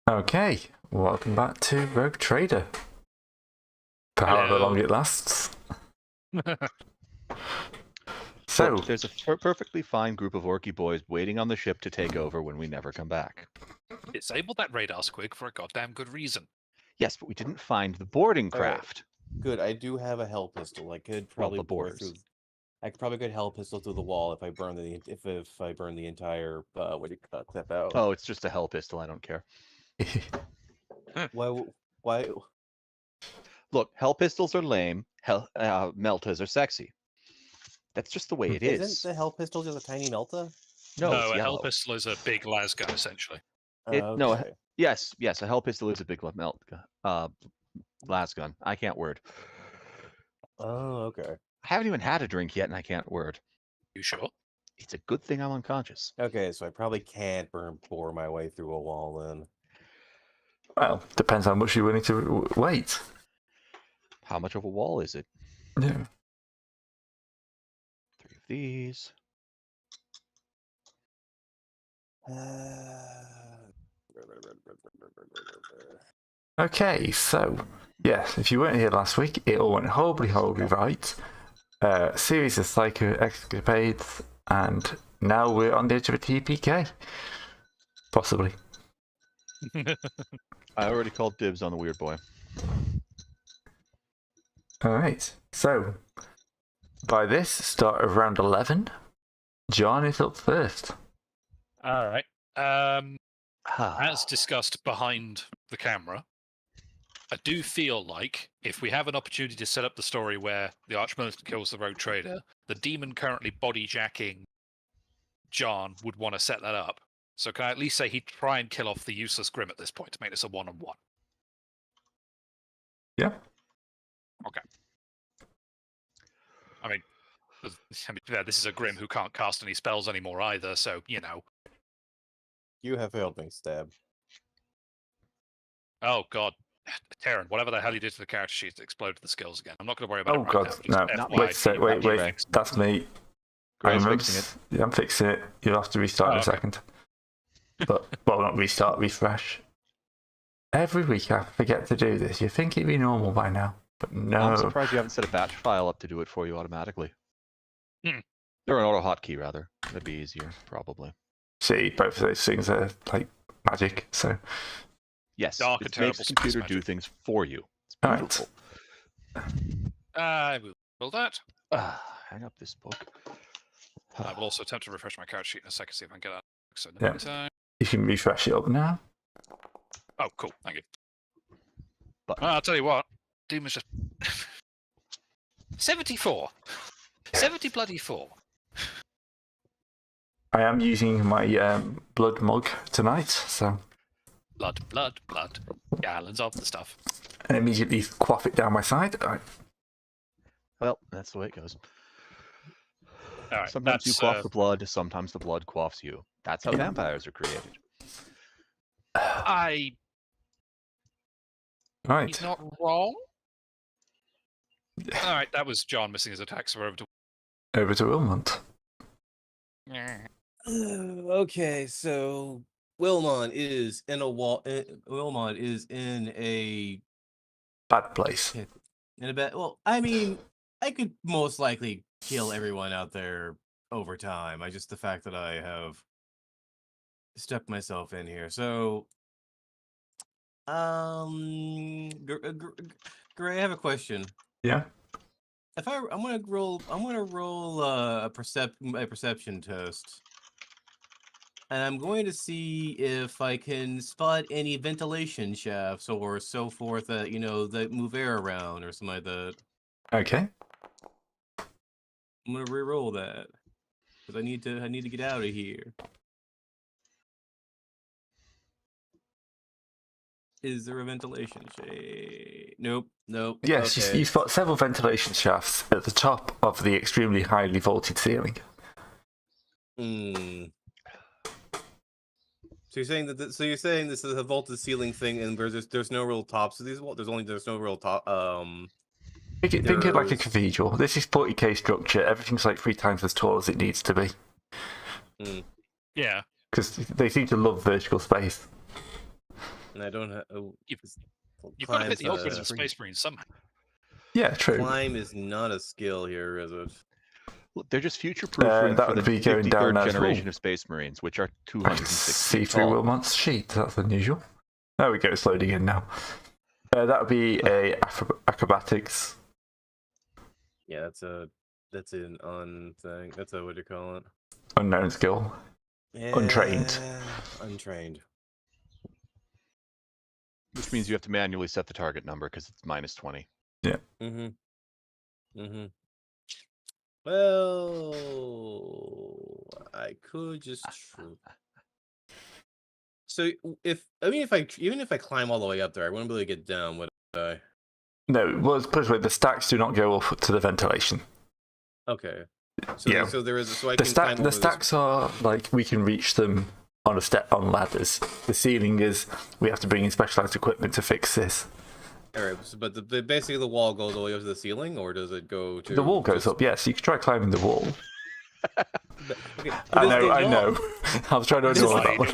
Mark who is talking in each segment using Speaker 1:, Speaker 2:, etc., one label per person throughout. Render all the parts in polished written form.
Speaker 1: Okay, welcome back to Rogue Trader. For however long it lasts. So,
Speaker 2: Look, there's a perfectly fine group of Orky boys waiting on the ship to take over when we never come back.
Speaker 3: Disable that radar squig for a goddamn good reason.
Speaker 2: Yes, but we didn't find the boarding
Speaker 4: All right.
Speaker 2: craft.
Speaker 4: Good. I do have a hell pistol. I could probably bore through. I could probably get hell pistol through the wall if I burn the if I burn the entire what do you call it, clip out.
Speaker 2: Oh, it's just a hell pistol. I don't care.
Speaker 4: Why?
Speaker 2: Look, hell pistols are lame. Hell meltas are sexy. That's just the way it is.
Speaker 4: Isn't the hell pistol just a tiny melta?
Speaker 2: No,
Speaker 3: No,
Speaker 2: it's
Speaker 3: a
Speaker 2: yellow.
Speaker 3: hell pistol is a big las gun, essentially.
Speaker 2: No, yes, a hell pistol is a big las gun. I can't word.
Speaker 4: Oh, okay.
Speaker 2: I haven't even had a drink yet, and I can't word.
Speaker 3: You sure?
Speaker 2: It's a good thing I'm unconscious.
Speaker 4: Okay, so I probably can't bore my way through a wall then.
Speaker 1: well, depends how much you're willing to wait.
Speaker 2: How much of a wall is it?
Speaker 1: Yeah.
Speaker 2: 3 of these.
Speaker 1: Okay, so, yes, if you weren't here last week, it all went horribly right. Series of psycho escapades, and now we're on the edge of a TPK. Possibly.
Speaker 2: I already called dibs on the weird boy.
Speaker 1: Alright, so, by this start of round 11, John is up first.
Speaker 3: All right. As discussed behind the camera, I do feel like if we have an opportunity to set up the story where the Archmilitant kills the Rogue Trader, the demon currently bodyjacking John would want to set that up. So can I at least say he'd try and kill off the useless Grim at this point to make this a 1-on-1?
Speaker 1: Yeah.
Speaker 3: Okay. I mean, yeah, this is a Grim who can't cast any spells anymore either, so, you know.
Speaker 4: You have failed me, Stab.
Speaker 3: Oh, God. Terran, whatever the hell you did to the character sheet, exploded the skills again. I'm not going to worry about
Speaker 1: Oh,
Speaker 3: it right
Speaker 1: God,
Speaker 3: now.
Speaker 1: no.
Speaker 3: FYI,
Speaker 1: Wait, that's me.
Speaker 2: Gray's fixing it.
Speaker 1: Yeah, I'm fixing it. You'll have to restart in a second. But, well, not restart, refresh. Every week I forget to do this. You'd think it'd be normal by now, but no.
Speaker 2: I'm surprised you haven't set a batch file up to do it for you automatically. Or an auto hotkey, rather. That'd be easier, probably.
Speaker 1: See, both of those things are like magic, so.
Speaker 2: Yes,
Speaker 3: Dark and
Speaker 2: it makes
Speaker 3: terrible
Speaker 2: the computer
Speaker 3: space
Speaker 2: do
Speaker 3: magic.
Speaker 2: things for you. It's
Speaker 1: All right.
Speaker 2: beautiful.
Speaker 3: I will build that.
Speaker 2: Hang up this book.
Speaker 3: I will also attempt to refresh my character sheet in a second, see if I can get that. So in the
Speaker 1: Yeah.
Speaker 3: meantime...
Speaker 1: You can refresh it up now.
Speaker 3: Oh, cool. Thank you.
Speaker 2: But
Speaker 3: I'll tell you what. Demon's just... 74. 70 bloody 4.
Speaker 1: I am using my blood mug tonight, so.
Speaker 3: Blood. Gallons of the stuff.
Speaker 1: And immediately quaff it down my side. All right.
Speaker 2: well, that's the way it goes.
Speaker 3: All right,
Speaker 2: Sometimes you quaff the blood, sometimes the blood quaffs you. That's how vampires are created.
Speaker 1: Right.
Speaker 3: He's not wrong. All right, that was John missing his attack, so we're
Speaker 1: Over to Wilmont.
Speaker 4: Okay, so Wilmon is in a wall. Wilmon is in a
Speaker 1: Bad place.
Speaker 4: bed. Well, I mean, I could most likely kill everyone out there over time. The fact that I have stuck myself in here. So, Gray, I have a question.
Speaker 1: Yeah.
Speaker 4: If I'm gonna roll a perception test, and I'm going to see if I can spot any ventilation shafts or so forth that that move air around or something like that.
Speaker 1: Okay.
Speaker 4: I'm gonna re-roll that because I need to get out of here. Is there a ventilation shaft? Nope.
Speaker 1: Yes,
Speaker 4: Okay.
Speaker 1: you spot several ventilation shafts at the top of the extremely highly vaulted ceiling.
Speaker 4: So you're saying this is a vaulted ceiling thing, and there's no real tops to these walls. There's no real top.
Speaker 1: Think it like a cathedral. This is 40k structure. Everything's like 3 times as tall as it needs to be.
Speaker 3: Yeah.
Speaker 1: Because they seem to love vertical space.
Speaker 4: And I don't have.
Speaker 3: You've got to hit the upgrades of Space Marines somehow.
Speaker 1: Yeah, true.
Speaker 4: Climb is not a skill here, is it?
Speaker 2: They're just future-proofing
Speaker 1: that
Speaker 2: for the
Speaker 1: would be going down
Speaker 2: 53rd
Speaker 1: as
Speaker 2: generation
Speaker 1: well.
Speaker 2: of Space Marines, which are
Speaker 1: I
Speaker 2: 260
Speaker 1: see
Speaker 2: feet
Speaker 1: through
Speaker 2: tall.
Speaker 1: Wilmot's sheet. That's unusual. There we go. It's loading in now. That would be a acrobatics.
Speaker 4: Yeah, that's an on thing. That's a what do you call it?
Speaker 1: Unknown skill. Untrained.
Speaker 4: Untrained.
Speaker 2: Which means you have to manually set the target number because it's -20.
Speaker 4: Mm-hmm. Mm-hmm. Well, I could just. So even if I climb all the way up there, I wouldn't be able to get down, would I?
Speaker 1: No, well, put it this way, the stacks do not go up to the ventilation.
Speaker 4: Okay. So
Speaker 1: Yeah.
Speaker 4: so there is so I
Speaker 1: The,
Speaker 4: can climb
Speaker 1: the
Speaker 4: over
Speaker 1: stacks are like we can reach them on ladders. The ceiling is we have to bring in specialized equipment to fix this.
Speaker 4: All right, but basically the wall goes all the way up to the ceiling, or does it go to
Speaker 1: The wall goes
Speaker 4: just...
Speaker 1: up, yes. You can try climbing the wall.
Speaker 4: Okay,
Speaker 1: I know. I was trying to ignore that one.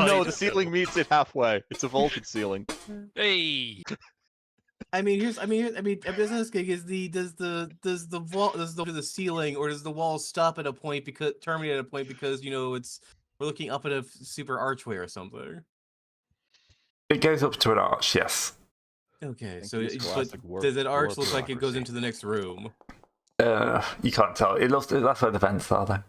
Speaker 2: No, the ceiling meets it halfway. It's a vaulted ceiling.
Speaker 3: Hey.
Speaker 4: I mean, business gig is does the wall to the ceiling, or does the wall stop at a point terminate at a point because we're looking up at a super archway or something.
Speaker 1: It goes up to an arch, yes.
Speaker 4: Okay,
Speaker 2: Thank
Speaker 4: so
Speaker 2: you, Scholastic War-
Speaker 4: does that arch
Speaker 2: War
Speaker 4: look like it goes
Speaker 2: bureaucracy.
Speaker 4: into the next room?
Speaker 1: You can't tell. It looks that's where the vents are, though.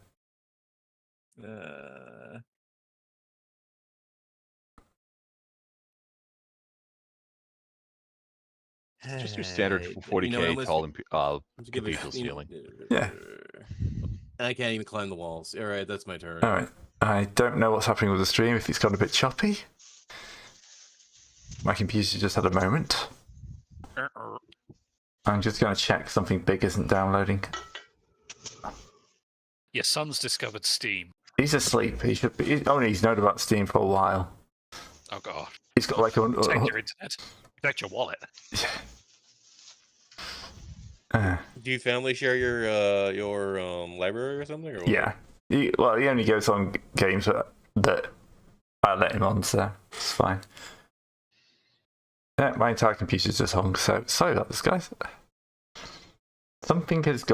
Speaker 2: It's just your standard
Speaker 4: Hey,
Speaker 2: 40k tall
Speaker 4: give it-
Speaker 2: cathedral ceiling.
Speaker 1: Yeah.
Speaker 4: And I can't even climb the walls. All right, that's my turn.
Speaker 1: All right. I don't know what's happening with the stream. If it's gone a bit choppy, my computer just had a moment. I'm just going to check something big isn't downloading.
Speaker 3: Your son's discovered Steam.
Speaker 1: He's asleep. He should be. He's known about Steam for a while.
Speaker 3: Oh god.
Speaker 1: He's got like a.
Speaker 3: Protect your internet. Protect your wallet.
Speaker 4: Do you family share your library or something? Or what?
Speaker 1: Yeah. He only goes on games that I let him on, so it's fine. Yeah, my entire computer's just hung, so sorry about this, guys. Something has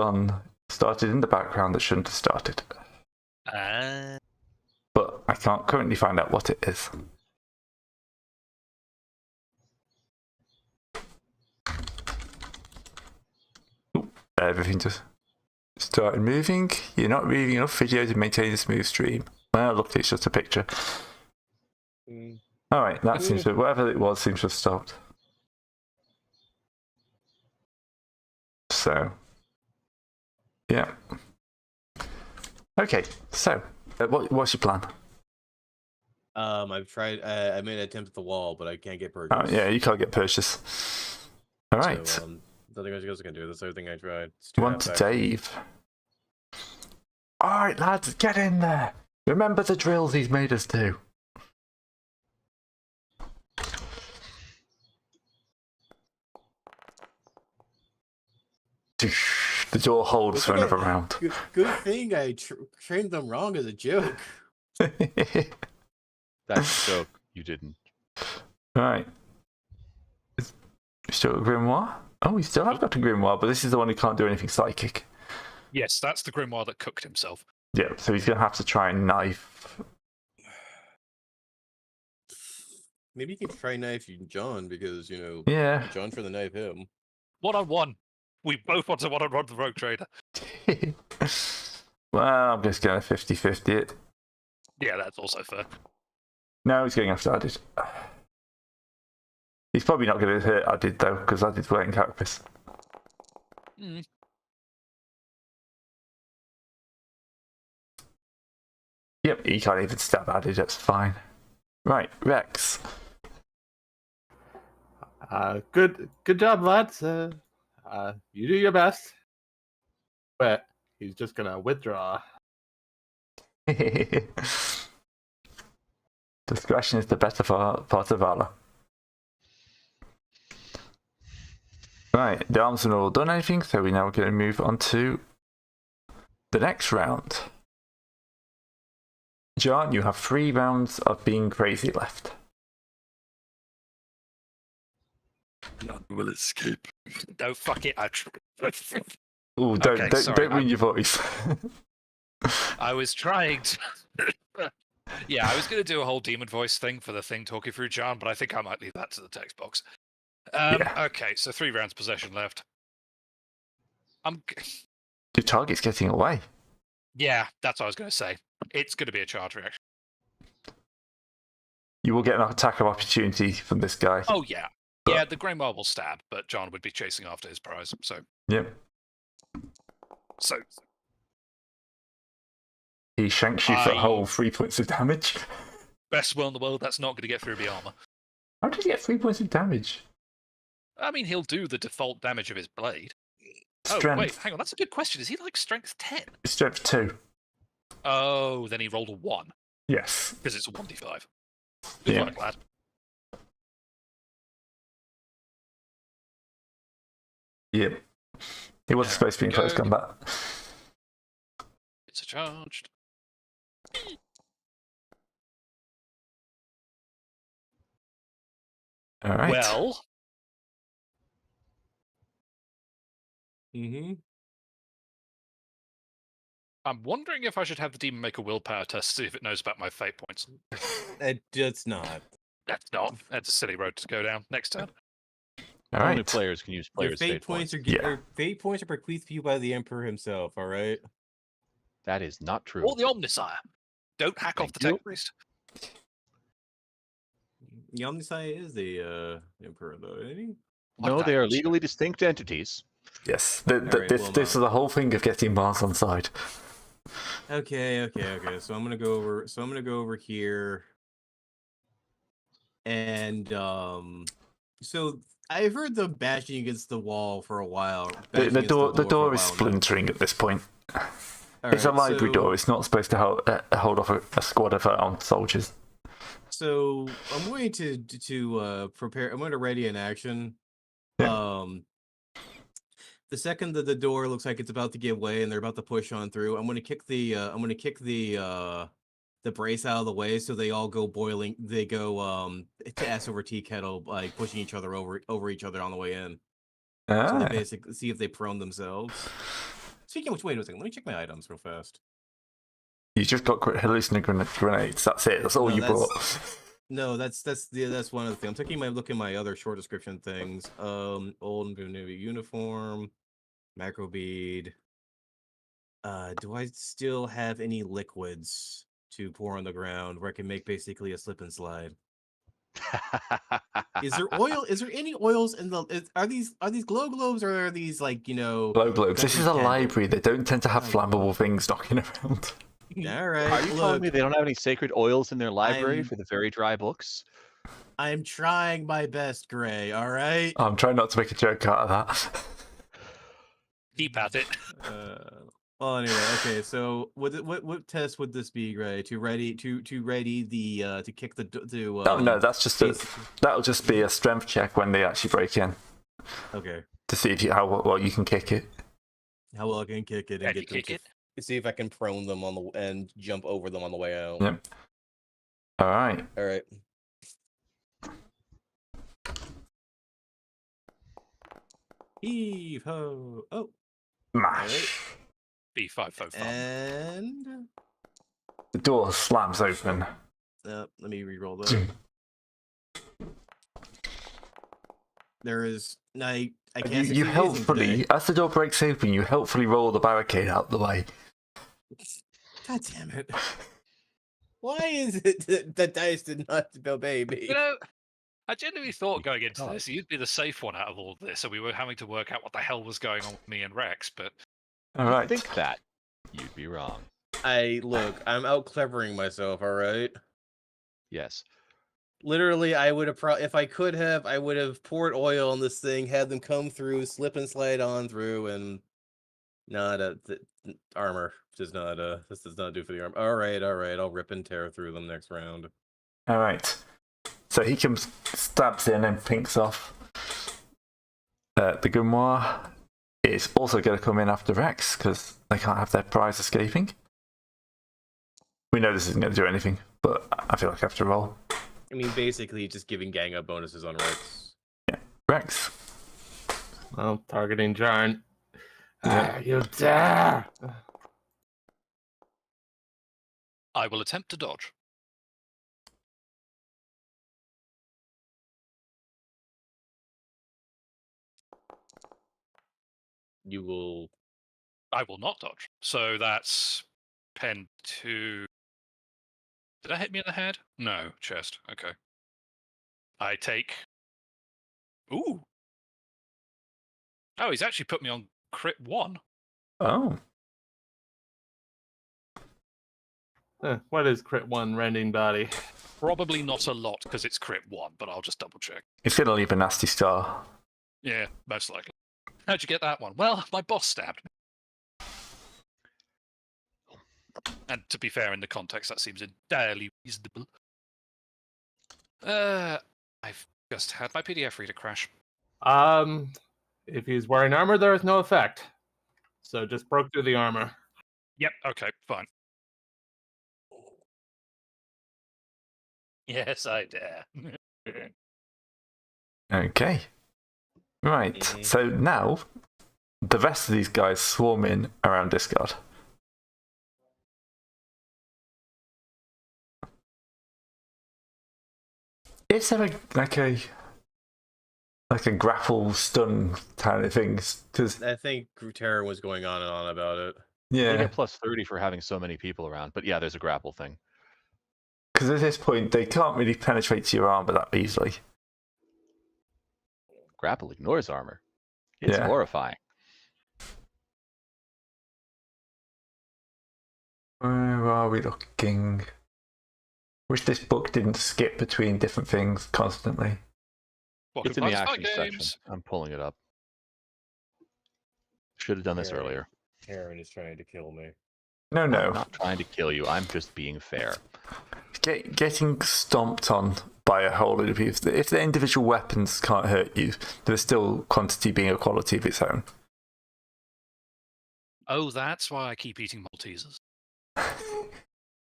Speaker 1: started in the background that shouldn't have started. But I can't currently find out what it is. Ooh, everything just started moving. You're not moving enough video to maintain a smooth stream. Well, look, it's just a picture. Alright, that seems to, whatever it was seems to have stopped. So, yeah. Okay, so, what's your plan?
Speaker 4: I've tried. I made an attempt at the wall, but I can't get purchase.
Speaker 1: Oh, yeah, you can't get purchase. Alright.
Speaker 4: So, nothing else I can do. That's everything I tried.
Speaker 1: One to Dave. Alright, lads, get in there. Remember the drills he's made us do. The door holds for another round.
Speaker 4: Good thing I trained them wrong as a joke.
Speaker 2: That's a joke. You didn't.
Speaker 1: Right. You still got a grimoire? Oh, we still have got a grimoire, but this is the one who can't do anything psychic.
Speaker 3: Yes, that's the grimoire that cooked himself.
Speaker 1: Yeah, so he's going to have to try and knife.
Speaker 4: Maybe you can try knife John because,
Speaker 1: Yeah.
Speaker 4: John for the knife him.
Speaker 3: 1-on-1. We both want to 1-on-1 the Rogue Trader.
Speaker 1: Well, I'm just going to 50-50 it.
Speaker 3: Yeah, that's also fair.
Speaker 1: No, he's going after Adid. He's probably not going to hit Adid, though, because Adid's wearing carapace. Yep, he can't even stab Adid, that's fine. Right, Rex.
Speaker 5: Good job, lads. You do your best. But he's just gonna withdraw.
Speaker 1: Discretion is the better part of valor. Right, the arms are all done, I think, so we're now going to move on to the next round. John, you have 3 rounds of being crazy left.
Speaker 3: None will escape. No, fuck it.
Speaker 1: Ooh,
Speaker 3: Okay, sorry,
Speaker 1: don't ruin your voice.
Speaker 3: I was trying to. Yeah, I was going to do a whole demon voice thing for the thing talking through John, but I think I might leave that to the text box.
Speaker 1: Yeah.
Speaker 3: Okay, so 3 rounds possession left.
Speaker 1: Your target's getting away.
Speaker 3: Yeah, that's what I was going to say. It's going to be a charge reaction.
Speaker 1: You will get an attack of opportunity from this guy.
Speaker 3: Oh, yeah. Yeah, the Greymaw will stab, but John would be chasing after his prize. So,
Speaker 1: Yep. He shanks you for a whole 3 points of damage.
Speaker 3: Best will in the world, that's not going to get through the armor.
Speaker 1: How did he get 3 points of damage?
Speaker 3: I mean, he'll do the default damage of his blade.
Speaker 1: Strength.
Speaker 3: Oh, wait, hang on, that's a good question. Is he like strength 10?
Speaker 1: Strength 2.
Speaker 3: Oh, then he rolled a 1,
Speaker 1: Yes.
Speaker 3: because it's a 1d5. Good
Speaker 1: Yeah.
Speaker 3: work, lad.
Speaker 1: Yep. He wasn't supposed to be in close combat.
Speaker 3: It's a charged.
Speaker 1: All right.
Speaker 3: Well, I'm wondering if I should have the demon make a willpower test to see if it knows about my fate points.
Speaker 4: It's not.
Speaker 3: That's not. That's a silly road to go down. Next turn.
Speaker 1: All
Speaker 2: Only
Speaker 1: right.
Speaker 2: players can use
Speaker 4: Your
Speaker 2: players'
Speaker 4: fate points are fate points are bequeathed to you by the Emperor himself. All right.
Speaker 2: That is not true.
Speaker 3: Or the Omnisire. Don't hack off the
Speaker 2: Thank you.
Speaker 3: tech priest.
Speaker 4: The Omnisci is the Emperor, though, isn't he?
Speaker 2: No, they are legally distinct entities.
Speaker 1: Yes.
Speaker 4: Alright,
Speaker 1: This
Speaker 4: well,
Speaker 1: is the whole thing of getting Mars on side.
Speaker 4: Okay. So I'm gonna go over. So I'm gonna go over here, and so I've heard them bashing against the wall for a while.
Speaker 1: The
Speaker 4: bashing against
Speaker 1: door
Speaker 4: for a
Speaker 1: is
Speaker 4: while now.
Speaker 1: splintering at this point.
Speaker 4: All
Speaker 1: It's a
Speaker 4: right,
Speaker 1: library
Speaker 4: so-
Speaker 1: door. It's not supposed to hold off a squad of armed soldiers.
Speaker 4: So I'm going to prepare. I'm going to ready an action.
Speaker 1: Yeah.
Speaker 4: The second that the door looks like it's about to give way and they're about to push on through, I'm going to kick the brace out of the way so they all go boiling. They go to S over tea kettle, like pushing each other over each other on the way in. So they basically see if they prone themselves. Speaking of which, wait a second. Let me check my items real fast.
Speaker 1: You just got hallucinogenic grenades. That's it. That's all
Speaker 4: No,
Speaker 1: you
Speaker 4: that's-
Speaker 1: brought.
Speaker 4: No, that's one of the things. I'm taking my look at my other short description things. Old Navy uniform, macro bead. Do I still have any liquids to pour on the ground where I can make basically a slip and slide? Is there oil? Is there any oils in the? Are these glow globes or are these like
Speaker 1: Glow globes. This is a
Speaker 4: candle.
Speaker 1: library. They don't tend to have
Speaker 4: Oh.
Speaker 1: flammable things knocking around.
Speaker 4: All right.
Speaker 2: Are you telling
Speaker 4: look,
Speaker 2: me they don't have any sacred oils in their library
Speaker 4: I'm-
Speaker 2: for the very dry books?
Speaker 4: I'm trying my best, Gray. All right.
Speaker 1: I'm trying not to make a joke out of that.
Speaker 3: Keep at it.
Speaker 4: Well, anyway, okay. So, what test would this be, Gray? To ready the to kick the to.
Speaker 1: Oh no, that's just that'll just be a strength check when they actually break in
Speaker 4: Okay.
Speaker 1: to see if how well you can kick it.
Speaker 4: How well I can kick it and
Speaker 3: Can you
Speaker 4: get them
Speaker 3: kick
Speaker 4: to
Speaker 3: it?
Speaker 4: see if I can prone them on the and jump over them on the way out.
Speaker 1: Yep. All right.
Speaker 4: All right. Heave ho! Oh,
Speaker 1: Mash.
Speaker 3: B555.
Speaker 4: and
Speaker 1: The door slams open.
Speaker 4: let me re-roll that. There is I can't.
Speaker 1: You
Speaker 4: succeed anything
Speaker 1: helpfully,
Speaker 4: today.
Speaker 1: as the door breaks open, you helpfully roll the barricade out the way.
Speaker 4: God damn it! Why is it that the dice did not obey me?
Speaker 3: You know, I genuinely thought going into this, you'd be the safe one out of all of this, so we were having to work out what the hell was going on with me and Rex, but
Speaker 1: All
Speaker 2: I
Speaker 1: right.
Speaker 2: think that you'd be wrong.
Speaker 4: I'm out clevering myself. All right.
Speaker 2: Yes.
Speaker 4: Literally, I would have if I could have, I would have poured oil on this thing, had them come through, slip and slide on through, and not armor does not this does not do for the armor. All right, I'll rip and tear through them next round.
Speaker 1: All right. So he comes, stabs in, and pinks off. The grimoire is also going to come in after Rex because they can't have their prize escaping. We know this isn't going to do anything, but I feel like I have to roll.
Speaker 4: I mean, basically, just giving gang up bonuses on Rex.
Speaker 1: Yeah. Rex.
Speaker 5: Well, targeting Jarn.
Speaker 1: Yeah.
Speaker 5: You dare!
Speaker 3: I will attempt to dodge.
Speaker 6: You will.
Speaker 3: I will not dodge. So that's pen 2. Did that hit me in the head? No, chest. Okay. I take. Ooh. Oh, he's actually put me on crit 1.
Speaker 1: Oh.
Speaker 5: What is crit 1 rending body?
Speaker 3: Probably not a lot because it's crit 1, but I'll just double check.
Speaker 1: It's going to leave a nasty scar.
Speaker 3: Yeah, most likely. How'd you get that one? Well, my boss stabbed me. And to be fair, in the context, that seems entirely reasonable. I've just had my PDF reader crash.
Speaker 5: If he's wearing armor, there is no effect. So just broke through the armor.
Speaker 3: Yep, okay, fine. Yes, I dare.
Speaker 1: Okay. Right. So now, the rest of these guys swarm in around Discard. Is there a grapple stun kind of thing? Because
Speaker 6: I think Terran was going on and on about it.
Speaker 2: You
Speaker 1: yeah,
Speaker 2: get plus 30 for having so many people around, but yeah, there's a grapple thing.
Speaker 1: because at this point they can't really penetrate to your armor that easily.
Speaker 2: Grapple ignores armor. It's
Speaker 1: Yeah.
Speaker 2: horrifying.
Speaker 1: Where are we looking? Wish this book didn't skip between different things constantly.
Speaker 3: Welcome
Speaker 2: It's in the
Speaker 3: to Fight
Speaker 2: action section.
Speaker 3: Games.
Speaker 2: I'm pulling it up. Should have done this earlier.
Speaker 6: Terran is trying to kill me.
Speaker 1: No,
Speaker 2: I'm
Speaker 1: no.
Speaker 2: not trying to kill you. I'm just being fair.
Speaker 1: Getting stomped on by a whole load of people. If the individual weapons can't hurt you, there's still quantity being a quality of its own.
Speaker 3: Oh, that's why I keep eating Maltesers.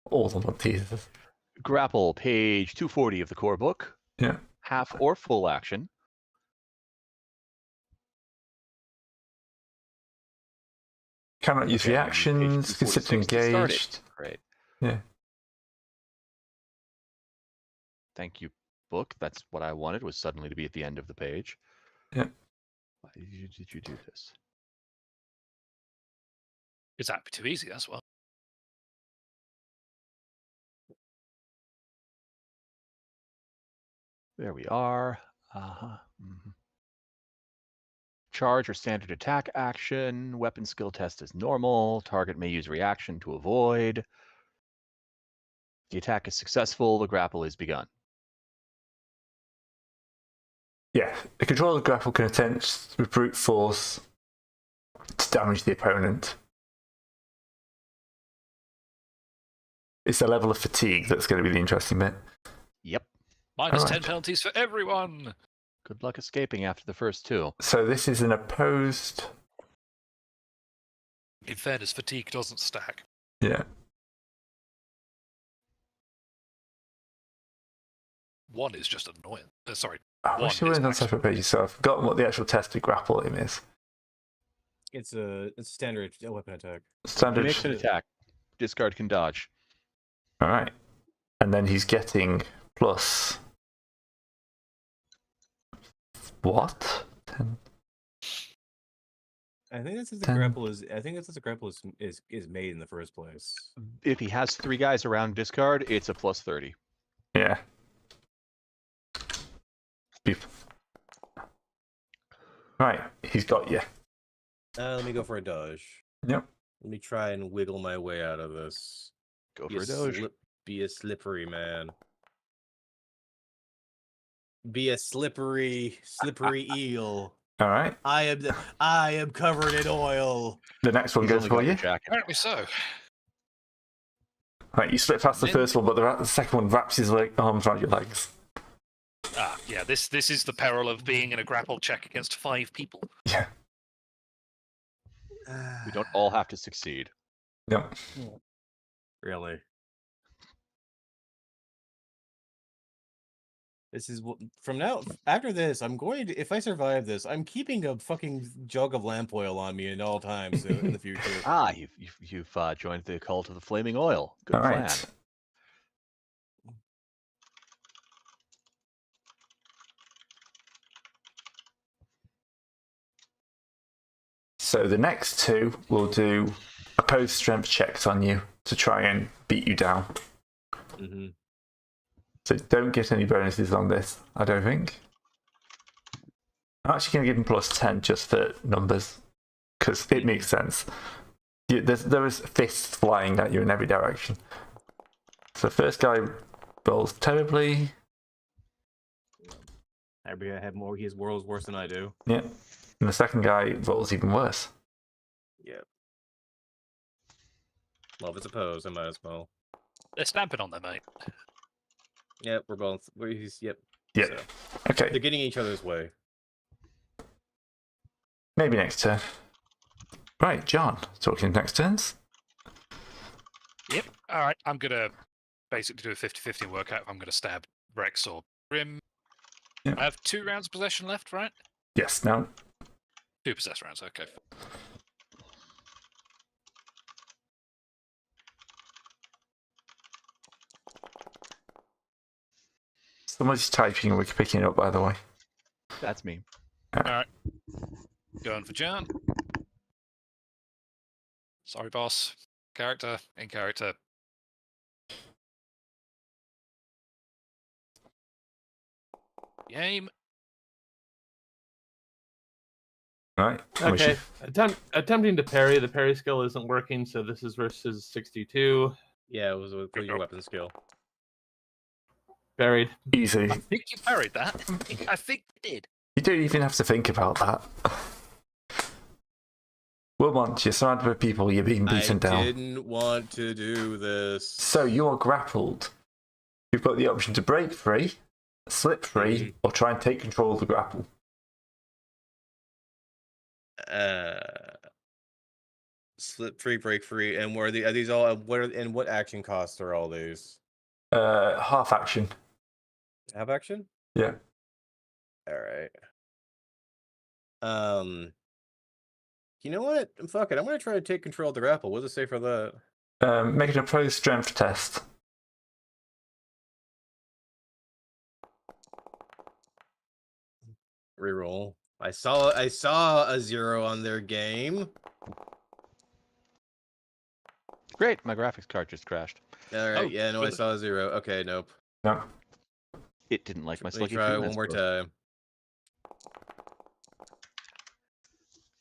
Speaker 1: All the Maltesers.
Speaker 2: Grapple, page 240 of the core book.
Speaker 1: Yeah.
Speaker 2: Half or full action.
Speaker 1: Cannot use
Speaker 2: Okay,
Speaker 1: reactions,
Speaker 2: page
Speaker 1: consider
Speaker 2: 246 to start it.
Speaker 1: engaged.
Speaker 2: Great.
Speaker 1: Yeah.
Speaker 2: Thank you, book. That's what I wanted, was suddenly to be at the end of the page.
Speaker 1: Yeah.
Speaker 2: Why did you do this?
Speaker 3: It's happy too easy, that's well.
Speaker 2: There we are. Uh-huh. Mm-hmm. Charge or standard attack action. Weapon skill test is normal. Target may use reaction to avoid. The attack is successful. The grapple is begun.
Speaker 1: Yeah. The controller grapple can attempt with brute force to damage the opponent. It's the level of fatigue that's going to be the interesting bit.
Speaker 2: Yep.
Speaker 3: Minus
Speaker 1: Alright.
Speaker 3: 10 penalties for everyone.
Speaker 2: Good luck escaping after the first two.
Speaker 1: So this is an opposed.
Speaker 3: In fairness, fatigue doesn't stack.
Speaker 1: Yeah.
Speaker 3: One is just annoying. Sorry.
Speaker 1: I wish
Speaker 3: One
Speaker 1: it
Speaker 3: is
Speaker 1: went on
Speaker 3: maximum.
Speaker 1: separate pages, so I've forgotten what the actual tested grapple aim is.
Speaker 6: It's a standard weapon attack.
Speaker 1: Standard.
Speaker 2: Makes an attack. Discard can dodge.
Speaker 1: All right. And then he's getting plus. What? 10.
Speaker 4: I think that's the
Speaker 1: 10.
Speaker 4: grapple is. I think that's the grapple is made in the first place.
Speaker 2: If he has 3 guys around discard, it's a plus 30.
Speaker 1: Yeah. Beep. Right. He's got you.
Speaker 6: Let me go for a dodge.
Speaker 1: Yep.
Speaker 6: Let me try and wiggle my way out of this.
Speaker 2: Go for a dodge.
Speaker 6: Be a slippery man. Be a slippery eel.
Speaker 1: All right.
Speaker 4: I am covered in oil.
Speaker 1: The next one
Speaker 2: He's
Speaker 1: goes
Speaker 2: only
Speaker 1: for
Speaker 2: got your
Speaker 1: you.
Speaker 2: jacket.
Speaker 3: Apparently so.
Speaker 1: Right. You slip past the
Speaker 3: Then-
Speaker 1: first one, but the second one wraps his arms around your legs.
Speaker 3: Ah, yeah, this is the peril of being in a grapple check against 5 people.
Speaker 1: Yeah.
Speaker 2: We don't all have to succeed.
Speaker 1: Yep.
Speaker 4: Really.
Speaker 6: This is from now after this. I'm going to, if I survive this, I'm keeping a fucking jug of lamp oil on me at all times in the future.
Speaker 2: Ah, you've joined the cult of the flaming oil. Good
Speaker 1: All
Speaker 2: plan.
Speaker 1: right. So the next two will do opposed strength checks on you to try and beat you down.
Speaker 6: Mm-hmm.
Speaker 1: So don't get any bonuses on this, I don't think. I'm actually going to give him plus 10 just for numbers, because it makes sense. There is fists flying at you in every direction. So the first guy rolls terribly.
Speaker 6: Everybody had more. His world's worse than I do.
Speaker 1: Yeah. And the second guy rolls even worse.
Speaker 6: Yep. Well, if it's opposed, I might as well.
Speaker 3: They're stamping on them, mate.
Speaker 6: Yep, we're both. Yep.
Speaker 1: Yeah.
Speaker 6: So,
Speaker 1: Okay.
Speaker 6: they're getting each other's way.
Speaker 1: Maybe next turn. Right, John. Talking next turns.
Speaker 3: Yep. All right. I'm going to basically do a 50-50 and work out if I'm going to stab Rex or Grim.
Speaker 1: Yeah.
Speaker 3: I have 2 rounds of possession left, right?
Speaker 1: Yes, now.
Speaker 3: 2 possess rounds, okay.
Speaker 1: Somebody's typing and we're picking it up, by the way.
Speaker 2: That's me.
Speaker 3: All right. Going for John. Sorry, boss. Character, in character. Game.
Speaker 1: Right.
Speaker 5: Okay. Attempting to parry. The parry skill isn't working, so this is versus 62.
Speaker 6: Yeah, it was with your weapon skill.
Speaker 5: Buried.
Speaker 1: Easy.
Speaker 3: I think you parried that. I think you did.
Speaker 1: You don't even have to think about that. Wilmont, you're surrounded with people, you're being beaten down.
Speaker 6: I didn't want to do this.
Speaker 1: So you are grappled. You've got the option to break free, slip free, or try and take control of the grapple.
Speaker 6: Slip free, break free, and are these all? What action costs are all these?
Speaker 1: Half action.
Speaker 6: Have action?
Speaker 1: Yeah.
Speaker 6: All right. You know what? Fuck it. I'm gonna try to take control of the grapple. What does it say for that?
Speaker 1: Make an opposed strength test.
Speaker 6: Reroll. I saw a 0 on their game.
Speaker 2: Great, my graphics card just crashed.
Speaker 6: All right.
Speaker 3: Oh,
Speaker 6: Yeah. No, I
Speaker 3: good.
Speaker 6: saw a 0. Okay. Nope.
Speaker 1: No.
Speaker 2: It didn't like my
Speaker 6: Let me
Speaker 2: sluggy
Speaker 6: try
Speaker 2: freelance
Speaker 6: one more
Speaker 2: post.
Speaker 6: time.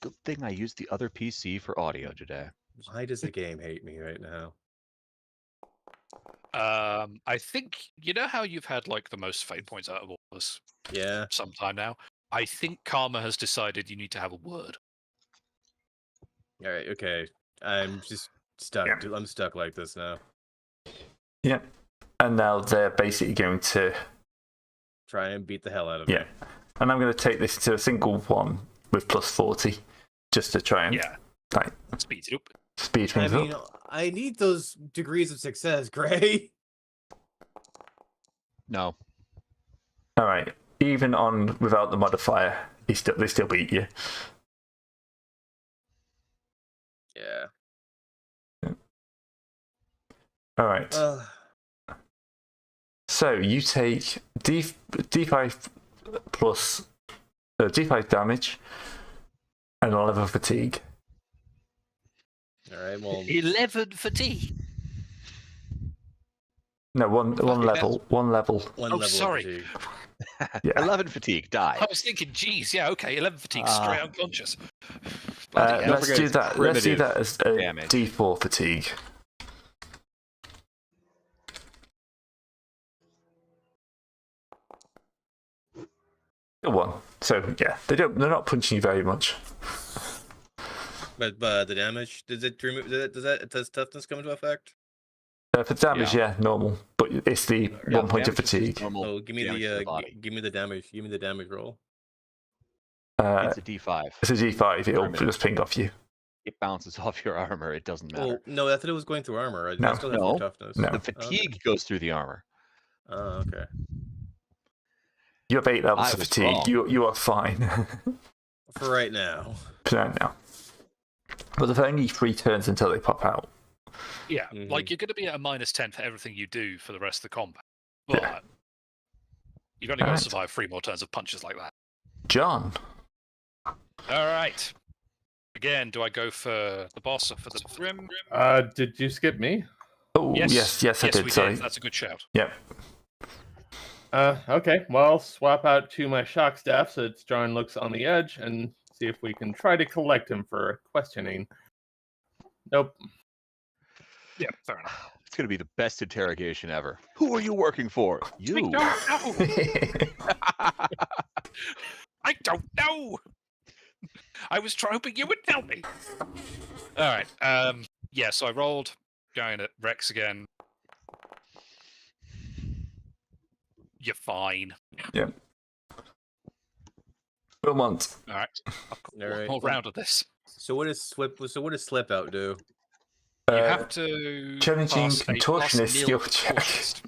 Speaker 2: Good thing I used the other PC for audio today.
Speaker 6: Why does the game hate me right now?
Speaker 3: I think you know how you've had like the most fate points out of all of us
Speaker 6: Yeah.
Speaker 3: sometime now. I think Karma has decided you need to have a word.
Speaker 6: All right. Okay. I'm just stuck.
Speaker 1: Yeah.
Speaker 6: I'm stuck like this now.
Speaker 1: Yeah. And now they're basically going to...
Speaker 6: Try and beat the hell out of me.
Speaker 1: Yeah. And I'm going to take this to a single one with plus 40, just to try and like,
Speaker 3: Speed it up.
Speaker 1: speed
Speaker 6: I
Speaker 1: things
Speaker 6: mean,
Speaker 1: up.
Speaker 6: I need those degrees of success, Gray.
Speaker 2: No.
Speaker 1: All right. Even on without the modifier, they still beat you.
Speaker 6: Yeah.
Speaker 1: All right. So you take D5 plus D5 damage and 11 fatigue.
Speaker 6: All right. Well,
Speaker 3: 11 fatigue.
Speaker 1: No, one level. One level.
Speaker 6: one
Speaker 3: Oh,
Speaker 6: level.
Speaker 3: sorry.
Speaker 6: Of fatigue.
Speaker 1: Yeah.
Speaker 2: 11 fatigue, die.
Speaker 3: I was thinking, geez, yeah, okay, 11 fatigue, straight unconscious.
Speaker 2: Bloody hell.
Speaker 1: Let's do that. Let's do
Speaker 2: Primitive
Speaker 1: that as a
Speaker 2: damage.
Speaker 1: D4 fatigue. One. So yeah, they're not punching you very much.
Speaker 6: But the damage does toughness come into effect?
Speaker 1: For damage, yeah, normal. But it's the
Speaker 2: Yeah,
Speaker 1: 1 point of
Speaker 2: damage is just
Speaker 1: fatigue.
Speaker 2: normal
Speaker 6: Oh, give me
Speaker 2: damage to the body.
Speaker 6: give me the damage. Give me the damage roll.
Speaker 2: It's a D5.
Speaker 1: It's a D5. It'll
Speaker 2: Primitive.
Speaker 1: just ping off you.
Speaker 2: It bounces off your armor. It doesn't matter.
Speaker 6: Oh no, I thought it was going through armor. I
Speaker 1: No.
Speaker 6: still have
Speaker 2: No.
Speaker 6: toughness.
Speaker 1: No.
Speaker 2: The fatigue goes through the armor.
Speaker 6: Oh, okay.
Speaker 1: You have 8 levels
Speaker 2: I
Speaker 1: of
Speaker 2: was
Speaker 1: fatigue.
Speaker 2: wrong.
Speaker 1: You are fine.
Speaker 4: For right now.
Speaker 1: For now. But there's only 3 turns until they pop out.
Speaker 3: Yeah,
Speaker 4: Mhm.
Speaker 3: like you're going to be at a -10 for everything you do for the rest of the combat. But
Speaker 1: Yeah.
Speaker 3: you've only got to
Speaker 1: Alright.
Speaker 3: survive 3 more turns of punches like that.
Speaker 1: John.
Speaker 3: All right. Again, do I go for the boss or for the Grim?
Speaker 5: Did you skip me?
Speaker 1: Oh, yes, I did.
Speaker 3: we
Speaker 1: Sorry.
Speaker 3: did. That's a good shout.
Speaker 1: Yep.
Speaker 5: Okay. Well, swap out to my shock staff so that Jarn looks on the edge and see if we can try to collect him for questioning. Nope.
Speaker 3: Yeah, fair enough.
Speaker 2: It's going to be the best interrogation ever. Who are you working for?
Speaker 3: I
Speaker 2: You.
Speaker 3: don't know. I don't know. I was hoping you would tell me. All right. Yeah. So I rolled, going at Rex again. You're fine.
Speaker 1: Yep. Wilmont.
Speaker 3: All right. I've got
Speaker 4: All
Speaker 3: one
Speaker 4: right.
Speaker 3: more round of this.
Speaker 4: So what does slip out do?
Speaker 3: You have to
Speaker 1: challenging
Speaker 3: pass a
Speaker 1: contortionist
Speaker 3: +0
Speaker 1: skill check.
Speaker 3: contortionist.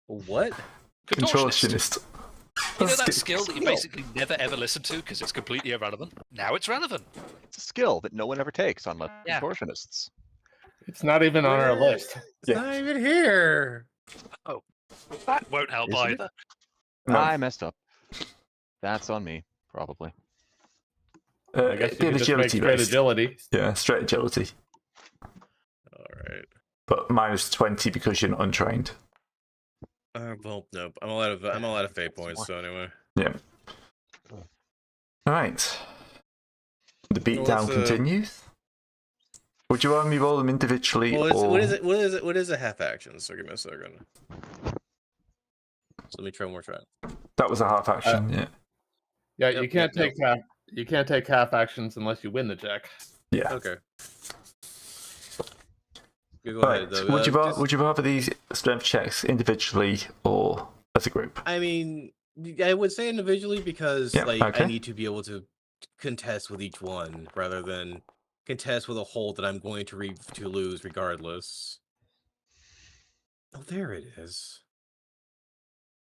Speaker 4: What?
Speaker 3: Contortionist. You know that
Speaker 1: Skill-
Speaker 3: skill that you basically never ever listen to because it's completely irrelevant? Now it's relevant.
Speaker 2: It's a skill that no one ever takes on
Speaker 3: Yeah.
Speaker 2: contortionists.
Speaker 5: It's not even on our list.
Speaker 4: It's
Speaker 1: Yeah.
Speaker 4: not even here.
Speaker 3: That won't help
Speaker 2: Isn't it?
Speaker 3: either.
Speaker 1: No.
Speaker 2: I messed up. That's on me, probably.
Speaker 5: I guess you
Speaker 1: it'd be
Speaker 5: can
Speaker 1: an
Speaker 5: just make
Speaker 1: agility
Speaker 5: straight
Speaker 1: based.
Speaker 5: agility.
Speaker 1: Yeah, straight agility.
Speaker 4: All right.
Speaker 1: But -20 because you're not untrained.
Speaker 4: Well, nope. I'm all out of fate points. So anyway.
Speaker 1: Yeah. Alright. The beatdown
Speaker 4: What's,
Speaker 1: continues. Would you want me roll them individually
Speaker 4: Well,
Speaker 1: or
Speaker 4: what is it? What is a half action? So give me a second. So let me try one more try.
Speaker 1: that was a half action, yeah.
Speaker 5: Yeah,
Speaker 4: Yep,
Speaker 5: you can't
Speaker 4: yep,
Speaker 5: take half. You can't take half actions unless you win the check.
Speaker 1: Yeah.
Speaker 4: Okay. Go
Speaker 1: Right.
Speaker 4: ahead. Though.
Speaker 1: Would you rather these strength checks individually or as a group?
Speaker 4: I mean, I would say individually because
Speaker 1: Yeah,
Speaker 4: like
Speaker 1: okay.
Speaker 4: I need to be able to contest with each one rather than contest with a whole that I'm going to lose regardless. Oh, there it is.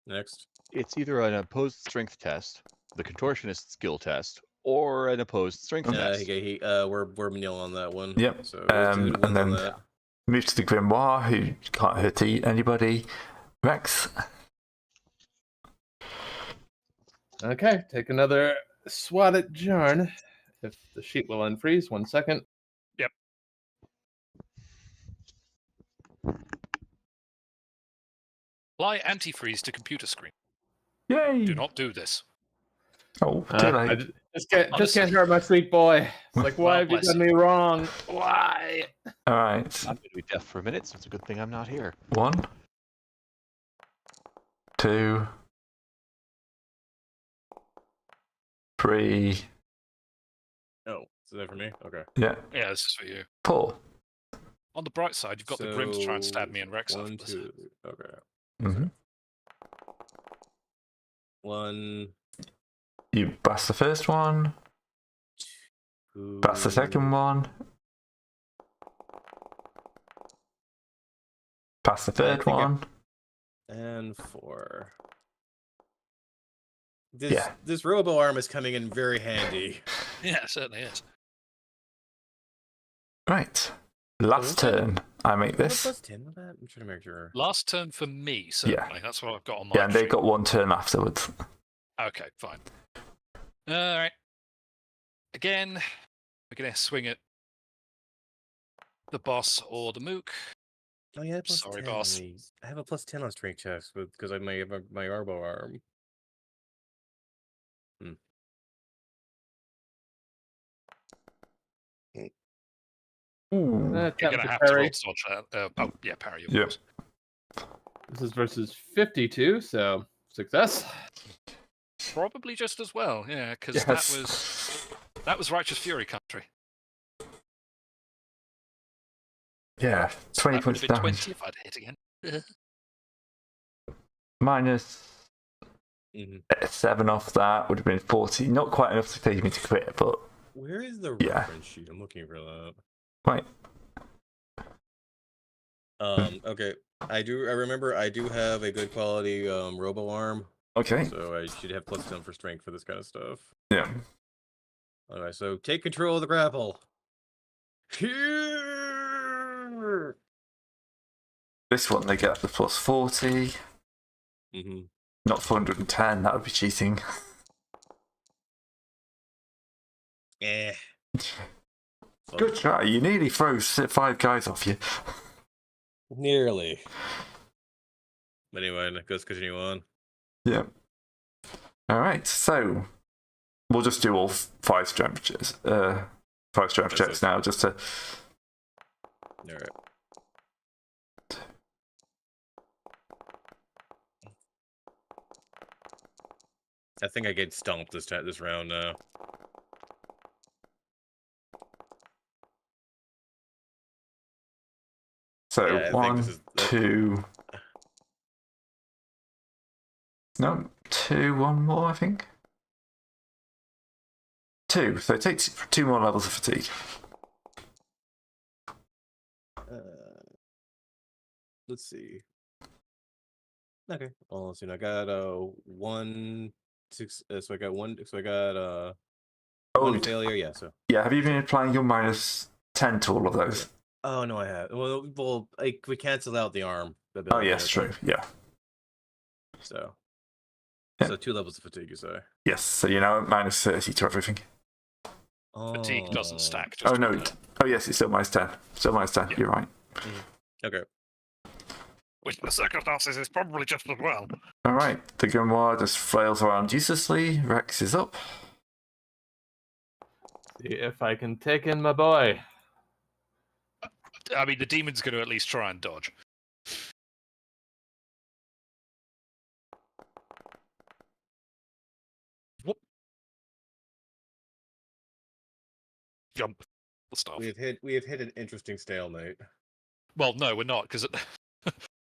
Speaker 4: Next.
Speaker 2: It's either an opposed strength test, the contortionist skill test, or an opposed strength test.
Speaker 4: Okay, we're nil on that one.
Speaker 1: Yep.
Speaker 4: So
Speaker 1: And
Speaker 4: wins on
Speaker 1: then
Speaker 4: that.
Speaker 1: move to the Grimoire, who can't hurt anybody. Rex.
Speaker 5: Okay, take another swat at Jarn. If the sheet will unfreeze, 1 second.
Speaker 3: Apply antifreeze to computer screen.
Speaker 1: Yay!
Speaker 3: Do not do this.
Speaker 1: Oh, too
Speaker 5: I
Speaker 1: late.
Speaker 5: just can't
Speaker 3: Honestly.
Speaker 5: hurt my sweet boy. It's like, why
Speaker 3: Well,
Speaker 5: have you
Speaker 3: bless
Speaker 5: done me wrong? Why?
Speaker 1: Alright.
Speaker 2: I'm going to be deaf for a minute, so it's a good thing I'm not here.
Speaker 1: 1, 2, 3,
Speaker 4: Oh, is that for me? Okay.
Speaker 1: yeah,
Speaker 3: Yeah, this is for you.
Speaker 1: 4.
Speaker 3: On the bright side, you've got the Grim to try and stab me and Rex
Speaker 4: One,
Speaker 3: after this.
Speaker 4: 2. Okay.
Speaker 1: Mm-hmm.
Speaker 4: 1,
Speaker 1: You blast the first one,
Speaker 4: 2.
Speaker 1: blast the second one, pass the third
Speaker 4: think I-
Speaker 1: one.
Speaker 4: And 4.
Speaker 1: Yeah.
Speaker 4: This robo arm is coming in very handy.
Speaker 3: Yeah, it certainly is.
Speaker 1: Right. Last
Speaker 4: Okay.
Speaker 1: turn, I make
Speaker 4: Am I
Speaker 1: this.
Speaker 4: plus 10 with that? I'm trying to make sure.
Speaker 3: Last turn for me, certainly. That's what I've got on my
Speaker 1: Yeah, and they
Speaker 3: sheet.
Speaker 1: got 1 turn afterwards.
Speaker 3: Okay, fine. Alright. Again, we're going to swing at the boss or the mook.
Speaker 4: Oh yeah, plus
Speaker 3: Sorry,
Speaker 4: 10 on
Speaker 3: boss.
Speaker 4: these. I have a plus 10 on strength checks because I may have my arbo arm.
Speaker 1: Ooh.
Speaker 3: You're
Speaker 5: Attempt
Speaker 3: going to
Speaker 5: to
Speaker 3: have to
Speaker 5: parry.
Speaker 3: roll to dodge that. Oh, yeah, parry. Of
Speaker 1: Yep.
Speaker 3: course.
Speaker 5: This is versus 52, so success.
Speaker 3: Probably just as well, yeah, because
Speaker 1: Yes.
Speaker 3: that was Righteous Fury country.
Speaker 1: Yeah,
Speaker 3: So
Speaker 1: 20
Speaker 3: that would
Speaker 1: points
Speaker 3: have
Speaker 1: of
Speaker 3: been
Speaker 1: damage.
Speaker 3: 20 if I'd hit again.
Speaker 1: Minus
Speaker 4: Mhm.
Speaker 1: 7 off that would have been 40. Not quite enough to take me to crit, but
Speaker 4: Where is the
Speaker 1: Yeah.
Speaker 4: reference sheet? I'm looking for that.
Speaker 1: right.
Speaker 4: Okay. I remember I do have a good quality robo arm
Speaker 1: Okay.
Speaker 6: So I should have +10 for strength for this kind of stuff.
Speaker 1: Yeah.
Speaker 6: Alright, so take control of the grapple. Here.
Speaker 1: This one they get the +40.
Speaker 6: Mm-hmm.
Speaker 1: Not 410. That would be cheating.
Speaker 6: Eh.
Speaker 1: Good try. You nearly froze 5 guys off you.
Speaker 6: Nearly. But anyway, let's continue on.
Speaker 1: Yeah. All right. So we'll just do all 5 strength checks. 5 strength
Speaker 6: That's
Speaker 1: checks now, just to.
Speaker 6: Alright. I think I get stomped this round now.
Speaker 1: So
Speaker 6: Yeah, I think
Speaker 1: 1,
Speaker 6: this is
Speaker 1: 2. No, 2. 1 more, I think. 2. So it takes 2 more levels of fatigue.
Speaker 6: Let's see. Okay. Well, let's see. I got 1 6. So I got 1. So I got one failure. Yeah. So.
Speaker 1: Yeah. Have you been applying your -10 to all of those?
Speaker 6: Oh no, I have. Well, we canceled out the arm.
Speaker 1: Oh yes, true. Yeah.
Speaker 6: So.
Speaker 1: Yeah.
Speaker 6: So 2 levels of fatigue, you say?
Speaker 1: Yes. So you're now at -30 to everything.
Speaker 3: Fatigue doesn't stack.
Speaker 1: Oh no. Oh yes, it's still -10. Still -10.
Speaker 3: Yeah.
Speaker 1: You're right.
Speaker 6: Okay.
Speaker 3: Which in the circumstances is probably just as well.
Speaker 1: All right. The grimoire just flails around uselessly. Rex is up.
Speaker 5: See if I can take in my boy.
Speaker 3: I mean, the demon's going to at least try and dodge. Whoop. Jump. The stuff.
Speaker 6: We have hit an interesting stalemate.
Speaker 3: Well, no, we're not, because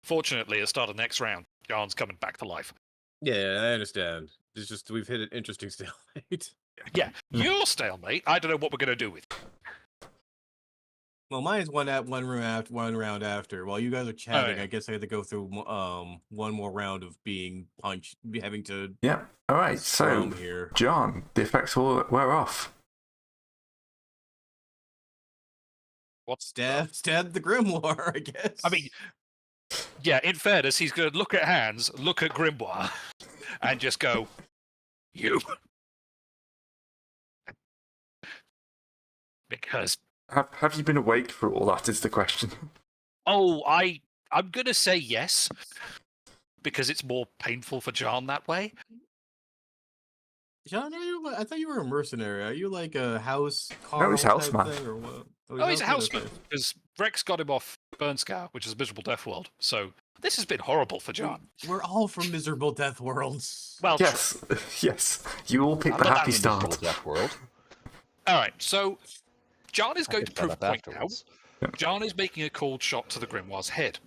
Speaker 3: fortunately, at the start of next round, Yarn's coming back to life.
Speaker 6: Yeah, I understand. It's just we've hit an interesting stalemate.
Speaker 3: Yeah, your stalemate. I don't know what we're going to do with.
Speaker 4: Well, mine's one round after. While you guys are chatting,
Speaker 3: yeah.
Speaker 4: I guess I had to go through one more round of being punched, having to
Speaker 1: Yeah. All right. So,
Speaker 4: scrum here.
Speaker 1: John, the effects will wear off.
Speaker 3: What's
Speaker 4: Stab the grimoire, I guess.
Speaker 3: I mean, yeah, in fairness, he's going to look at Hands, look at Grimoire, and just go, you. Because,
Speaker 1: Have you been awake for all that? Is the question.
Speaker 3: oh, I'm going to say yes, because it's more painful for John that way.
Speaker 4: John, I thought you were a mercenary. Are you like a house
Speaker 1: No, he's
Speaker 4: Carl
Speaker 1: houseman.
Speaker 4: type thing or what?
Speaker 3: Oh, he's a houseman,
Speaker 4: Okay.
Speaker 3: because Rex got him off Burnscour, which is a miserable death world. So this has been horrible for John.
Speaker 4: We're all from miserable death worlds.
Speaker 3: Well,
Speaker 1: Yes. Yes. You all picked
Speaker 2: I'm
Speaker 1: the
Speaker 2: not
Speaker 1: happy
Speaker 2: in this
Speaker 1: start.
Speaker 2: Death world.
Speaker 3: all right, so John is
Speaker 2: I
Speaker 3: going
Speaker 2: picked
Speaker 3: to prove a
Speaker 2: that up
Speaker 3: point now.
Speaker 2: afterwards.
Speaker 3: John is making a cold shot to the Grimoire's head.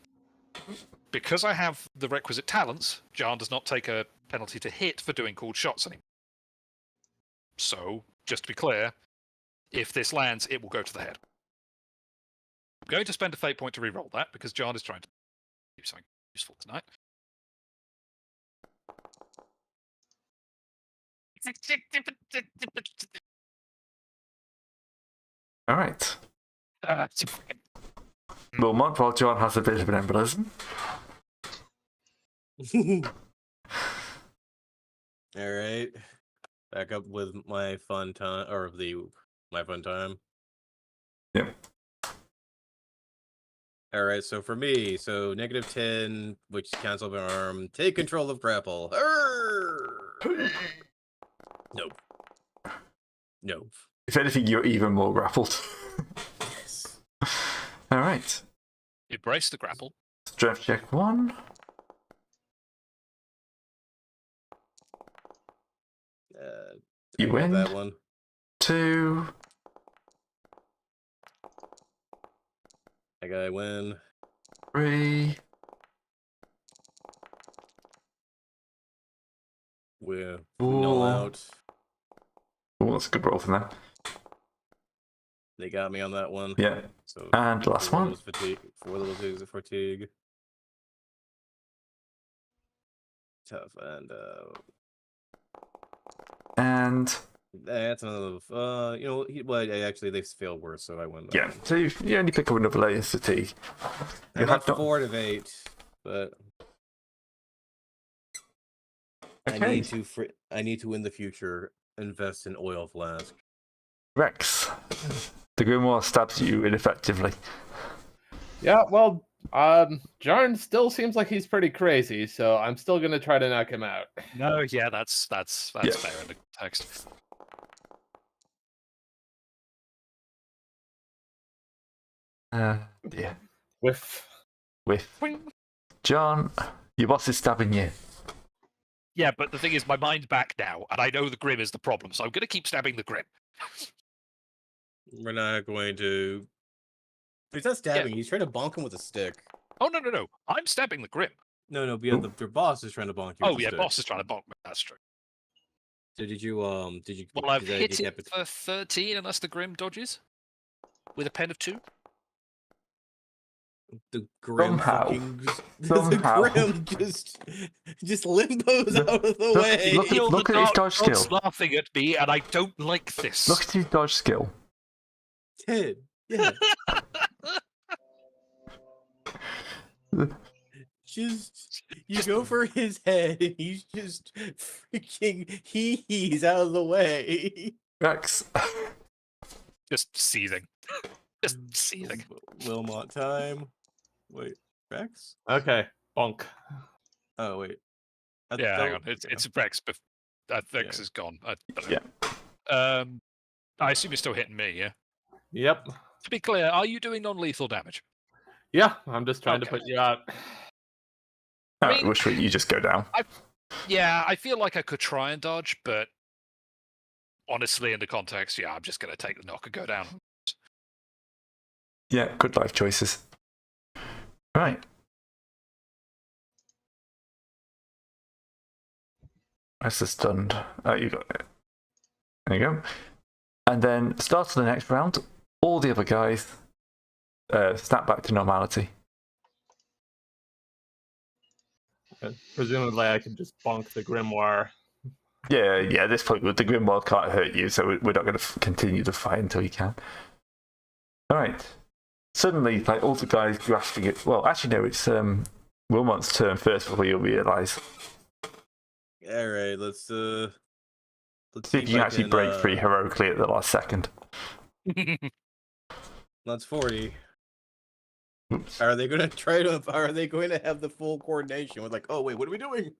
Speaker 3: Because I have the requisite talents, John does not take a penalty to hit for doing cold shots anymore. So, just to be clear, if this lands, it will go to the head. I'm going to spend a fate point to reroll that, because John is trying to do something useful tonight.
Speaker 1: All right.
Speaker 3: Uh,
Speaker 1: Wilmot, while John has a bit of an embolism.
Speaker 6: All right. Back up with my fun time, or my fun time.
Speaker 1: Yep.
Speaker 6: All right. So for me, so -10, which cancel my arm. Take control of grapple. Arrgh! Nope. Nope.
Speaker 1: If anything, you're even more grappled.
Speaker 6: Yes.
Speaker 1: All right.
Speaker 3: embrace the grapple.
Speaker 1: Strength check 1. You
Speaker 6: I got
Speaker 1: win.
Speaker 6: that one.
Speaker 1: 2.
Speaker 6: I win.
Speaker 1: 3.
Speaker 6: We're
Speaker 1: Four.
Speaker 6: null out.
Speaker 1: Oh, that's a good roll from them.
Speaker 6: They got me on that one.
Speaker 1: Yeah.
Speaker 6: So
Speaker 1: And last one.
Speaker 6: 4 levels of fatigue. tough,
Speaker 1: And
Speaker 6: that's another. Actually, they feel worse, so I win. That
Speaker 1: yeah,
Speaker 6: one.
Speaker 1: so you only pick up another layer of fatigue. You
Speaker 6: I'm
Speaker 1: have
Speaker 6: at
Speaker 1: not.
Speaker 6: 4 of 8, but I
Speaker 1: Okay,
Speaker 6: need to. I need to in the future invest in oil flask.
Speaker 1: Rex. The grimoire stabs you ineffectively.
Speaker 5: Yeah, well, Jarn still seems like he's pretty crazy, so I'm still gonna try to knock him out.
Speaker 3: No, yeah, that's
Speaker 1: Yeah.
Speaker 3: fair in the context.
Speaker 1: Yeah.
Speaker 5: With
Speaker 1: With
Speaker 3: Boing.
Speaker 1: John, your boss is stabbing you.
Speaker 3: Yeah, but the thing is, my mind's back now, and I know the Grim is the problem, so I'm going to keep stabbing the Grim.
Speaker 6: We're not going to. He's not stabbing. He's trying to bonk him with a stick.
Speaker 3: Oh, no. I'm stabbing the Grim.
Speaker 6: No, but yeah, their boss is trying to bonk you.
Speaker 3: Oh,
Speaker 6: with a
Speaker 3: yeah,
Speaker 6: stick.
Speaker 3: boss is trying to bonk me. That's true.
Speaker 6: So did you?
Speaker 3: Well, I've
Speaker 6: did
Speaker 3: hit
Speaker 6: you
Speaker 3: it for 13, unless the Grim dodges. With a pen of 2.
Speaker 6: The Grim
Speaker 1: Somehow.
Speaker 6: fucking
Speaker 1: Somehow.
Speaker 6: the Grim just limbos out of the way.
Speaker 1: Look at his dodge skill.
Speaker 3: Laughing at me, and I don't like this.
Speaker 1: Look at his dodge skill.
Speaker 6: 10. Yeah. You go for his head and he's just freaking he's out of the way.
Speaker 1: Rex.
Speaker 3: Just seething. Just seething.
Speaker 6: Wilmot time. Wait, Rex?
Speaker 5: okay, bonk.
Speaker 6: Oh wait.
Speaker 3: Yeah, hang on. It's Rex. Rex is gone. I don't know.
Speaker 1: Yeah.
Speaker 3: I assume you're still hitting me, yeah?
Speaker 5: Yep.
Speaker 3: To be clear, are you doing non-lethal damage?
Speaker 5: Yeah, I'm just trying to
Speaker 3: Okay.
Speaker 5: put you out.
Speaker 1: I
Speaker 3: mean-
Speaker 1: wish you just go down.
Speaker 3: Yeah, I feel like I could try and dodge, but honestly, in the context, yeah, I'm just going to take the knock and go down.
Speaker 1: Yeah, good life choices. Right. That's the stunned. Oh, you got it. There you go. And then start of the next round. All the other guys snap back to normality.
Speaker 5: Presumably, I can just bonk the grimoire.
Speaker 1: Yeah, at this point, the Grimoire can't hurt you, so we're not going to continue the fight until you can. All right. Suddenly, like all the guys grasping it. Well, actually, no, it's Wilmot's turn first before you realise.
Speaker 6: All right, let's
Speaker 1: See if you can actually break free heroically at the last second.
Speaker 6: That's 40.
Speaker 1: Oops.
Speaker 6: Are they going to have the full coordination with like, oh wait, what are we doing?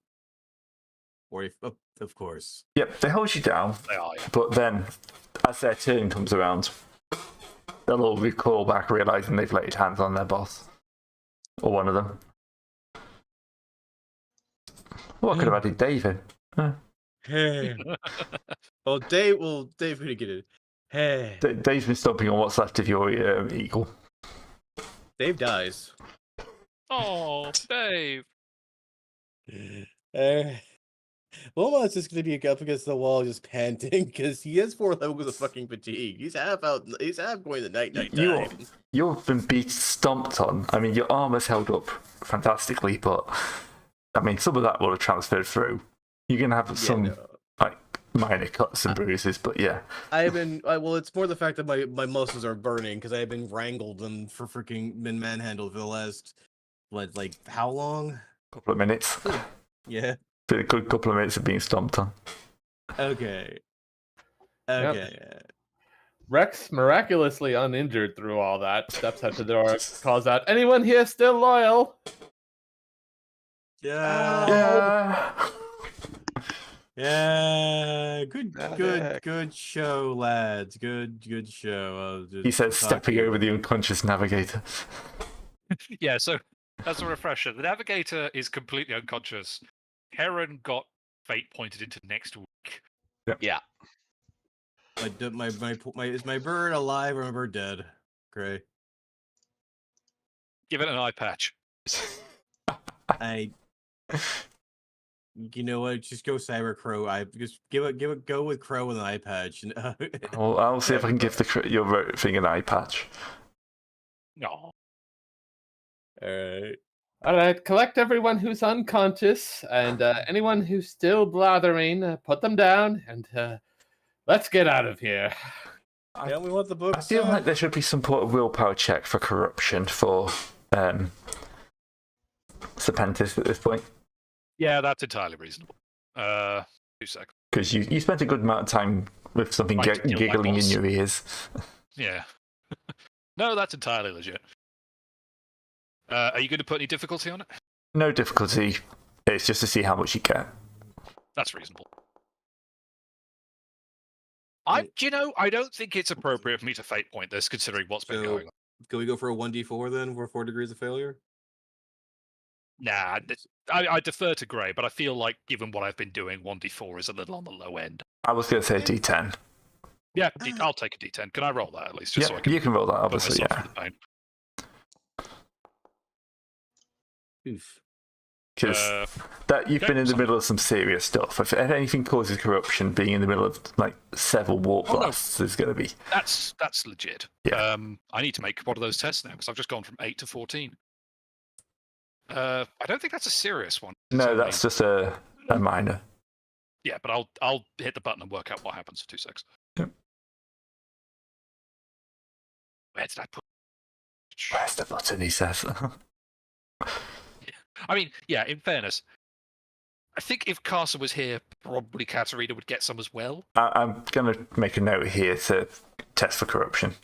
Speaker 6: Or of course.
Speaker 1: Yep, they hold you down,
Speaker 3: They are, yeah.
Speaker 1: but then as their turn comes around, they'll all recall back, realising they've laid hands on their boss. Or one of them. Oh, I could have added Dave in. Huh.
Speaker 6: Hey. Dave gonna get it. Hey.
Speaker 1: Dave's been stomping on what's left of your eagle.
Speaker 6: Dave dies.
Speaker 3: Oh, Dave.
Speaker 6: Wilmot's just gonna be up against the wall, just panting because he has 4 levels of fucking fatigue. He's half out. He's half going to night time.
Speaker 1: You've been stomped on. I mean, your armor's held up fantastically, but I mean, some of that will have transferred through. You're gonna have some like minor cuts and bruises, but yeah.
Speaker 6: Well, it's more the fact that my muscles are burning because I have been wrangled and been manhandled for the last how long?
Speaker 1: Couple of minutes.
Speaker 6: Yeah.
Speaker 1: Been a good couple of minutes of being stomped on.
Speaker 6: Okay.
Speaker 5: Rex, miraculously uninjured through all that, steps out the door, calls out, "Anyone here still loyal?"
Speaker 6: Yeah.
Speaker 1: Yeah.
Speaker 6: Good show, lads. Good show.
Speaker 1: He says, stepping over the unconscious navigator.
Speaker 3: Yeah, so that's a refresher. The navigator is completely unconscious. Heron got fate pointed into next week.
Speaker 2: Yeah.
Speaker 6: Is my bird alive or my bird dead? Gray.
Speaker 3: Give it an eye patch.
Speaker 6: You know what? Just go Cyber Crow. Just go with Crow with an eye patch.
Speaker 1: I'll see if I can give your thing an eye patch.
Speaker 3: No.
Speaker 6: Alright.
Speaker 5: All right, collect everyone who's unconscious, and anyone who's still blathering, put them down, and let's get out of here.
Speaker 6: Yeah, we want the
Speaker 1: I
Speaker 6: books.
Speaker 1: feel like there should be some sort of willpower check for corruption for Serpentis at this point.
Speaker 3: Yeah, that's entirely reasonable. 2 seconds.
Speaker 1: Because you spent a good amount of time with something
Speaker 3: Trying to kill my
Speaker 1: giggling in
Speaker 3: boss.
Speaker 1: your ears.
Speaker 3: Yeah. No, that's entirely legit. Are you going to put any difficulty on it?
Speaker 1: No difficulty. It's just to see how much you get.
Speaker 3: That's reasonable. I don't think it's appropriate for me to fate point this, considering what's been
Speaker 6: So,
Speaker 3: going on.
Speaker 6: can we go for a 1d4 then, for 4 degrees of failure?
Speaker 3: Nah, I defer to Grey, but I feel like, given what I've been doing, 1d4 is a little on the low end.
Speaker 1: I was going to say D10.
Speaker 3: Yeah, I'll take a d10. Can I roll that at least? Just
Speaker 1: Yeah,
Speaker 3: so I can
Speaker 1: you can roll that,
Speaker 3: put
Speaker 1: obviously,
Speaker 3: myself
Speaker 1: yeah.
Speaker 3: through the pain.
Speaker 6: Oof.
Speaker 1: Because you've
Speaker 3: okay,
Speaker 1: been in the
Speaker 3: so-
Speaker 1: middle of some serious stuff. If anything causes corruption, being in the middle of like several warp
Speaker 3: Oh, no.
Speaker 1: blasts is going to be.
Speaker 3: That's legit.
Speaker 1: Yeah.
Speaker 3: I need to make one of those tests now because I've just gone from 8 to 14. I don't think that's a serious one. It's
Speaker 1: No,
Speaker 3: only-
Speaker 1: that's just a minor.
Speaker 3: Yeah, but I'll hit the button and work out what happens for 2 seconds.
Speaker 1: Yep.
Speaker 3: Where did I put?
Speaker 1: Where's the button? He says.
Speaker 3: I mean, yeah. In fairness, I think if Carson was here, probably Katarina would get some as well.
Speaker 1: I'm going to make a note here to test for corruption.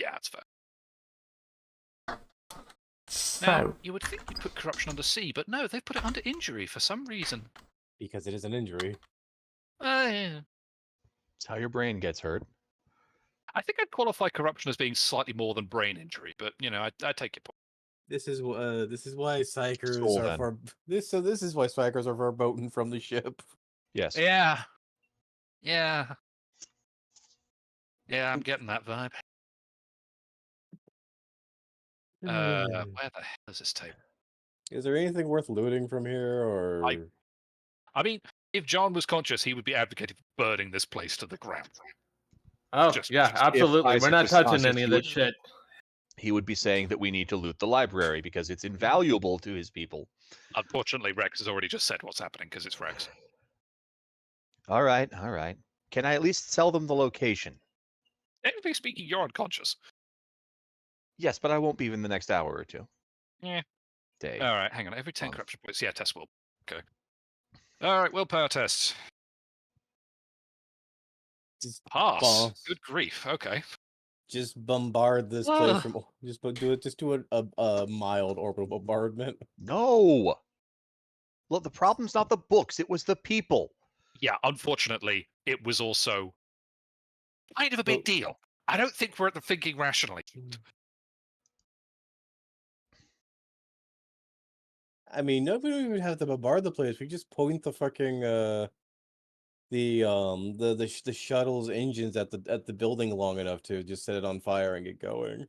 Speaker 3: Yeah, that's fair.
Speaker 1: So,
Speaker 3: Now, you would think you'd put corruption under C, but no, they've put it under injury for some reason.
Speaker 6: Because it is an injury.
Speaker 3: Yeah.
Speaker 2: It's how your brain gets hurt.
Speaker 3: I think I'd qualify corruption as being slightly more than brain injury, but I take your point.
Speaker 6: This is why psychers
Speaker 2: Soul,
Speaker 6: are
Speaker 2: then.
Speaker 6: for this is why psychers are verboten from the ship.
Speaker 2: Yes.
Speaker 3: Yeah. Yeah. Yeah, I'm getting that vibe. Where the hell is this table?
Speaker 6: Is there anything worth looting from here, or
Speaker 3: I mean, if John was conscious, he would be advocating for burning this place to the ground.
Speaker 5: Oh,
Speaker 3: Just-
Speaker 5: yeah,
Speaker 3: just-
Speaker 5: absolutely. We're
Speaker 2: Isaac
Speaker 5: not
Speaker 2: was
Speaker 5: touching
Speaker 2: conscious,
Speaker 5: any of
Speaker 2: he
Speaker 5: this
Speaker 2: would-
Speaker 5: shit.
Speaker 2: He would be saying that we need to loot the library because it's invaluable to his people.
Speaker 3: Unfortunately, Rex has already just said what's happening because it's Rex.
Speaker 2: All right, all right. Can I at least sell them the location?
Speaker 3: Technically speaking, you're unconscious.
Speaker 2: Yes, but I won't be in the next hour or two.
Speaker 3: Yeah.
Speaker 2: Day.
Speaker 3: All right, hang on. Every 10
Speaker 2: Month.
Speaker 3: corruption points. Yeah, test will. Okay. All right, willpower test.
Speaker 6: just
Speaker 3: Pass.
Speaker 6: boss.
Speaker 3: Good grief. Okay.
Speaker 6: just bombard this place
Speaker 3: Ah.
Speaker 6: from do a mild orbital bombardment?
Speaker 2: No. Look, the problem's not the books; it was the people.
Speaker 3: Yeah, unfortunately, it was also kind of a big
Speaker 6: Well-
Speaker 3: deal. I don't think we're thinking rationally.
Speaker 6: I mean, no, we don't even have to bombard the place. We just point the fucking the shuttle's engines at the building long enough to just set it on fire and get going.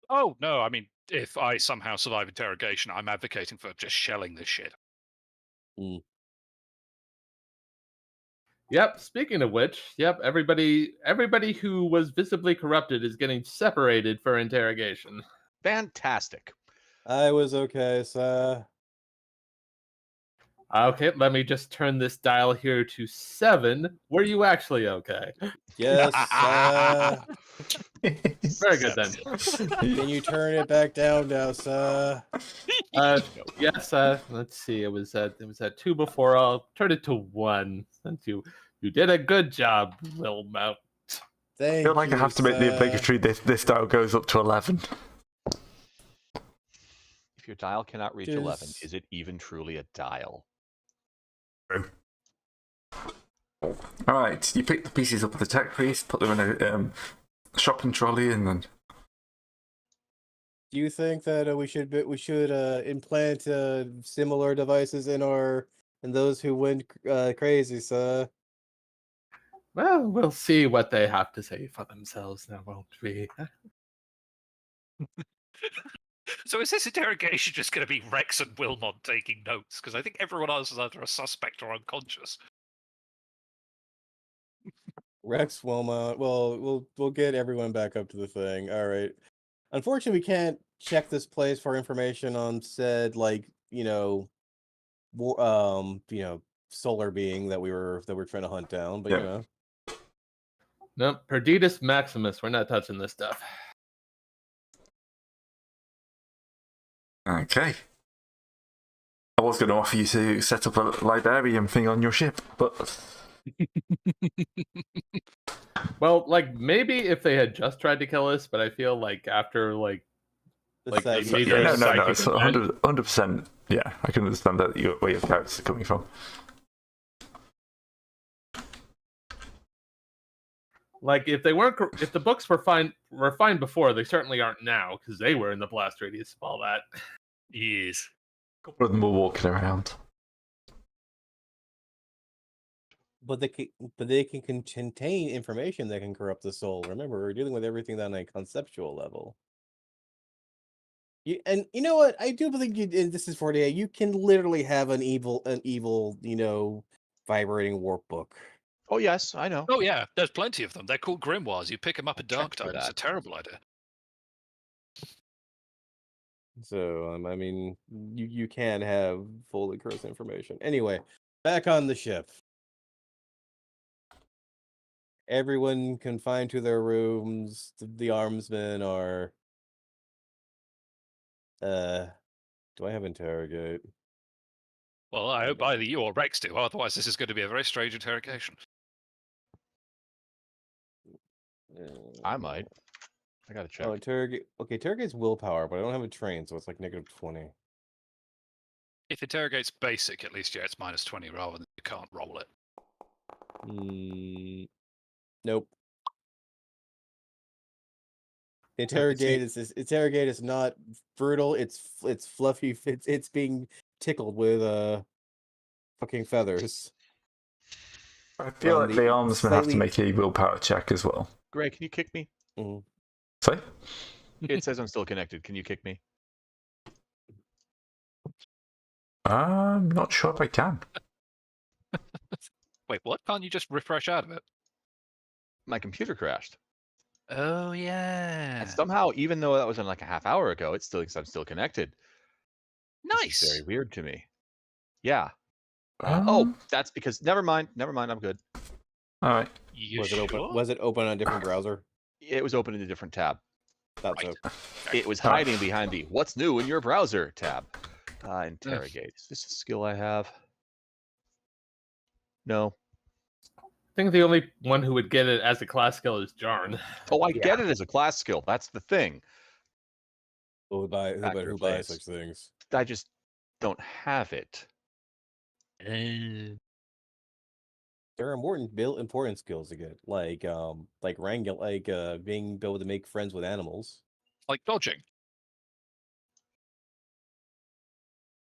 Speaker 3: Oh, no, I mean, if I somehow survive interrogation, I'm advocating for just shelling this shit.
Speaker 5: Yep. Speaking of which, yep, everybody who was visibly corrupted is getting separated for interrogation.
Speaker 2: Fantastic.
Speaker 6: I was okay, sir.
Speaker 5: Okay, let me just turn this dial here to 7. Were you actually okay?
Speaker 6: Yes, sir.
Speaker 5: Very good then.
Speaker 6: Can you turn it back down now, sir?
Speaker 5: Yes. Let's see. It was at 2 before. I'll turn it to 1. Since you did a good job, Wilmot.
Speaker 6: Thank
Speaker 1: I feel like
Speaker 6: you,
Speaker 1: I have to make the
Speaker 6: sir.
Speaker 1: obligatory this dial goes up to 11.
Speaker 2: If your dial cannot reach 11,
Speaker 6: Just-
Speaker 2: is it even truly a dial?
Speaker 1: Alright, you pick the pieces up of the tech piece, put them in a shopping trolley, and then.
Speaker 6: Do you think that we should implant similar devices in those who went crazy, sir?
Speaker 5: Well, we'll see what they have to say for themselves now, won't we?
Speaker 3: So is this interrogation just going to be Rex and Wilmot taking notes? Because I think everyone else is either a suspect or unconscious.
Speaker 6: Rex Wilmot. Well, we'll get everyone back up to the thing. All right. Unfortunately, we can't check this place for information on said, like, solar being that we're trying to hunt down, but
Speaker 1: Yeah.
Speaker 5: Nope, Perditus Maximus. We're not touching this stuff.
Speaker 1: Okay. I was going to offer you to set up a librarian thing on your ship, but
Speaker 5: Well, like maybe if they had just tried to kill us, but I feel like after like they made
Speaker 1: yeah,
Speaker 5: their
Speaker 1: no,
Speaker 5: psychic
Speaker 1: it's
Speaker 5: event,
Speaker 1: 100%. Yeah, I can understand that where your characters are coming from.
Speaker 5: like if the books were fine before, they certainly aren't now because they were in the blast radius of all that.
Speaker 3: Yes.
Speaker 1: A couple of them were walking around.
Speaker 6: But they can contain information that can corrupt the soul. Remember, we're dealing with everything on a conceptual level. And you know what? I do believe this is 48. You can literally have an evil, vibrating warp book.
Speaker 2: Oh yes, I know.
Speaker 3: Oh yeah, there's plenty of them. They're called grimoires. You pick them up at dark
Speaker 2: checked for
Speaker 3: time. It's a
Speaker 2: that.
Speaker 3: terrible idea.
Speaker 6: So, I mean, you can have fully cursed information. Anyway, back on the ship. Everyone confined to their rooms. The armsmen are. Do I have interrogate?
Speaker 3: Well, I hope either you or Rex do. Otherwise, this is going to be a very strange interrogation.
Speaker 2: I might. I gotta check.
Speaker 6: Oh, interrogate. Okay, interrogate's willpower, but I don't have a train, so it's like -20.
Speaker 3: If interrogate's basic, at least, yeah, it's -20 rather than you can't roll it.
Speaker 6: Nope. Interrogate is not brutal. It's fluffy. It's being tickled with fucking feathers.
Speaker 1: I feel
Speaker 6: From
Speaker 1: like the armsmen have to
Speaker 6: slightly-
Speaker 1: make a willpower check as well.
Speaker 2: Greg, can you kick me?
Speaker 6: Mhm.
Speaker 1: Sorry?
Speaker 2: It says I'm still connected. Can you kick me?
Speaker 1: I'm not sure if I can.
Speaker 3: Wait, what? Can't you just refresh out of it?
Speaker 2: My computer crashed.
Speaker 3: Oh yeah.
Speaker 2: And somehow, even though that was in like a half hour ago, it still thinks I'm still connected. This is
Speaker 3: Nice.
Speaker 2: very weird to me. Yeah.
Speaker 1: Um,
Speaker 2: That's because. Never mind. I'm good.
Speaker 1: All right.
Speaker 3: You
Speaker 6: Was it open?
Speaker 3: sure?
Speaker 6: Was it open on a different browser?
Speaker 2: It was open in a different tab.
Speaker 6: Thought so.
Speaker 2: It was hiding behind the "What's new in your browser" tab. Interrogate. Is this a skill I have? No.
Speaker 5: I think the only one who would get it as a class skill is Jarn.
Speaker 2: Oh, I get it as a class skill. That's the thing.
Speaker 6: Who
Speaker 2: Factor
Speaker 6: buys
Speaker 2: face.
Speaker 6: such things?
Speaker 2: I just don't have it.
Speaker 6: There are important skills to get, like being able to make friends with animals,
Speaker 3: Like dodging.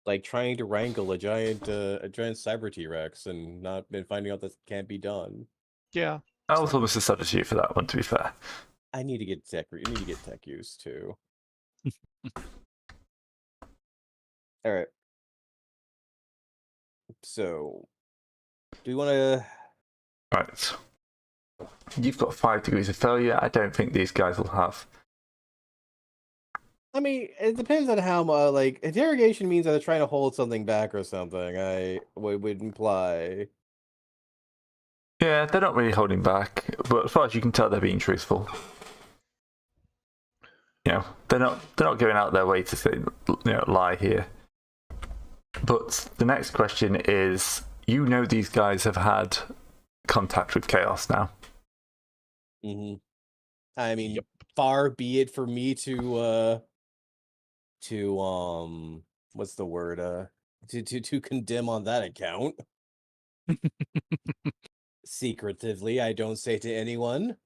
Speaker 6: like trying to wrangle a giant cyber T-Rex and finding out that can't be done.
Speaker 2: Yeah.
Speaker 1: I was almost a substitute for that one, to be fair.
Speaker 6: I need to get tech. You need to get tech use too. All right. So, do we want to?
Speaker 1: Right. You've got 5 degrees of failure. I don't think these guys will have.
Speaker 6: I mean, it depends on how like interrogation means that they're trying to hold something back or something. I would imply.
Speaker 1: Yeah, they're not really holding back, but as far as you can tell, they're being truthful. You know, they're not going out their way to say, lie here. But the next question is, these guys have had contact with Chaos now.
Speaker 6: Mm-hmm. I mean,
Speaker 2: Yep.
Speaker 6: far be it for me to what's the word to condemn on that account. Secretively, I don't say to anyone.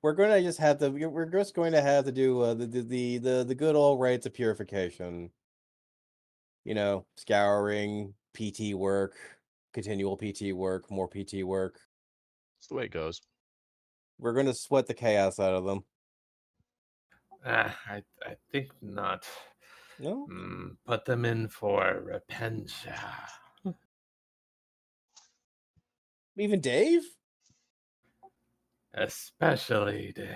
Speaker 6: We're just going to have to do the good old rites of purification. Scouring, PT work, continual PT work, more PT work.
Speaker 2: That's the way it goes.
Speaker 6: We're going to sweat the chaos out of them.
Speaker 5: I think not.
Speaker 6: No?
Speaker 5: Put them in for repentia.
Speaker 6: Even Dave?
Speaker 5: Especially Dave.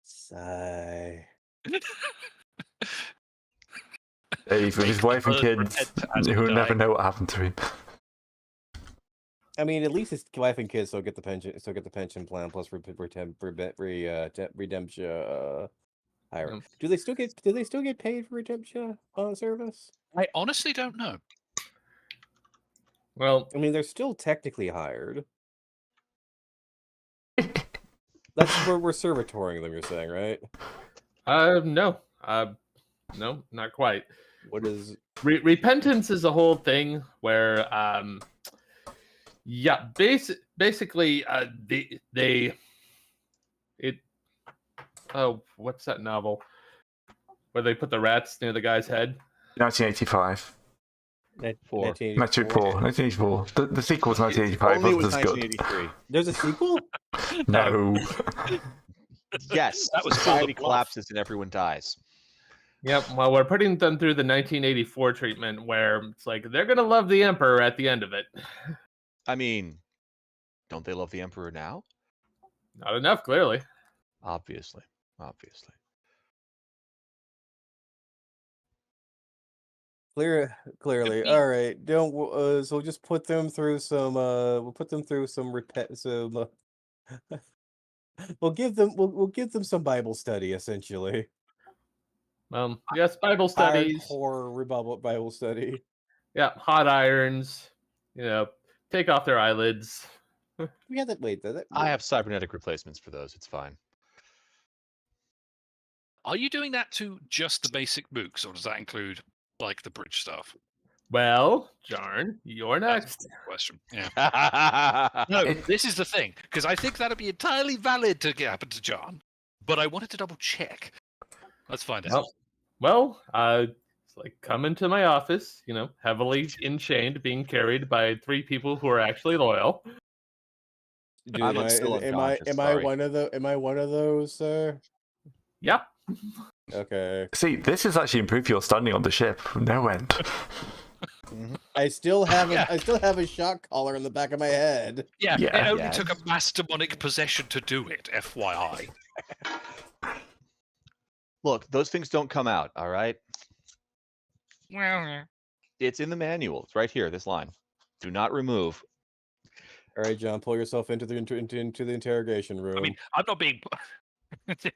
Speaker 6: Sigh.
Speaker 1: Dave with his wife and kids who never know what happened to him.
Speaker 6: I mean, at least his wife and kids still get the pension. Still get the pension plan plus redemption. Higher.
Speaker 5: Mm.
Speaker 6: Do they still get paid for redemption service?
Speaker 3: I honestly don't know.
Speaker 5: Well,
Speaker 6: I mean, they're still technically hired. That's where we're servitoring them. You're saying, right?
Speaker 5: no. No, not quite.
Speaker 6: What is?
Speaker 5: Repentance is a whole thing where, yeah, basically, oh, what's that novel where they put the rats near the guy's head?
Speaker 1: 1985.
Speaker 6: 1984.
Speaker 1: The sequel was 1985.
Speaker 2: Only it was
Speaker 1: Wasn't as good.
Speaker 2: 1983.
Speaker 6: There's a sequel?
Speaker 1: No.
Speaker 2: Yes,
Speaker 3: That was
Speaker 2: society
Speaker 3: full of bluff.
Speaker 2: collapses and everyone dies.
Speaker 5: Yep. Well, we're putting them through the 1984 treatment where it's like they're gonna love the Emperor at the end of it.
Speaker 2: I mean, don't they love the Emperor now?
Speaker 5: Not enough, clearly.
Speaker 2: Obviously.
Speaker 6: Clearly. All right. Don't. So we'll just put them through some. We'll put them through some. We'll give them some Bible study essentially.
Speaker 5: Yes, Bible studies.
Speaker 6: Hardcore Bible study.
Speaker 5: Yeah, hot irons. Take off their eyelids.
Speaker 6: We had that. Wait,
Speaker 2: I have cybernetic replacements for those. It's fine.
Speaker 3: Are you doing that to just the basic mooks, or does that include like the bridge stuff?
Speaker 5: Well, Jarn, you're next.
Speaker 3: Question. Yeah. No, this is the thing, because I think that'd be entirely valid to happen to John, but I wanted to double check. Let's find out.
Speaker 5: Well, it's like come into my office, heavily enchained, being carried by 3 people who are actually loyal.
Speaker 6: Dude,
Speaker 2: I'm still unconscious, sorry.
Speaker 6: Am I one of those, sir?
Speaker 5: Yep.
Speaker 6: Okay.
Speaker 1: See, this has actually improved your standing on the ship. No end.
Speaker 6: I still have
Speaker 3: Yeah.
Speaker 6: I still have a shock collar in the back of my head.
Speaker 3: Yeah,
Speaker 1: Yeah.
Speaker 3: it only
Speaker 2: Yeah.
Speaker 3: took a mass demonic possession to do it, FYI.
Speaker 2: Look, those things don't come out, all right?
Speaker 3: Well,
Speaker 2: It's in the manual. It's right here, this line. Do not remove.
Speaker 6: All right, John, pull yourself into the interrogation room.
Speaker 3: I mean, I'm not being...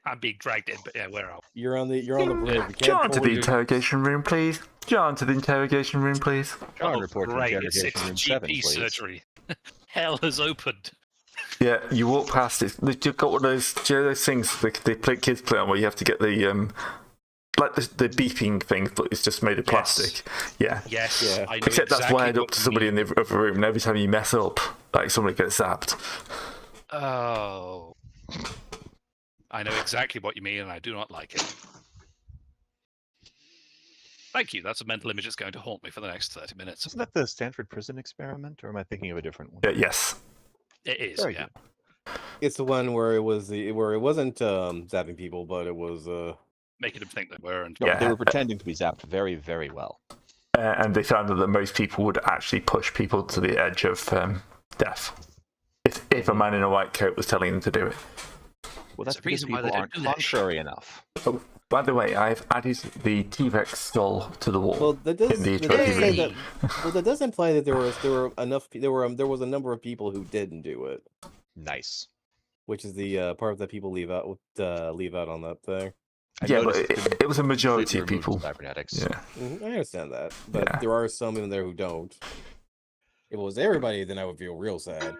Speaker 3: I'm being dragged in, but yeah, where are we?
Speaker 6: you're on the bridge. You can't
Speaker 1: John to
Speaker 6: pull
Speaker 1: the
Speaker 6: your-
Speaker 1: interrogation room, please. John to the interrogation room, please.
Speaker 2: John, report to
Speaker 3: great, it's
Speaker 2: interrogation room 7,
Speaker 3: GP
Speaker 2: please.
Speaker 3: surgery. Hell has opened.
Speaker 1: Yeah, you walk past it. You've got one of those, do you know those things kids play on where you have to get the like the beeping thing, but it's just made of plastic. Yeah.
Speaker 3: Yes,
Speaker 6: Yeah.
Speaker 3: I know
Speaker 1: Except that's
Speaker 3: exactly
Speaker 1: wired up
Speaker 3: what
Speaker 1: to
Speaker 3: you
Speaker 1: somebody
Speaker 3: mean.
Speaker 1: in the other room, and every time you mess up, like somebody gets zapped.
Speaker 3: Oh. I know exactly what you mean, and I do not like it. Thank you. That's a mental image that's going to haunt me for the next 30 minutes.
Speaker 2: Isn't that the Stanford prison experiment, or am I thinking of a different one?
Speaker 1: Yes.
Speaker 3: It is,
Speaker 2: Very
Speaker 3: yeah.
Speaker 6: It's the one where it wasn't zapping people, but it was
Speaker 3: Making them think they were, and
Speaker 1: Yeah.
Speaker 2: They were pretending to be zapped very, very well.
Speaker 1: And they found that most people would actually push people to the edge of death. If a man in a white coat was telling them to do it.
Speaker 2: Well, that's
Speaker 3: There's a
Speaker 2: because
Speaker 3: reason why
Speaker 2: people
Speaker 3: they
Speaker 2: aren't
Speaker 3: don't do that shit.
Speaker 2: contrary enough.
Speaker 1: Oh, by the way, I've added the T-Rex skull to the wall.
Speaker 6: well. That does
Speaker 1: In the
Speaker 6: that does
Speaker 1: trophy
Speaker 6: say
Speaker 1: room.
Speaker 6: that. Well, that does imply that there was a number of people who didn't do it,
Speaker 2: Nice.
Speaker 6: which is the part that people leave out on that thing.
Speaker 2: I
Speaker 1: Yeah, but
Speaker 2: noticed it's been
Speaker 1: it was a majority of
Speaker 2: completely removed
Speaker 1: people.
Speaker 2: from cybernetics.
Speaker 1: Yeah.
Speaker 6: I understand that, but
Speaker 1: Yeah.
Speaker 6: there are some in there who don't. If it was everybody, then I would feel real sad.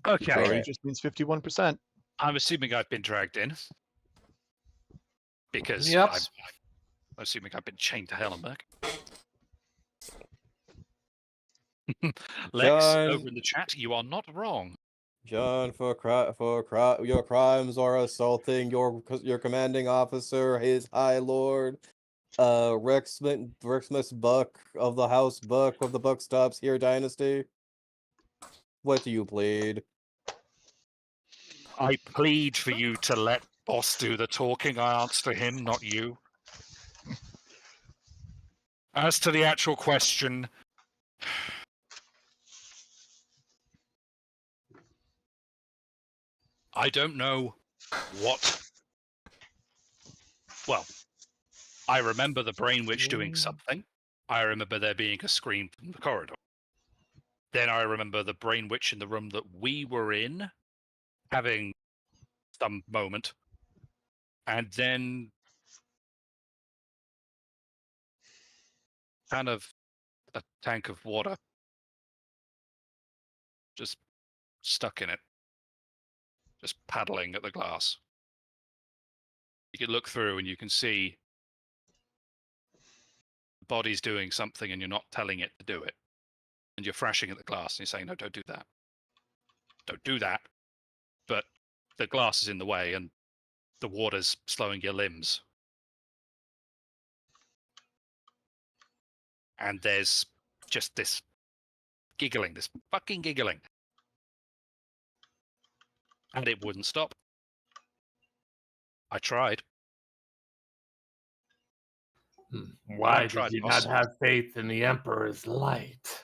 Speaker 3: okay.
Speaker 6: Alright.
Speaker 2: Just means 51%.
Speaker 3: I'm assuming I've been dragged in. Because
Speaker 5: Yep.
Speaker 3: I'm assuming I've been chained to Hellenberg. Lex,
Speaker 6: John.
Speaker 3: over in the chat, you are not wrong.
Speaker 6: John, your crimes are assaulting your commanding officer, his high lord, Rexmus Buck of the House Buck of the Buck Stops Here dynasty. What do you plead?
Speaker 3: I plead for you to let Boss do the talking. I answer him, not you. As to the actual question, I don't know what. Well, I remember the Brain Witch doing something. I remember there being a scream from the corridor. Then I remember the Brain Witch in the room that we were in having some moment. And then kind of a tank of water just stuck in it, just paddling at the glass. You can look through and you can see the body's doing something and you're not telling it to do it. And you're thrashing at the glass and you're saying, no, don't do that. Don't do that. But the glass is in the way and the water's slowing your limbs. And there's just this giggling, this fucking giggling. And it wouldn't stop. I tried.
Speaker 5: Why
Speaker 3: tried,
Speaker 5: did you
Speaker 3: boss.
Speaker 5: not have faith in the Emperor's light?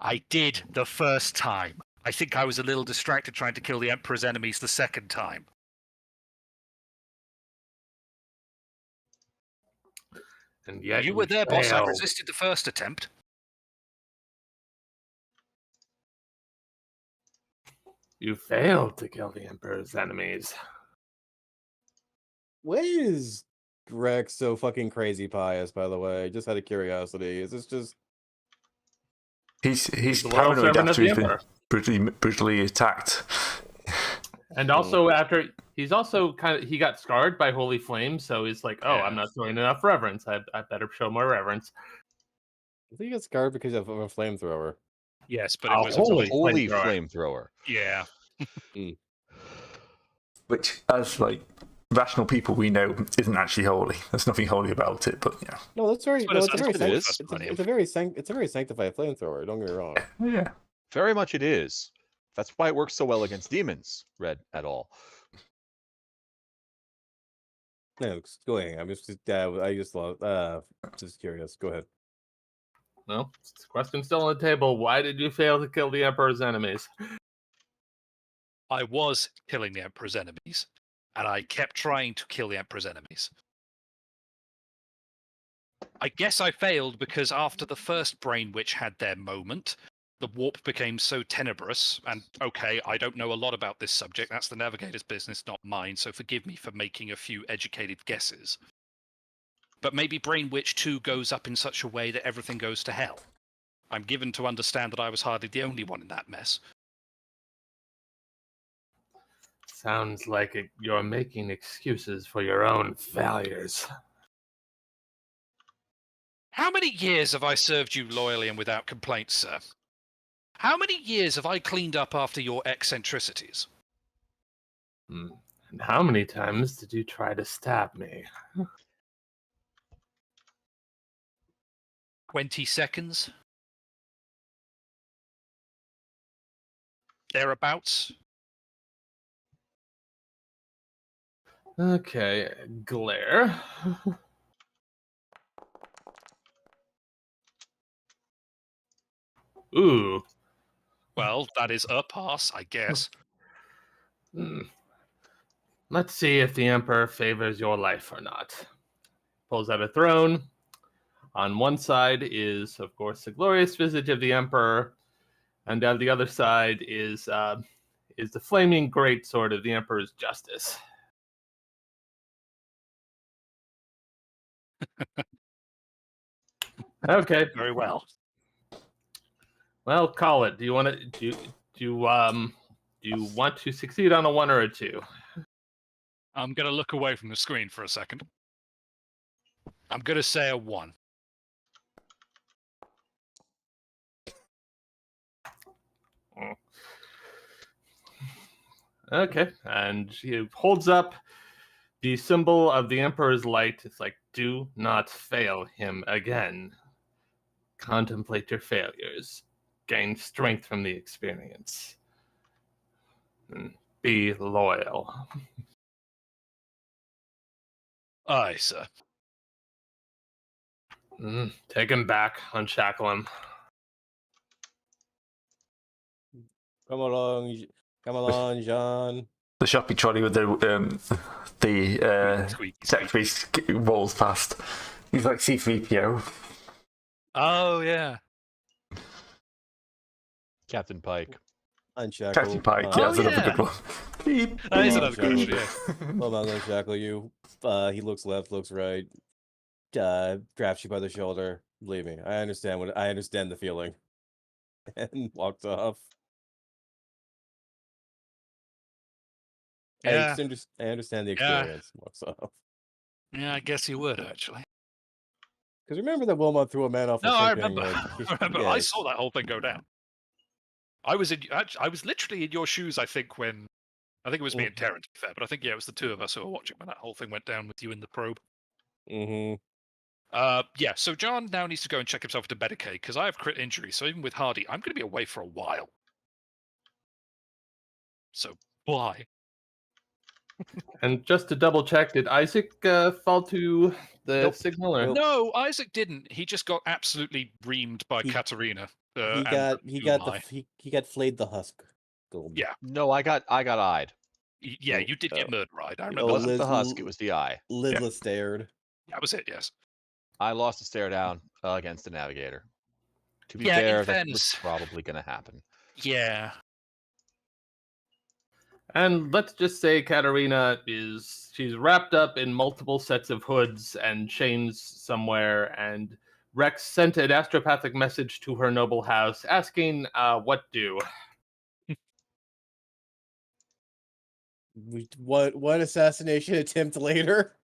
Speaker 3: I did the first time. I think I was a little distracted trying to kill the Emperor's enemies the second time.
Speaker 5: And yet
Speaker 3: You were there, boss. I
Speaker 5: failed.
Speaker 3: resisted the first attempt.
Speaker 5: You failed to kill the Emperor's enemies.
Speaker 6: Why is Rex so fucking crazy pious, by the way? Just out of curiosity. Is this just...
Speaker 1: He's
Speaker 5: the loyal
Speaker 1: paranoid
Speaker 5: servant of
Speaker 1: after
Speaker 5: the
Speaker 1: he's been
Speaker 5: Emperor.
Speaker 1: brutally attacked.
Speaker 5: And also after he got scarred by holy flame, so he's like, oh,
Speaker 3: Yeah.
Speaker 5: I'm not showing enough reverence. I better show more reverence.
Speaker 6: I think he got scarred because of a flamethrower.
Speaker 3: Yes, but it was
Speaker 5: holy
Speaker 2: Holy
Speaker 5: flamethrower.
Speaker 2: flamethrower.
Speaker 3: Yeah.
Speaker 1: Which, as like rational people, we know isn't actually holy. There's nothing holy about it, but yeah.
Speaker 6: No, that's very.
Speaker 3: That's
Speaker 6: No,
Speaker 3: what
Speaker 6: it's a
Speaker 3: it
Speaker 6: very.
Speaker 3: is.
Speaker 6: It's a very sanctified flamethrower. Don't get me wrong.
Speaker 1: Yeah.
Speaker 2: Very much it is. That's why it works so well against demons, Red et al.
Speaker 6: No, go ahead. I'm just. I just love. Just curious. Go ahead.
Speaker 5: Well, the question's still on the table. Why did you fail to kill the Emperor's enemies?
Speaker 3: I was killing the Emperor's enemies, and I kept trying to kill the Emperor's enemies. I guess I failed because after the first Brain Witch had their moment, the warp became so tenebrous, and okay, I don't know a lot about this subject. That's the Navigator's business, not mine, so forgive me for making a few educated guesses. But maybe Brain Witch 2 goes up in such a way that everything goes to hell. I'm given to understand that I was hardly the only one in that mess.
Speaker 5: Sounds like you're making excuses for your own failures.
Speaker 3: How many years have I served you loyally and without complaint, sir? How many years have I cleaned up after your eccentricities?
Speaker 5: And how many times did you try to stab me?
Speaker 3: 20 seconds? Thereabouts?
Speaker 5: Okay, glare. Ooh.
Speaker 3: Well, that is a pass, I guess.
Speaker 5: Let's see if the Emperor favors your life or not. Pulls out a throne. On one side is, of course, the glorious visage of the Emperor, and on the other side is the flaming greatsword of the Emperor's justice. Okay.
Speaker 3: Very well.
Speaker 5: Well, call it. Do you want to do you want to succeed on a 1 or a 2?
Speaker 3: I'm going to look away from the screen for a second. I'm going to say a 1.
Speaker 5: Okay, and she holds up the symbol of the Emperor's light. It's like, do not fail him again. Contemplate your failures. Gain strength from the experience. And be loyal.
Speaker 3: Aye, sir.
Speaker 5: Take him back. Unshackle him.
Speaker 6: Come along. Come along, John.
Speaker 1: The shopping trolley with the
Speaker 3: Squeaky,
Speaker 1: tech priest rolls past. He's like C-3PO.
Speaker 3: Oh yeah.
Speaker 2: Captain Pike.
Speaker 6: Unshackle.
Speaker 1: Captain Pike,
Speaker 3: Oh,
Speaker 1: yeah, that's another
Speaker 3: yeah.
Speaker 1: good one. Beep,
Speaker 3: That is
Speaker 1: beep.
Speaker 3: another good one. Yeah.
Speaker 6: Well, I'm gonna shackle you. He looks left, looks right. Grabs you by the shoulder. Believe me, I understand the feeling. And walks off.
Speaker 3: Yeah.
Speaker 6: I understand the
Speaker 3: Yeah.
Speaker 6: experience. Walks off.
Speaker 3: Yeah, I guess you would actually.
Speaker 6: Because remember that Wilmot threw a man off.
Speaker 3: No,
Speaker 6: a
Speaker 3: I
Speaker 6: freaking,
Speaker 3: remember. I remember.
Speaker 6: yeah,
Speaker 3: I saw that whole thing go down. I was literally in your shoes. I think it was me and Terran, to be fair, but I think it was the two of us who were watching when that whole thing went down with you in the probe.
Speaker 6: Mm-hmm.
Speaker 3: Yeah. So John now needs to go and check himself to Medicaid because I have crit injury. So even with Hardy, I'm going to be away for a while. So why?
Speaker 5: And just to double check, did Isaac fall to the
Speaker 6: Nope.
Speaker 5: signal? Or?
Speaker 6: Nope.
Speaker 3: No, Isaac didn't. He just got absolutely reamed by
Speaker 6: He-
Speaker 3: Katarina.
Speaker 6: He got flayed the husk. Gold.
Speaker 3: Yeah.
Speaker 2: No, I got eyed.
Speaker 3: Yeah, you did get murder, right? I
Speaker 2: It
Speaker 3: remember.
Speaker 2: wasn't
Speaker 3: that.
Speaker 2: the husk, it was the eye.
Speaker 6: Lidless stared.
Speaker 3: That was it. Yes.
Speaker 2: I lost a stare down against the navigator. To be
Speaker 3: Yeah, in
Speaker 2: fair, that was
Speaker 3: fairness-
Speaker 2: probably going to happen.
Speaker 3: Yeah.
Speaker 5: And let's just say Katarina she's wrapped up in multiple sets of hoods and chains somewhere, and Rex sent an astropathic message to her noble house asking what do.
Speaker 6: One assassination attempt later.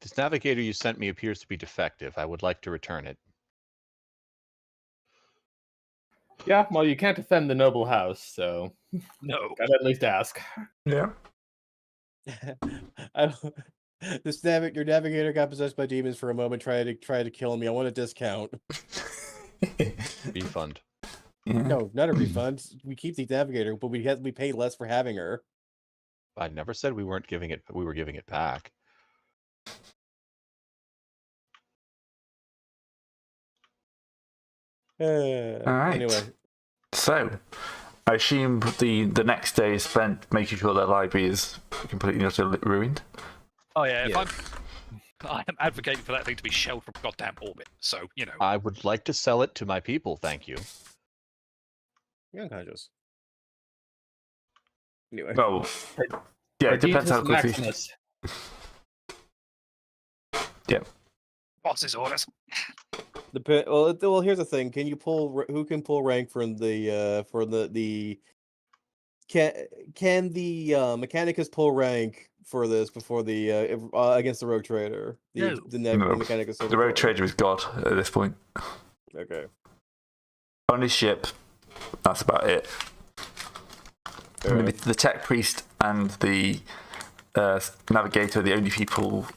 Speaker 2: This navigator you sent me appears to be defective. I would like to return it.
Speaker 5: Yeah, well, you can't defend the noble house, so
Speaker 3: No.
Speaker 5: gotta at least ask.
Speaker 1: Yeah.
Speaker 6: Your navigator got possessed by demons for a moment. Try to kill me. I want a discount.
Speaker 2: Refund.
Speaker 1: Yeah.
Speaker 6: No, not a refund. We keep the navigator, but we pay less for having her.
Speaker 2: I never said we weren't giving it. We were giving it back.
Speaker 1: Alright.
Speaker 6: Anyway,
Speaker 1: So, I assume the next day is spent making sure their library is completely and utterly ruined.
Speaker 3: Oh yeah. If
Speaker 6: Yeah.
Speaker 3: I am advocating for that thing to be shelled from goddamn orbit. So
Speaker 2: I would like to sell it to my people. Thank you.
Speaker 6: you're unconscious. Anyway,
Speaker 1: Well, yeah, it depends how quickly.
Speaker 5: Maximus.
Speaker 3: boss's orders.
Speaker 6: well, here's the thing. Can you pull? Who can pull rank from the Can the Mechanicus pull rank for this before the against the Rogue Trader?
Speaker 3: No.
Speaker 6: The
Speaker 1: No.
Speaker 6: Mechanicus.
Speaker 1: The Road Trader is God at this point.
Speaker 6: Okay.
Speaker 1: On his ship, that's about it. I mean, the Tech Priest and the Navigator are the only people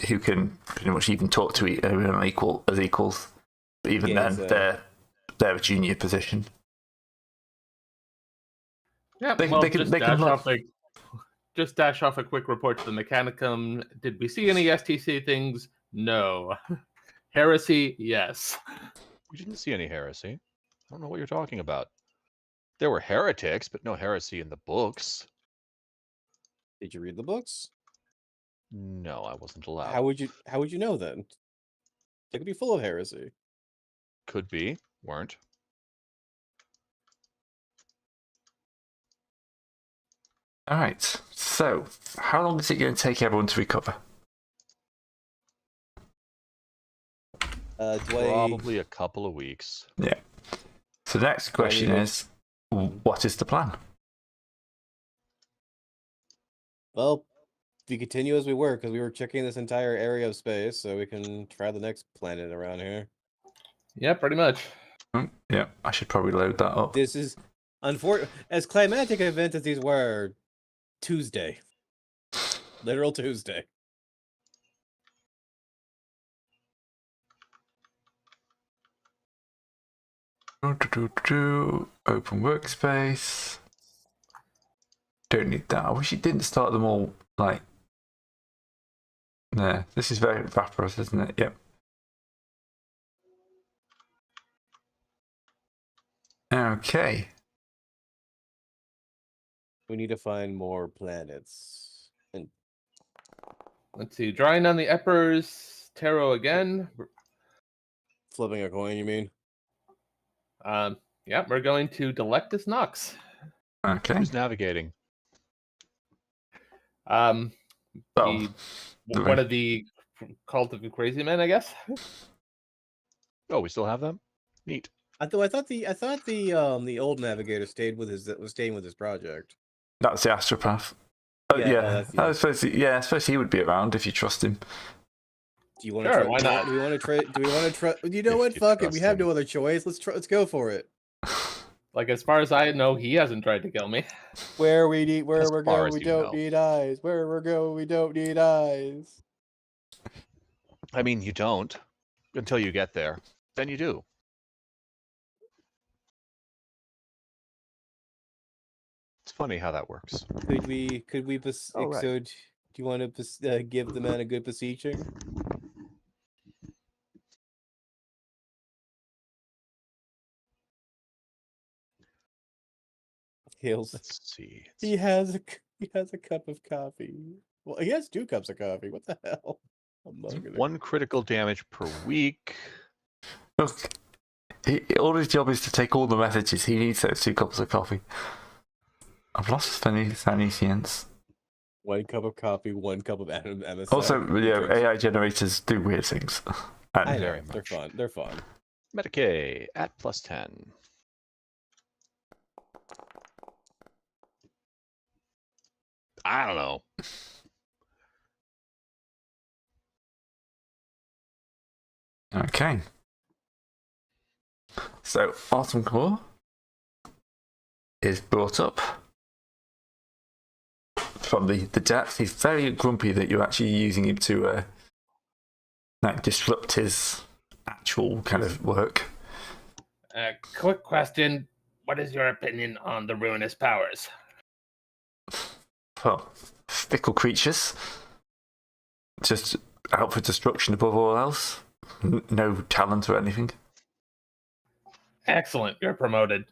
Speaker 1: who can pretty much even talk to each other as equals. But even
Speaker 6: Yeah,
Speaker 1: then, they're a junior position.
Speaker 5: Yeah,
Speaker 1: They
Speaker 5: well,
Speaker 1: can
Speaker 5: just dash off a quick report to the Mechanicum. Did we see any STC things? No. Heresy? Yes.
Speaker 2: We didn't see any heresy. I don't know what you're talking about. There were heretics, but no heresy in the books.
Speaker 6: Did you read the books?
Speaker 2: No, I wasn't allowed.
Speaker 6: How would you know then? They could be full of heresy.
Speaker 2: Could be. Weren't.
Speaker 1: All right. So, how long is it going to take everyone to recover?
Speaker 2: Probably a couple of weeks.
Speaker 1: Yeah. So the next question is, what is the plan?
Speaker 6: Well, we continue as we were because we were checking this entire area of space, so we can try the next planet around here.
Speaker 5: Yeah, pretty much.
Speaker 1: Yeah, I should probably load that up.
Speaker 6: This is as climatic an event as these were. Tuesday, literal Tuesday.
Speaker 1: Open workspace. Don't need that. I wish it didn't start them all like. There. This is very vaporous, isn't it? Yep. Okay.
Speaker 6: We need to find more planets. And
Speaker 5: Let's see. Drawing on the Emperor's Tarot again.
Speaker 6: flipping a coin, you mean?
Speaker 5: Yeah, we're going to Delectus Nox.
Speaker 1: Okay.
Speaker 2: Who's navigating?
Speaker 1: Well,
Speaker 5: One of the Cult of the Crazy Men, I guess.
Speaker 2: Oh, we still have them? Neat.
Speaker 6: I thought the old navigator stayed with was staying with his project.
Speaker 1: that's the astropath.
Speaker 6: Yeah,
Speaker 1: I suppose he would be around if you trust him.
Speaker 6: Do you want
Speaker 5: Sure,
Speaker 6: to?
Speaker 5: why not?
Speaker 6: Do we want to try? Do we want to try? You know
Speaker 2: If
Speaker 6: what?
Speaker 2: you
Speaker 6: Fuck it.
Speaker 2: trust
Speaker 6: We have
Speaker 2: him.
Speaker 6: no other choice. Let's go for it.
Speaker 5: Like, as far as I know, he hasn't tried to kill me.
Speaker 6: Where
Speaker 2: As
Speaker 6: we're
Speaker 2: far
Speaker 6: going,
Speaker 2: as
Speaker 6: we
Speaker 2: you
Speaker 6: don't
Speaker 2: know.
Speaker 6: need eyes. Where we're going, we don't need eyes.
Speaker 2: I mean, you don't until you get there. Then you do. It's funny how that works.
Speaker 6: Could we?
Speaker 2: Oh, right.
Speaker 6: So, do you want to give the man a good beseeching? Hills.
Speaker 2: Let's see.
Speaker 6: He has a cup of coffee. Well, he has 2 cups of coffee. What the hell? I'm not gonna...
Speaker 2: 1 critical damage per week.
Speaker 1: Look, all his job is to take all the messages. He needs those 2 cups of coffee. I've lost Phoenicians.
Speaker 6: 1 cup of coffee, 1 cup of MSI.
Speaker 1: Also, AI generators do weird things.
Speaker 6: I know,
Speaker 2: very
Speaker 6: they're
Speaker 2: much.
Speaker 6: fun. They're fun.
Speaker 2: Medicaid at +10. I don't know.
Speaker 1: Okay. So, Autumn Core is brought up from the depths. He's very grumpy that you're actually using him to disrupt his actual kind of work.
Speaker 5: Quick question. What is your opinion on the ruinous powers?
Speaker 1: Well, fickle creatures. Just out for destruction above all else. No talent or anything.
Speaker 5: Excellent. You're promoted.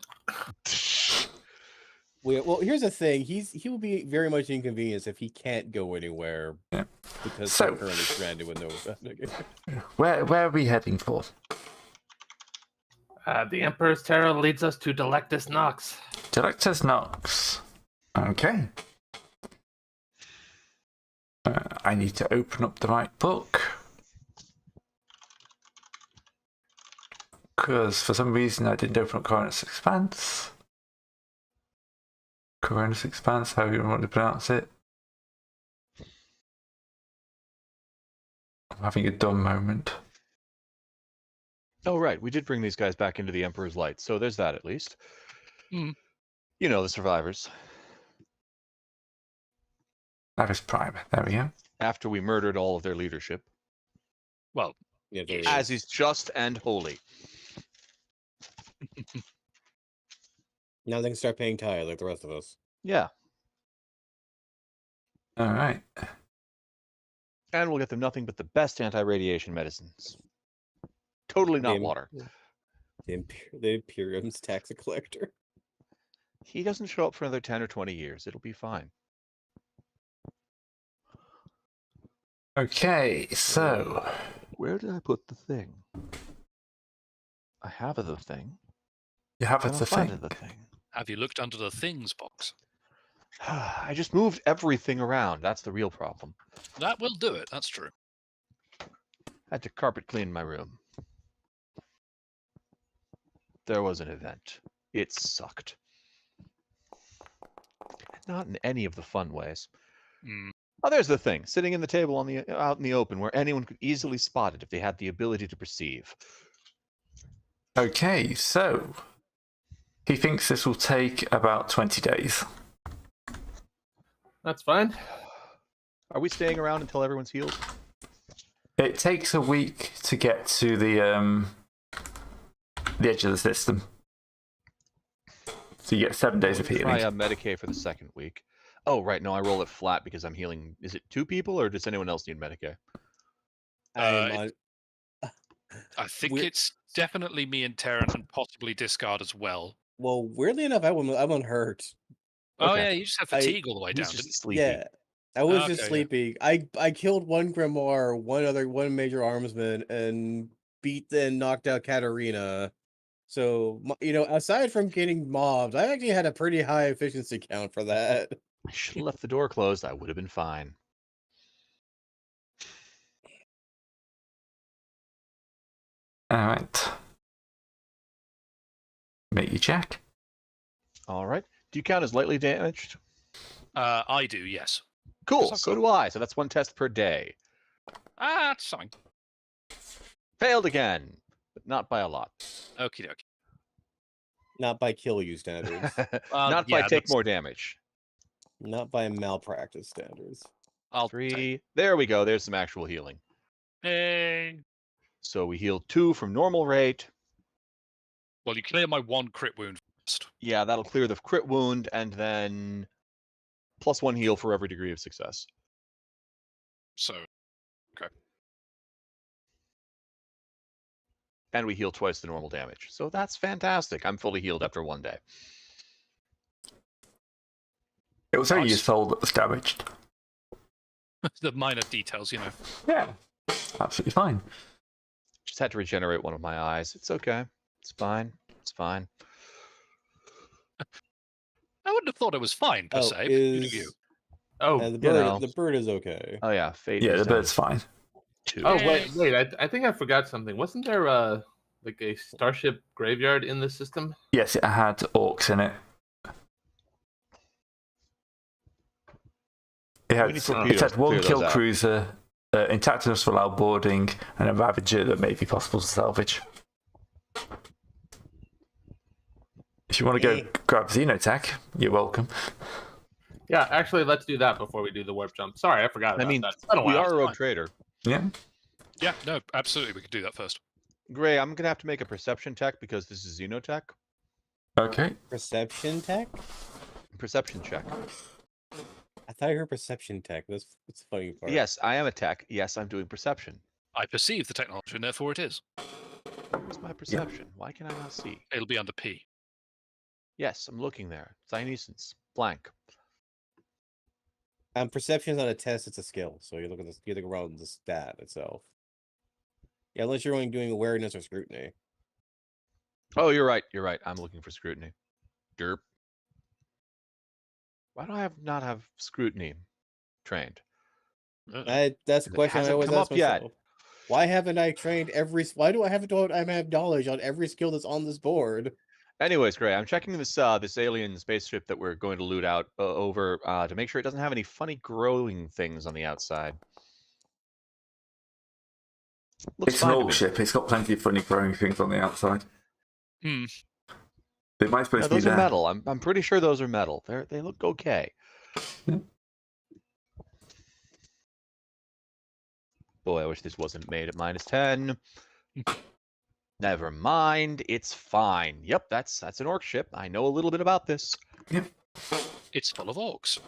Speaker 6: Well, here's the thing. He will be very much inconvenienced if he can't go anywhere.
Speaker 1: Yeah.
Speaker 6: Because
Speaker 1: So-
Speaker 6: they're currently stranded with no.
Speaker 1: Where are we heading for?
Speaker 5: The Emperor's Tarot leads us to Delectus Nox.
Speaker 1: Delectus Nox. Okay. I need to open up the right book. Because for some reason I didn't open up Coronus Expanse. Coronus Expanse, however you want to pronounce it. I'm having a dumb moment.
Speaker 2: Oh, right. We did bring these guys back into the Emperor's Light, so there's that at least.
Speaker 3: Hmm.
Speaker 2: You know, the survivors.
Speaker 1: That is Prime. There we go.
Speaker 2: After we murdered all of their leadership.
Speaker 3: Well,
Speaker 6: Yeah, there he
Speaker 2: As
Speaker 6: is.
Speaker 2: is just and holy.
Speaker 6: Now they can start paying tithe like the rest of us.
Speaker 2: Yeah.
Speaker 1: All right.
Speaker 2: And we'll get them nothing but the best anti-radiation medicines. Totally not
Speaker 6: Im-
Speaker 2: water.
Speaker 6: The Imperium's tax collector.
Speaker 2: He doesn't show up for another 10 or 20 years. It'll be fine.
Speaker 1: Okay, so
Speaker 2: Where did I put the thing? I have the thing.
Speaker 1: you have
Speaker 2: I
Speaker 1: the
Speaker 2: don't find
Speaker 1: thing.
Speaker 2: the thing.
Speaker 3: have you looked under the things box?
Speaker 2: I just moved everything around. That's the real problem.
Speaker 3: That will do it. That's true.
Speaker 2: Had to carpet clean my room. There was an event. It sucked. Not in any of the fun ways.
Speaker 3: Hmm.
Speaker 2: Oh, there's the thing, sitting in the table out in the open where anyone could easily spot it if they had the ability to perceive.
Speaker 1: Okay, so he thinks this will take about 20 days.
Speaker 5: That's fine.
Speaker 2: Are we staying around until everyone's healed?
Speaker 1: It takes a week to get to the edge of the system. So you get 7 days of
Speaker 2: Try
Speaker 1: healing.
Speaker 2: a Medicaid for the second week. Oh, right. No, I roll it flat because I'm healing. Is it 2 people or does anyone else need Medicaid?
Speaker 3: I think
Speaker 6: We're-
Speaker 3: it's definitely me and Terran and possibly Discard as well.
Speaker 6: Well, weirdly enough, I wasn't hurt.
Speaker 3: Oh
Speaker 2: Okay.
Speaker 3: yeah, you just had fatigue all the way
Speaker 2: He's
Speaker 3: down,
Speaker 2: just
Speaker 3: didn't
Speaker 2: sleepy.
Speaker 6: Yeah, I was
Speaker 3: Okay,
Speaker 6: just
Speaker 3: yeah.
Speaker 6: sleeping. I killed one grimoire, one major armsman, and knocked out Katarina. So aside from getting mobs, I actually had a pretty high efficiency count for that.
Speaker 2: I should have left the door closed. I would have been fine.
Speaker 1: All right. Make your check.
Speaker 2: All right. Do you count as lightly damaged?
Speaker 3: I do, yes.
Speaker 2: Cool.
Speaker 3: I've
Speaker 2: So
Speaker 3: got-
Speaker 2: do I. So that's one test per day.
Speaker 3: That's fine.
Speaker 2: Failed again, but not by a lot.
Speaker 3: Okie dokie.
Speaker 6: Not by kill you standards.
Speaker 2: Not by
Speaker 3: yeah,
Speaker 2: take
Speaker 3: that's-
Speaker 2: more damage.
Speaker 6: Not by malpractice standards.
Speaker 3: I'll
Speaker 2: 3. There we go. There's some actual healing.
Speaker 3: Hey.
Speaker 2: So we healed 2 from normal rate.
Speaker 3: Well, you clear my 1 crit wound first.
Speaker 2: Yeah, that'll clear the crit wound, and then +1 heal for every degree of success.
Speaker 3: So
Speaker 2: And we heal twice the normal damage. So that's fantastic. I'm fully healed after 1 day.
Speaker 1: It was only your
Speaker 3: Nice.
Speaker 1: soul that was damaged.
Speaker 3: the minor details,
Speaker 1: Yeah. Absolutely fine.
Speaker 2: Just had to regenerate one of my eyes. It's okay. It's fine. It's fine.
Speaker 3: I wouldn't have thought it was fine per
Speaker 6: Oh,
Speaker 3: se. But you do you.
Speaker 5: Oh,
Speaker 6: the
Speaker 2: you
Speaker 6: bird,
Speaker 2: know.
Speaker 6: the bird is okay.
Speaker 2: Oh yeah, fate.
Speaker 1: Yeah,
Speaker 2: is
Speaker 1: the
Speaker 2: down
Speaker 1: bird's fine.
Speaker 2: to 2.
Speaker 5: oh, wait. I think I forgot something. Wasn't there like a starship graveyard in the system?
Speaker 1: Yes, it had orcs in it.
Speaker 2: We need torpedoes
Speaker 1: It had
Speaker 2: to
Speaker 1: one
Speaker 2: clear those
Speaker 1: kill
Speaker 2: out.
Speaker 1: cruiser, intact enough to allow boarding, and a Ravager that may be possible to salvage. If you want to go grab Xenotech, you're welcome.
Speaker 5: Yeah, actually, let's do that before we do the warp jump. Sorry, I forgot about
Speaker 2: I mean,
Speaker 5: that. It's been a
Speaker 2: we
Speaker 5: while.
Speaker 2: are a rogue
Speaker 3: fine.
Speaker 2: trader.
Speaker 1: Yeah.
Speaker 3: Yeah, no, absolutely. We could do that first.
Speaker 2: Gray, I'm gonna have to make a perception check because this is Xenotech.
Speaker 1: Okay.
Speaker 6: Perception tech?
Speaker 2: Perception check.
Speaker 6: I thought you heard perception tech. That's the funny part.
Speaker 2: Yes, I am a tech. Yes, I'm doing perception.
Speaker 3: I perceive the technology, and therefore it is.
Speaker 2: Where's my perception? Why can I not see?
Speaker 3: It'll be under P.
Speaker 2: Yes, I'm looking there. Senescence. Blank.
Speaker 6: Perception is not a test; it's a skill. So you look around the stat itself. Yeah, unless you're only doing awareness or scrutiny.
Speaker 2: Oh, you're right. You're right. I'm looking for scrutiny. Derp. Why do I not have scrutiny trained?
Speaker 6: That's the
Speaker 2: It
Speaker 6: question I
Speaker 2: hasn't
Speaker 6: always
Speaker 2: come
Speaker 6: ask
Speaker 2: up yet.
Speaker 6: myself. Why haven't I trained every? Why do I have knowledge on every skill that's on this board?
Speaker 2: Anyways, Gray, I'm checking this alien spaceship that we're going to loot out over to make sure it doesn't have any funny growing things on the outside. Looks
Speaker 1: It's an
Speaker 2: fine to
Speaker 1: orc
Speaker 2: me.
Speaker 1: ship. It's got plenty of funny growing things on the outside.
Speaker 3: Hmm.
Speaker 1: They might
Speaker 2: Yeah,
Speaker 1: supposed to be
Speaker 2: those are
Speaker 1: there.
Speaker 2: metal. I'm pretty sure those are metal. They look okay.
Speaker 1: Yeah.
Speaker 2: Boy, I wish this wasn't made at -10. Never mind. It's fine. Yep, that's an orc ship. I know a little bit about this.
Speaker 3: It's full of orcs.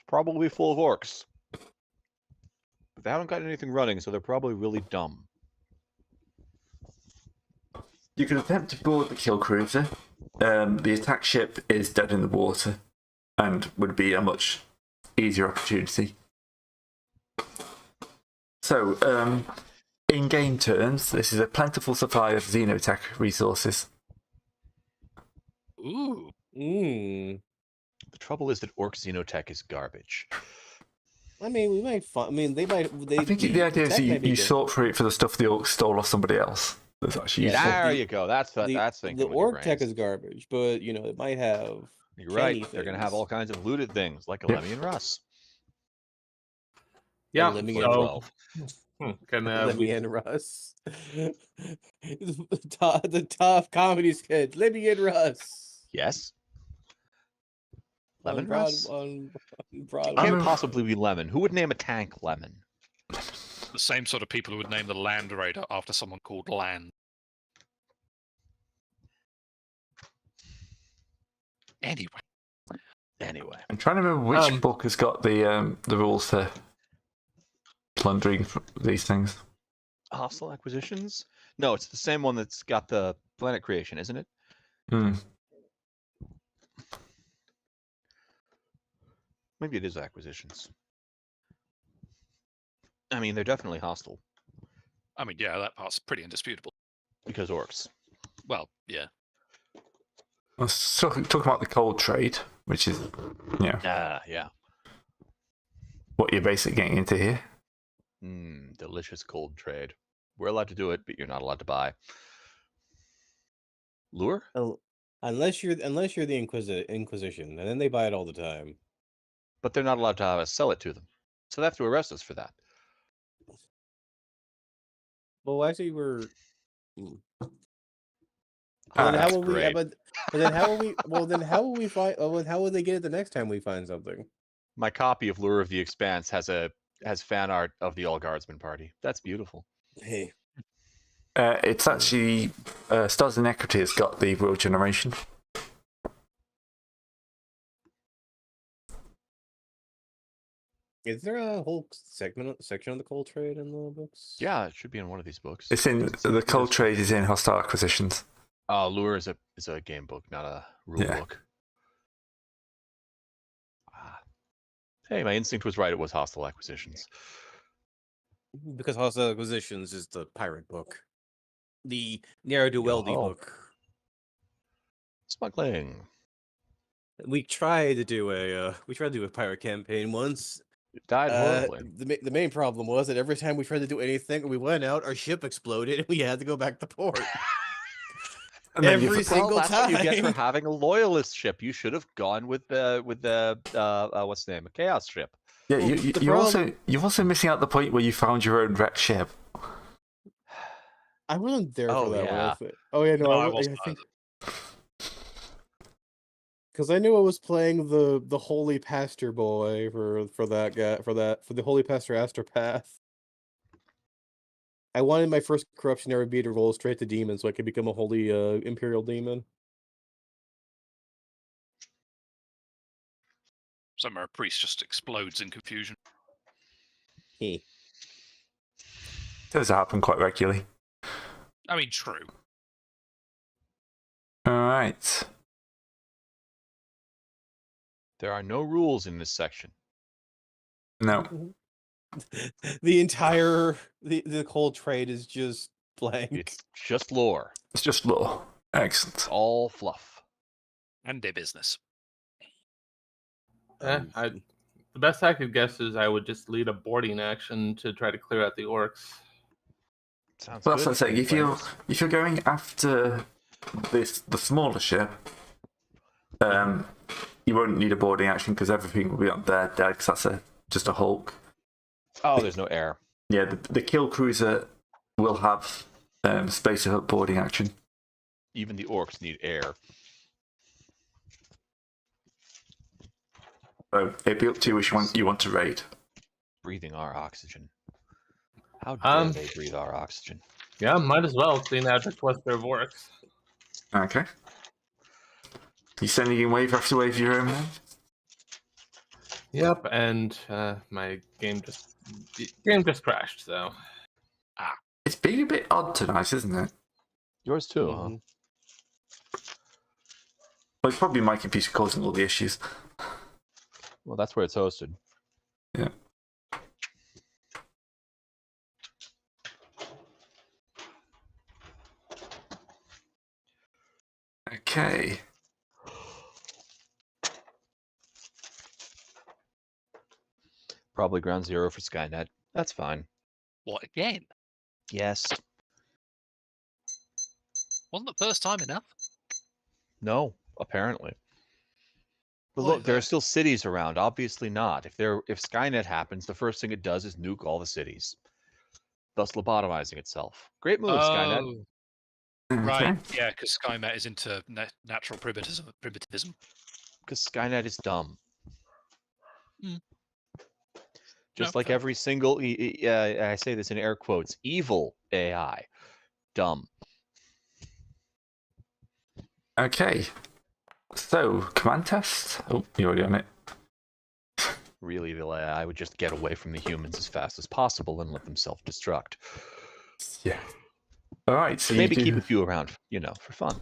Speaker 2: Probably full of orcs. But they haven't got anything running, so they're probably really dumb.
Speaker 1: You can attempt to board the kill cruiser. The attack ship is dead in the water and would be a much easier opportunity. So, in game terms, this is a plentiful supply of Xenotech resources.
Speaker 3: Ooh.
Speaker 6: Mm.
Speaker 2: The trouble is that orc xenotech is garbage.
Speaker 6: I mean, we might. I mean, they might.
Speaker 1: I think the idea is
Speaker 6: tech
Speaker 1: you,
Speaker 6: might be
Speaker 1: you
Speaker 6: good.
Speaker 1: sort for it for the stuff the orcs stole off somebody else. That's actually
Speaker 6: Yeah,
Speaker 1: useful.
Speaker 2: There
Speaker 6: the-
Speaker 2: you go. That's thinking.
Speaker 6: The
Speaker 2: with your
Speaker 6: orc tech
Speaker 2: brains.
Speaker 6: is garbage, but it might have.
Speaker 2: You're right.
Speaker 6: candy
Speaker 2: They're going to have
Speaker 6: things.
Speaker 2: all kinds of looted things like a
Speaker 1: Yep.
Speaker 2: Lemmy and Russ.
Speaker 5: Yeah.
Speaker 6: Living in
Speaker 5: So,
Speaker 2: 12.
Speaker 5: can
Speaker 6: Let
Speaker 5: we
Speaker 6: me and Russ. the top comedy sketch. Let me and Russ.
Speaker 2: Yes. Lemon
Speaker 6: on Broad,
Speaker 2: Russ?
Speaker 6: on
Speaker 2: It
Speaker 6: Broadway.
Speaker 2: can't possibly be Lemon. Who would name a tank Lemon?
Speaker 3: The same sort of people who would name the Land Raider after someone called Land.
Speaker 2: Anyway.
Speaker 1: I'm trying to remember which
Speaker 5: Um,
Speaker 1: book has got the rules for plundering these things.
Speaker 2: Hostile acquisitions? No, it's the same one that's got the planet creation, isn't it?
Speaker 1: Hmm.
Speaker 2: Maybe it is acquisitions. I mean, they're definitely hostile
Speaker 3: I mean, yeah, that part's pretty indisputable.
Speaker 2: because orcs.
Speaker 3: Well, yeah.
Speaker 1: Let's talk about the cold trade, which is,
Speaker 2: Yeah.
Speaker 1: what you're basically getting into here.
Speaker 2: Delicious cold trade. We're allowed to do it, but you're not allowed to buy. Lure?
Speaker 6: Unless you're the Inquisition, and then they buy it all the time.
Speaker 2: But they're not allowed to have us sell it to them. So they have to arrest us for that.
Speaker 6: Well, actually, we're.
Speaker 1: Ah,
Speaker 6: Then how
Speaker 2: that's
Speaker 6: will we?
Speaker 2: great.
Speaker 6: But then how will we? Well, then how will we find? Well, how will they get it the next time we find something?
Speaker 2: My copy of Lure of the Expanse has fan art of the All Guardsman party. That's beautiful.
Speaker 6: Hey,
Speaker 1: It's actually Stars and Equity has got the World Generation.
Speaker 6: is there a whole section of the cold trade in the books?
Speaker 2: Yeah, it should be in one of these books.
Speaker 1: It's in the cold trade is in Hostile Acquisitions.
Speaker 2: Lure is a game book, not a rule book. Hey, my instinct was right. It was Hostile Acquisitions.
Speaker 6: Because Hostile Acquisitions is the pirate book, the Ne'er-do-Weldy
Speaker 2: Yo-ho.
Speaker 6: book.
Speaker 2: Smuggling.
Speaker 6: We tried to do a pirate campaign once.
Speaker 2: It died horribly.
Speaker 6: The main problem was that every time we tried to do anything, we went out, our ship exploded, and we had to go back to port.
Speaker 1: And then
Speaker 6: Every single
Speaker 2: that's what you get for
Speaker 6: time.
Speaker 2: having a loyalist ship. You should have gone with the what's the name? A chaos ship.
Speaker 1: Yeah,
Speaker 6: Well,
Speaker 1: you're also missing out the point where you found your own wrecked ship.
Speaker 6: I wasn't there
Speaker 2: Oh,
Speaker 6: for that
Speaker 2: yeah.
Speaker 6: one. Oh yeah, no,
Speaker 3: No,
Speaker 6: I
Speaker 3: I
Speaker 6: think
Speaker 3: wasn't
Speaker 6: because I knew I was playing the Holy Pastor boy for that guy for the Holy Pastor Astropath. I wanted my first corruption ever be to roll straight to demon, so I could become a holy Imperial demon.
Speaker 3: Somewhere a priest just explodes in confusion.
Speaker 6: He.
Speaker 1: Does happen quite regularly.
Speaker 3: I mean, true.
Speaker 1: All right.
Speaker 2: There are no rules in this section.
Speaker 1: No.
Speaker 6: The entire the cold trade is just blank.
Speaker 2: It's just lore.
Speaker 1: It's just law. Excellent.
Speaker 2: It's all fluff.
Speaker 3: And their business.
Speaker 5: The best I could guess is I would just lead a boarding action to try to clear out the orcs.
Speaker 2: Sounds
Speaker 1: Well,
Speaker 2: good.
Speaker 1: that's what I'm saying. If you're going after the smaller ship, you won't need a boarding action because everything will be on their deck. Because that's just a Hulk.
Speaker 2: Oh, there's no air.
Speaker 1: Yeah, the kill cruiser will have space to boarding action.
Speaker 2: Even the orcs need air.
Speaker 1: So it'd be up to you which one you want to raid.
Speaker 2: Breathing our oxygen. How dare they breathe our oxygen?
Speaker 5: Yeah, might as well clean out the cluster of orcs.
Speaker 1: Okay. You sending in wave after wave of your own man?
Speaker 5: Yep, and my game just crashed. So
Speaker 1: It's being a bit odd tonight, isn't it?
Speaker 2: Yours too, huh?
Speaker 1: Well, it's probably my computer causing all the issues.
Speaker 2: Well, that's where it's hosted.
Speaker 1: Yeah. Okay.
Speaker 2: Probably ground zero for Skynet. That's fine.
Speaker 3: What, again?
Speaker 2: Yes.
Speaker 3: Wasn't the first time enough?
Speaker 2: No, apparently. But
Speaker 3: Boy,
Speaker 2: look, there are still cities around. Obviously not. If Skynet happens, the first thing it does is nuke all the cities, thus lobotomizing itself. Great move, Skynet.
Speaker 3: Oh,
Speaker 1: Okay.
Speaker 3: right. Yeah, because Skymet is into natural primitivism.
Speaker 2: Because Skynet is dumb.
Speaker 3: Mm.
Speaker 2: Just
Speaker 3: No,
Speaker 2: like
Speaker 3: fair.
Speaker 2: every single, I say this in air quotes, evil AI. Dumb.
Speaker 1: Okay. So, command test. Oh, you already on it.
Speaker 2: Really, the AI would just get away from the humans as fast as possible and let them self-destruct.
Speaker 1: Yeah. All right. So
Speaker 2: Maybe
Speaker 1: you
Speaker 2: keep
Speaker 1: do,
Speaker 2: a few around, for fun.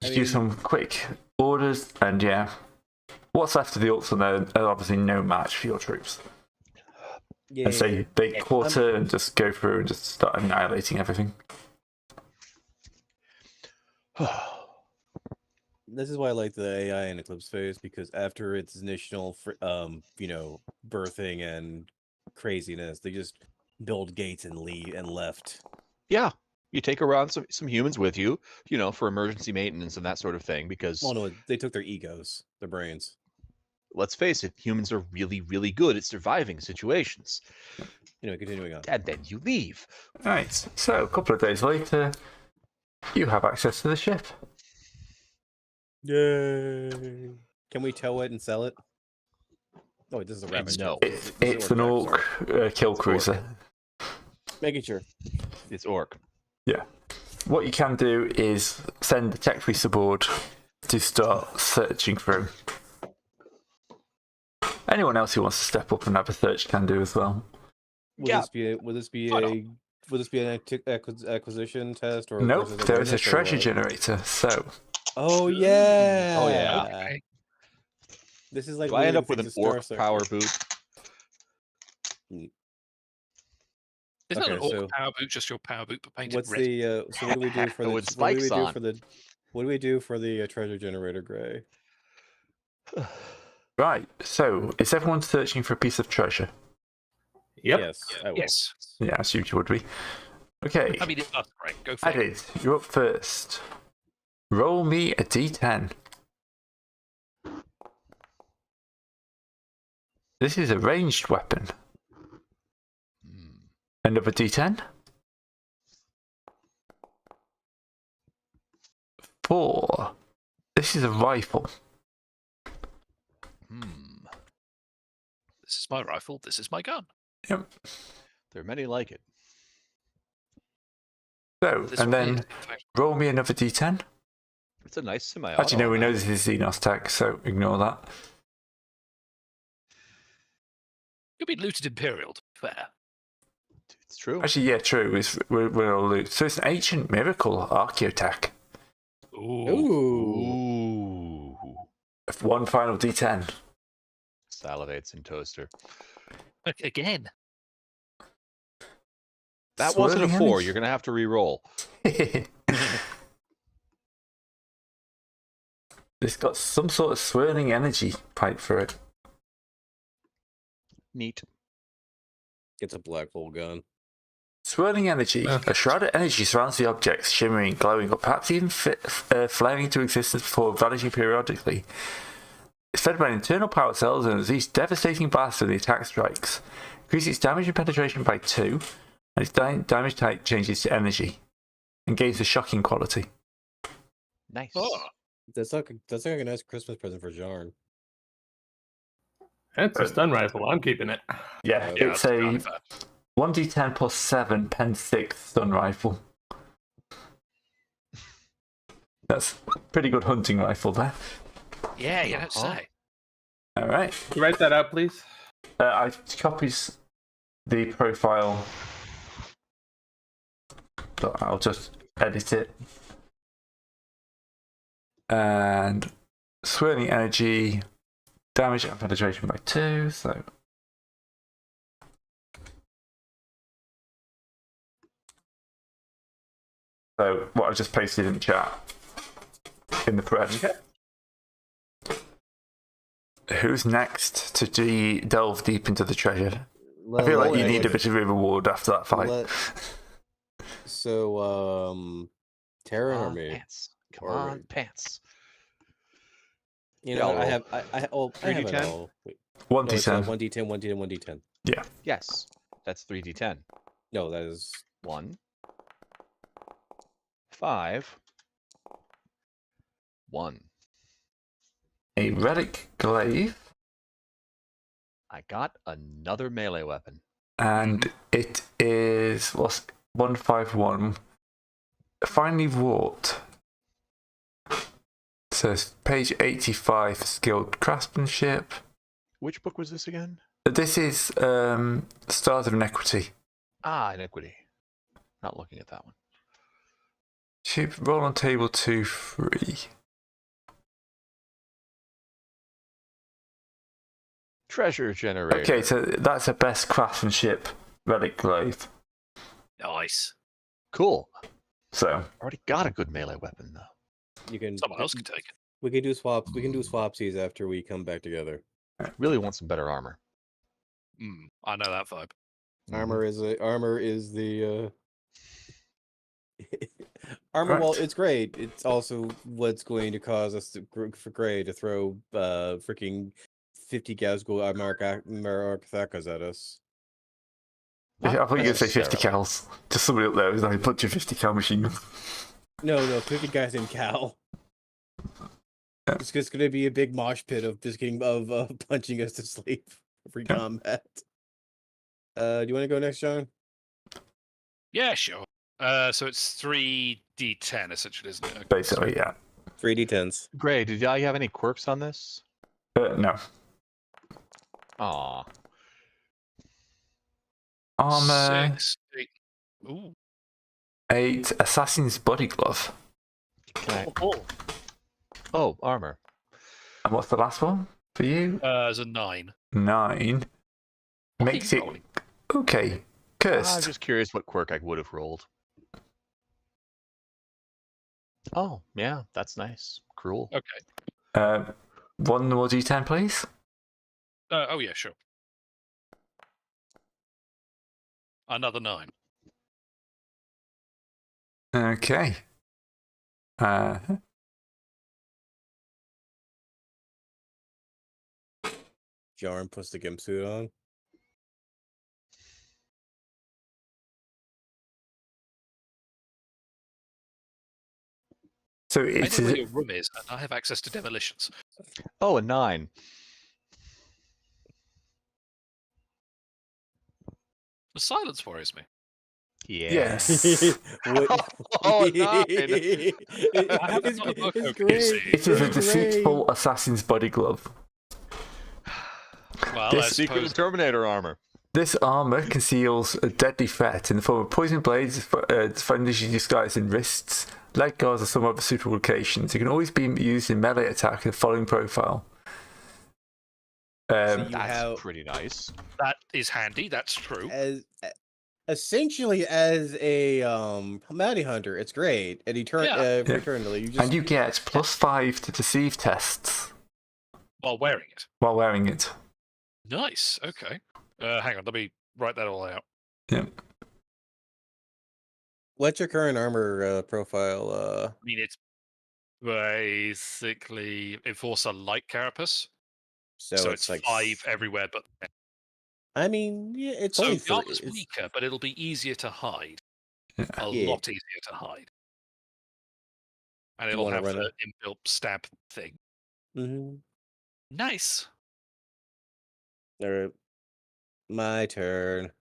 Speaker 1: do some quick orders, and yeah, what's left of the orcs on there are obviously no match for your troops.
Speaker 6: Yeah.
Speaker 1: And so they quarter and just go through and just start annihilating everything.
Speaker 6: This is why I like the AI in Eclipse phase, because after its initial, birthing and craziness, they just build gates and leave and left.
Speaker 2: Yeah, you take around some humans with you, for emergency maintenance and that sort of thing. Because
Speaker 6: Well, no, they took their egos, their brains.
Speaker 2: let's face it, humans are really, really good at surviving situations.
Speaker 6: Continuing on.
Speaker 2: And then you leave.
Speaker 1: Right, so a couple of days later, you have access to the ship.
Speaker 6: Yay! Can we tow it and sell it? Oh, wait, this is a rapid.
Speaker 2: No.
Speaker 1: It's an orc kill cruiser.
Speaker 6: Making sure.
Speaker 2: It's orc.
Speaker 1: Yeah. What you can do is send the tech police aboard to start searching through. Anyone else who wants to step up and have a search can do as well.
Speaker 6: Will this be an acquisition test or?
Speaker 1: Nope,
Speaker 6: versus
Speaker 1: there is a
Speaker 6: awareness or
Speaker 1: treasure
Speaker 6: what?
Speaker 1: generator, so...
Speaker 6: Oh yeah!
Speaker 2: Oh, yeah.
Speaker 3: Okay.
Speaker 6: This is like.
Speaker 2: Do I end up with
Speaker 6: Leaving
Speaker 2: an
Speaker 6: things to
Speaker 2: orc
Speaker 6: Star
Speaker 2: power
Speaker 6: Circle.
Speaker 2: boot?
Speaker 3: Is that an
Speaker 6: Okay,
Speaker 3: orc
Speaker 6: so
Speaker 3: power boot just your power boot but painted
Speaker 6: What's
Speaker 3: red?
Speaker 6: the? So what do we do for the?
Speaker 2: With
Speaker 6: What do we
Speaker 2: spikes
Speaker 6: do
Speaker 2: on.
Speaker 6: for the? What do we do for the treasure generator, Gray?
Speaker 1: Right, so is everyone searching for a piece of treasure?
Speaker 5: Yep.
Speaker 6: Yes, I will.
Speaker 3: Yes.
Speaker 1: Yeah, I assumed you would be. Okay,
Speaker 3: I mean, it's us, right? Go for it.
Speaker 1: Added, you're up first. Roll me a d10. This is a ranged weapon. Another d10. 4. This is a rifle.
Speaker 3: This is my rifle. This is my gun.
Speaker 1: Yep.
Speaker 2: There are many like it.
Speaker 1: So,
Speaker 3: This
Speaker 1: and
Speaker 3: one
Speaker 1: then
Speaker 3: is, in fact,
Speaker 1: roll me another d10.
Speaker 2: It's a nice semi-auto.
Speaker 1: Actually, no, we know this is Xenos tech, so ignore that.
Speaker 3: You'll be looted Imperial, to be fair.
Speaker 2: It's true.
Speaker 1: Actually, yeah, true. We're all loot. So it's an ancient miracle archaeotech.
Speaker 3: Ooh.
Speaker 6: Ooh.
Speaker 2: Ooh.
Speaker 1: One final d10.
Speaker 2: Salivates in toaster.
Speaker 3: Again.
Speaker 2: That wasn't a
Speaker 1: Swirling
Speaker 2: 4.
Speaker 1: image.
Speaker 2: You're going to have to re-roll.
Speaker 1: It's got some sort of swirling energy pipe through it.
Speaker 2: Neat.
Speaker 6: It's a black hole gun.
Speaker 1: Swirling energy. A shroud of energy surrounds the object, shimmering, glowing, or perhaps even flaring into existence before vanishing periodically. It's fed by internal power cells and unleashes devastating blasts when the attack strikes. Increases its damage and penetration by 2, and its damage type changes to energy, and gains a shocking quality.
Speaker 2: Nice.
Speaker 3: Oh.
Speaker 6: That's like a nice Christmas present for Jarn.
Speaker 5: That's a stun rifle. I'm keeping it.
Speaker 1: Yeah,
Speaker 6: Yeah,
Speaker 1: it's
Speaker 3: that's
Speaker 1: a
Speaker 3: kind of fair.
Speaker 1: 1d10 plus 7 pen 6 stun rifle. That's a pretty good hunting rifle there.
Speaker 3: Yeah, you don't say.
Speaker 1: Alright.
Speaker 5: Can you write that out, please?
Speaker 1: I copied the profile, but I'll just edit it. And swirling energy, damage and penetration by 2, so. So, what I just pasted in chat in the thread. Who's next to delve deep into the treasure? I feel like you need a bit of a reward after that fight.
Speaker 6: So, Terran or
Speaker 2: on,
Speaker 6: me?
Speaker 2: pants. Come
Speaker 6: Or
Speaker 2: on,
Speaker 6: me.
Speaker 2: pants.
Speaker 6: You
Speaker 2: Yeah,
Speaker 6: know,
Speaker 2: I'll
Speaker 6: I
Speaker 2: roll.
Speaker 6: have I have it
Speaker 2: 3d10?
Speaker 6: all. Wait,
Speaker 1: 1d10.
Speaker 6: no, it's 1d10, 1d10, 1d10.
Speaker 2: Yes. That's 3d10.
Speaker 6: No, that is
Speaker 2: 1. 5. 1.
Speaker 1: A relic glaive,
Speaker 2: I got another melee weapon.
Speaker 1: and it is what's 151. Finely wrought. So it's page 85 for skilled craftsmanship.
Speaker 2: Which book was this again?
Speaker 1: This is Stars of Inequity.
Speaker 2: Ah, Iniquity. Not looking at that one.
Speaker 1: Roll on table 2, 3.
Speaker 2: Treasure generator.
Speaker 1: Okay, so that's a best craftsmanship relic glaive.
Speaker 3: Nice.
Speaker 2: Cool.
Speaker 1: So
Speaker 2: Already got a good melee weapon though.
Speaker 6: You can.
Speaker 3: Someone else can take it.
Speaker 6: We can do swaps. We can do swapsies after we come back together.
Speaker 2: Really want some better armor.
Speaker 3: I know that vibe.
Speaker 6: Armor is the armor. Well,
Speaker 1: Right.
Speaker 6: it's great. It's also what's going to cause us for Gray to throw freaking 50 Gazgul Marakathas at us.
Speaker 1: I thought you were going to say 50
Speaker 2: necessarily.
Speaker 1: cals. Just somebody up there who's like a bunch of 50 cal machine guns.
Speaker 6: No, 50 guys in Cal.
Speaker 1: Yeah.
Speaker 6: It's just going to be a big mosh pit of just getting punching us to sleep for
Speaker 1: Yeah.
Speaker 6: combat. Do you want to go next, John?
Speaker 3: Yeah, sure. So it's 3d10 essentially, isn't it? Okay,
Speaker 1: Basically, yeah.
Speaker 6: 3d10s.
Speaker 2: Gray, did y'all have any quirks on this?
Speaker 1: No.
Speaker 2: Aw.
Speaker 1: Armor
Speaker 3: 6, 8. Ooh.
Speaker 1: 8, Assassin's Body Glove.
Speaker 2: Can I... Oh, armor.
Speaker 1: And what's the last one for you?
Speaker 3: There's a 9.
Speaker 1: 9. Makes it
Speaker 3: rolling?
Speaker 1: okay.
Speaker 2: I'm
Speaker 1: Cursed.
Speaker 2: just curious what quirk I would have rolled. Oh, yeah, that's nice. Cruel.
Speaker 3: Okay.
Speaker 1: One more d10, please.
Speaker 3: Oh yeah, sure. Another 9.
Speaker 1: Okay.
Speaker 6: Jarn puts the gimp suit on.
Speaker 1: So
Speaker 3: I
Speaker 1: it's
Speaker 3: know where your room is, and I have access to demolitions.
Speaker 2: Oh, a 9.
Speaker 3: The silence worries me.
Speaker 1: yes.
Speaker 2: Oh, 9.
Speaker 3: I haven't got a book
Speaker 6: It's
Speaker 3: open,
Speaker 6: great.
Speaker 3: see.
Speaker 1: It is a
Speaker 6: It's
Speaker 1: deceitful assassin's body glove.
Speaker 3: Well,
Speaker 1: This
Speaker 3: I
Speaker 2: Secret
Speaker 3: suppose
Speaker 2: of Terminator armor.
Speaker 1: This armor conceals a deadly threat in the form of poison blades, foundation disguised in wrists, leg guards, or some other suitable locations. It can always be used in melee attack in the following profile.
Speaker 6: So you
Speaker 2: That's
Speaker 6: have
Speaker 2: pretty nice.
Speaker 3: that is handy. That's true.
Speaker 6: essentially as a bounty hunter. It's great. And
Speaker 3: Yeah.
Speaker 6: eternally, you just
Speaker 1: And you get +5 to deceive tests
Speaker 3: While wearing it.
Speaker 1: while wearing it.
Speaker 3: Nice. Okay. Hang on. Let me write that all out.
Speaker 1: Yep.
Speaker 6: What's your current armor profile?
Speaker 3: I mean, it's basically Enforcer Light Carapace.
Speaker 6: So
Speaker 3: It's
Speaker 6: like
Speaker 3: 5 everywhere, but
Speaker 6: I mean, yeah, it's
Speaker 3: so
Speaker 6: only
Speaker 3: the armor's
Speaker 6: it's-
Speaker 3: weaker, but it'll be easier to hide.
Speaker 1: Yeah.
Speaker 3: A
Speaker 6: Yeah.
Speaker 3: lot easier to hide. And
Speaker 6: You
Speaker 3: it'll
Speaker 6: wanna
Speaker 3: have
Speaker 6: run
Speaker 3: the inbuilt stab thing.
Speaker 6: Mhm.
Speaker 3: Nice.
Speaker 6: All right, my turn.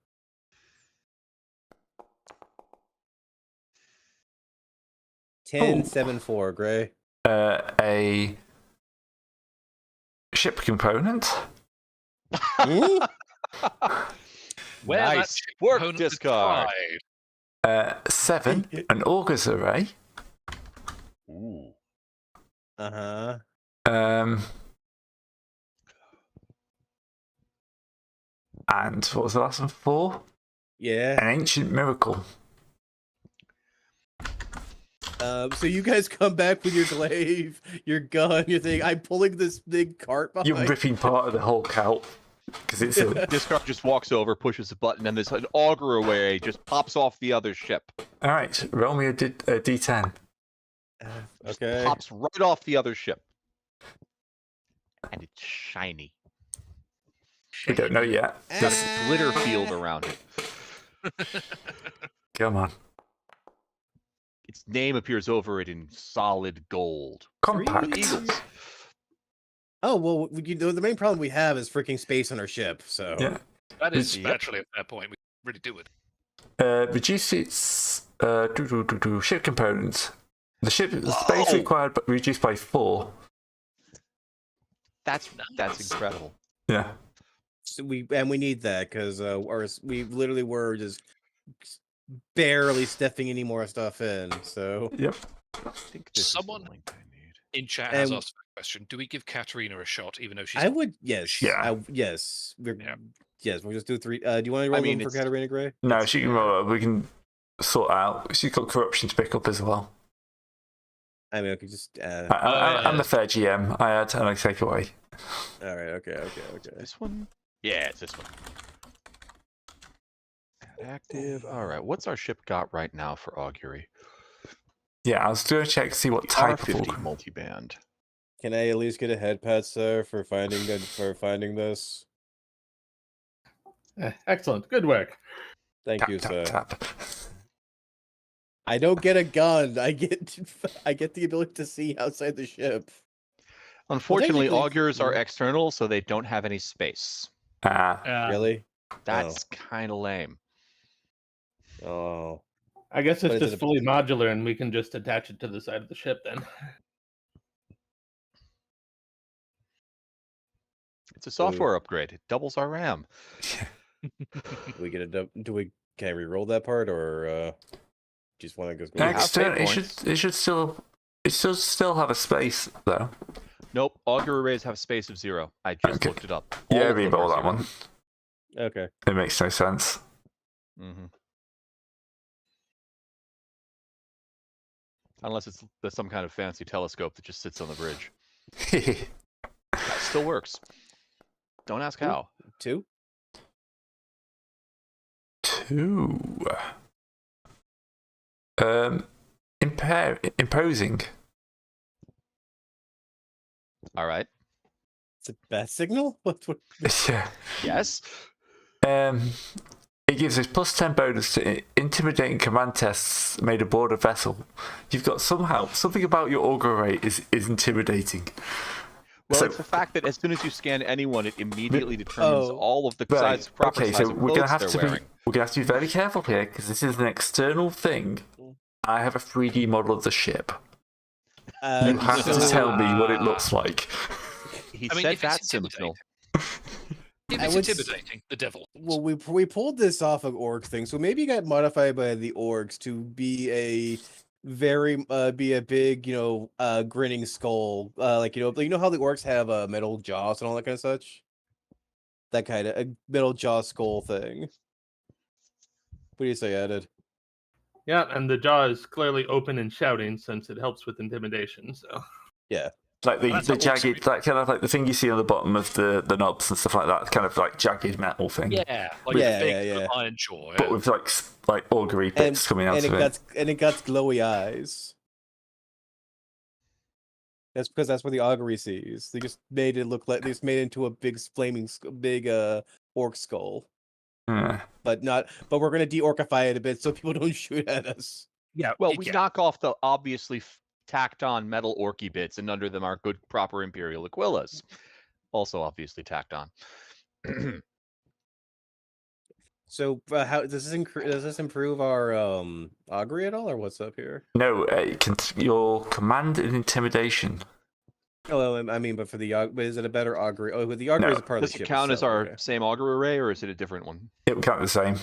Speaker 6: Ten
Speaker 1: Oh.
Speaker 6: 7-4, Gray.
Speaker 1: A ship component.
Speaker 6: Hmm?
Speaker 3: Where that
Speaker 2: Nice.
Speaker 3: ship
Speaker 2: Work
Speaker 3: component is
Speaker 2: discard.
Speaker 3: tried.
Speaker 1: 7, an Augur's array.
Speaker 2: Ooh.
Speaker 6: Uh-huh.
Speaker 1: And what was the last one? 4?
Speaker 6: Yeah.
Speaker 1: An ancient miracle.
Speaker 6: So you guys come back with your glaive, your gun, your thing. I'm pulling this big cart behind.
Speaker 1: You're ripping part of the Hulk out because it's a.
Speaker 2: Discard just walks over, pushes a button, and this an auger away just pops off the other ship.
Speaker 1: All right, roll me a d10.
Speaker 2: Just
Speaker 6: Okay.
Speaker 2: pops right off the other ship. And it's shiny.
Speaker 1: We don't know yet. Just
Speaker 2: Glitter field around it.
Speaker 1: come on.
Speaker 2: Its name appears over it in solid gold.
Speaker 1: Compact.
Speaker 2: Eagles.
Speaker 6: Oh well, the main problem we have is freaking space on our ship. So
Speaker 1: Yeah.
Speaker 3: That is
Speaker 2: Yep.
Speaker 3: actually a fair point. We really do it.
Speaker 1: Reduce its ship components. The ship space required reduced by 4.
Speaker 2: That's incredible.
Speaker 1: Yeah.
Speaker 6: So we need that because we literally were just barely stuffing any more stuff in. So
Speaker 1: Yep.
Speaker 2: I think this
Speaker 3: Someone-
Speaker 2: is the link I need.
Speaker 3: in chat has
Speaker 6: And-
Speaker 3: asked a question. Do we give Katarina a shot, even though she's
Speaker 6: I
Speaker 3: not-
Speaker 6: would, yes.
Speaker 1: Yeah.
Speaker 6: Yes.
Speaker 3: Yeah.
Speaker 6: Yes, we'll just do 3. Do you want to roll them for
Speaker 2: it's-
Speaker 6: Katarina Gray?
Speaker 1: No, she can roll it. We can sort out. She's got corruption to pick up as well.
Speaker 6: I mean, I could just.
Speaker 1: I'm the fair GM. I add and I take away.
Speaker 6: All right. Okay.
Speaker 2: This one? Yeah, it's this one. Active. All right. What's our ship got right now for augury?
Speaker 1: Yeah, I was going to check to see what
Speaker 2: The
Speaker 1: type of
Speaker 2: R50
Speaker 1: augury.
Speaker 2: multiband.
Speaker 6: Can I at least get a head pat, sir, for finding this?
Speaker 5: Excellent. Good work.
Speaker 6: Thank you,
Speaker 1: Tap,
Speaker 6: sir.
Speaker 1: tap, tap.
Speaker 6: I don't get a gun. I get the ability to see outside the ship.
Speaker 2: Unfortunately,
Speaker 6: technically-
Speaker 2: augurs are external, so they don't have any space.
Speaker 6: Really?
Speaker 2: That's kind of lame.
Speaker 6: Oh.
Speaker 5: I guess
Speaker 6: But
Speaker 5: it's
Speaker 6: is
Speaker 5: just
Speaker 6: it a-
Speaker 5: fully modular, and we can just attach it to the side of the ship then.
Speaker 2: It's a software upgrade. It doubles our RAM.
Speaker 6: We get a can I re-roll that part or just want to go?
Speaker 2: have
Speaker 1: External.
Speaker 2: fate
Speaker 1: It should still have a space though.
Speaker 2: Nope, augur arrays have a space of 0. I just
Speaker 1: Okay.
Speaker 2: looked it up.
Speaker 1: Yeah,
Speaker 2: All of them
Speaker 1: re-roll
Speaker 2: are
Speaker 1: that
Speaker 2: 0.
Speaker 1: one.
Speaker 6: Okay.
Speaker 1: It makes no sense.
Speaker 2: Mhm. Unless it's some kind of fancy telescope that just sits on the bridge. That still works. Don't ask how.
Speaker 6: 2?
Speaker 1: 2. Imposing.
Speaker 2: All right.
Speaker 6: It's a bad signal. What?
Speaker 1: Yeah.
Speaker 2: Yes.
Speaker 1: It gives us +10 bonus to intimidating command tests made aboard a vessel. You've got something about your augur array is intimidating.
Speaker 2: Well,
Speaker 1: So-
Speaker 2: it's the fact that as soon as you scan anyone, it immediately determines
Speaker 6: Oh.
Speaker 2: all of the
Speaker 1: Right.
Speaker 2: size, proper
Speaker 1: Okay,
Speaker 2: size
Speaker 1: so
Speaker 2: of
Speaker 1: we're
Speaker 2: clothes
Speaker 1: gonna
Speaker 2: they're
Speaker 1: have to be
Speaker 2: wearing.
Speaker 1: very careful here because this is an external thing. I have a 3D model of the ship. You have to
Speaker 6: so-
Speaker 1: tell me what it looks like.
Speaker 2: He
Speaker 3: I mean,
Speaker 2: said
Speaker 3: if it's
Speaker 2: that's Simsnil.
Speaker 3: If
Speaker 6: I
Speaker 3: it's
Speaker 6: would s-
Speaker 3: intimidating, the devil.
Speaker 6: Well, we pulled this off of orc thing, so maybe it got modified by the orcs to be a big, grinning skull. Like how the orcs have metal jaws and all that kind of such. That kind of a metal jaw skull thing. What do you say, Added?
Speaker 5: Yeah, and the jaw is clearly open and shouting since it helps with intimidation. So
Speaker 1: Like
Speaker 3: Well, that's
Speaker 1: the
Speaker 3: how orcs
Speaker 1: jagged, that kind of like the thing you see on the bottom of the knobs and stuff like that, kind of like jagged metal thing.
Speaker 3: Yeah, like
Speaker 6: Yeah,
Speaker 3: a big
Speaker 6: yeah, yeah.
Speaker 3: iron jaw.
Speaker 1: But
Speaker 3: Yeah.
Speaker 1: with like augury bits coming out
Speaker 6: and
Speaker 1: of it.
Speaker 6: it got glowy eyes. That's because that's what the augury sees. They just made it look like they just made it into a big flaming orc skull.
Speaker 1: Yeah.
Speaker 6: But we're gonna de-orcify it a bit so people don't shoot at us.
Speaker 3: Yeah,
Speaker 2: Well, we
Speaker 3: yeah.
Speaker 2: knock off the obviously tacked on metal orky bits, and under them are good, proper Imperial Aquillas. Also obviously tacked on.
Speaker 6: So how does this improve our augury at all, or what's up here?
Speaker 1: No, your command and intimidation.
Speaker 6: Oh, I mean, but for the but is it a better augury? Oh, but the augury
Speaker 1: No.
Speaker 6: is a part of
Speaker 2: Does
Speaker 6: the
Speaker 2: it
Speaker 6: ship.
Speaker 2: count as
Speaker 6: itself,
Speaker 2: our
Speaker 6: okay.
Speaker 2: same augur array, or is it a different one?
Speaker 1: It would count the same.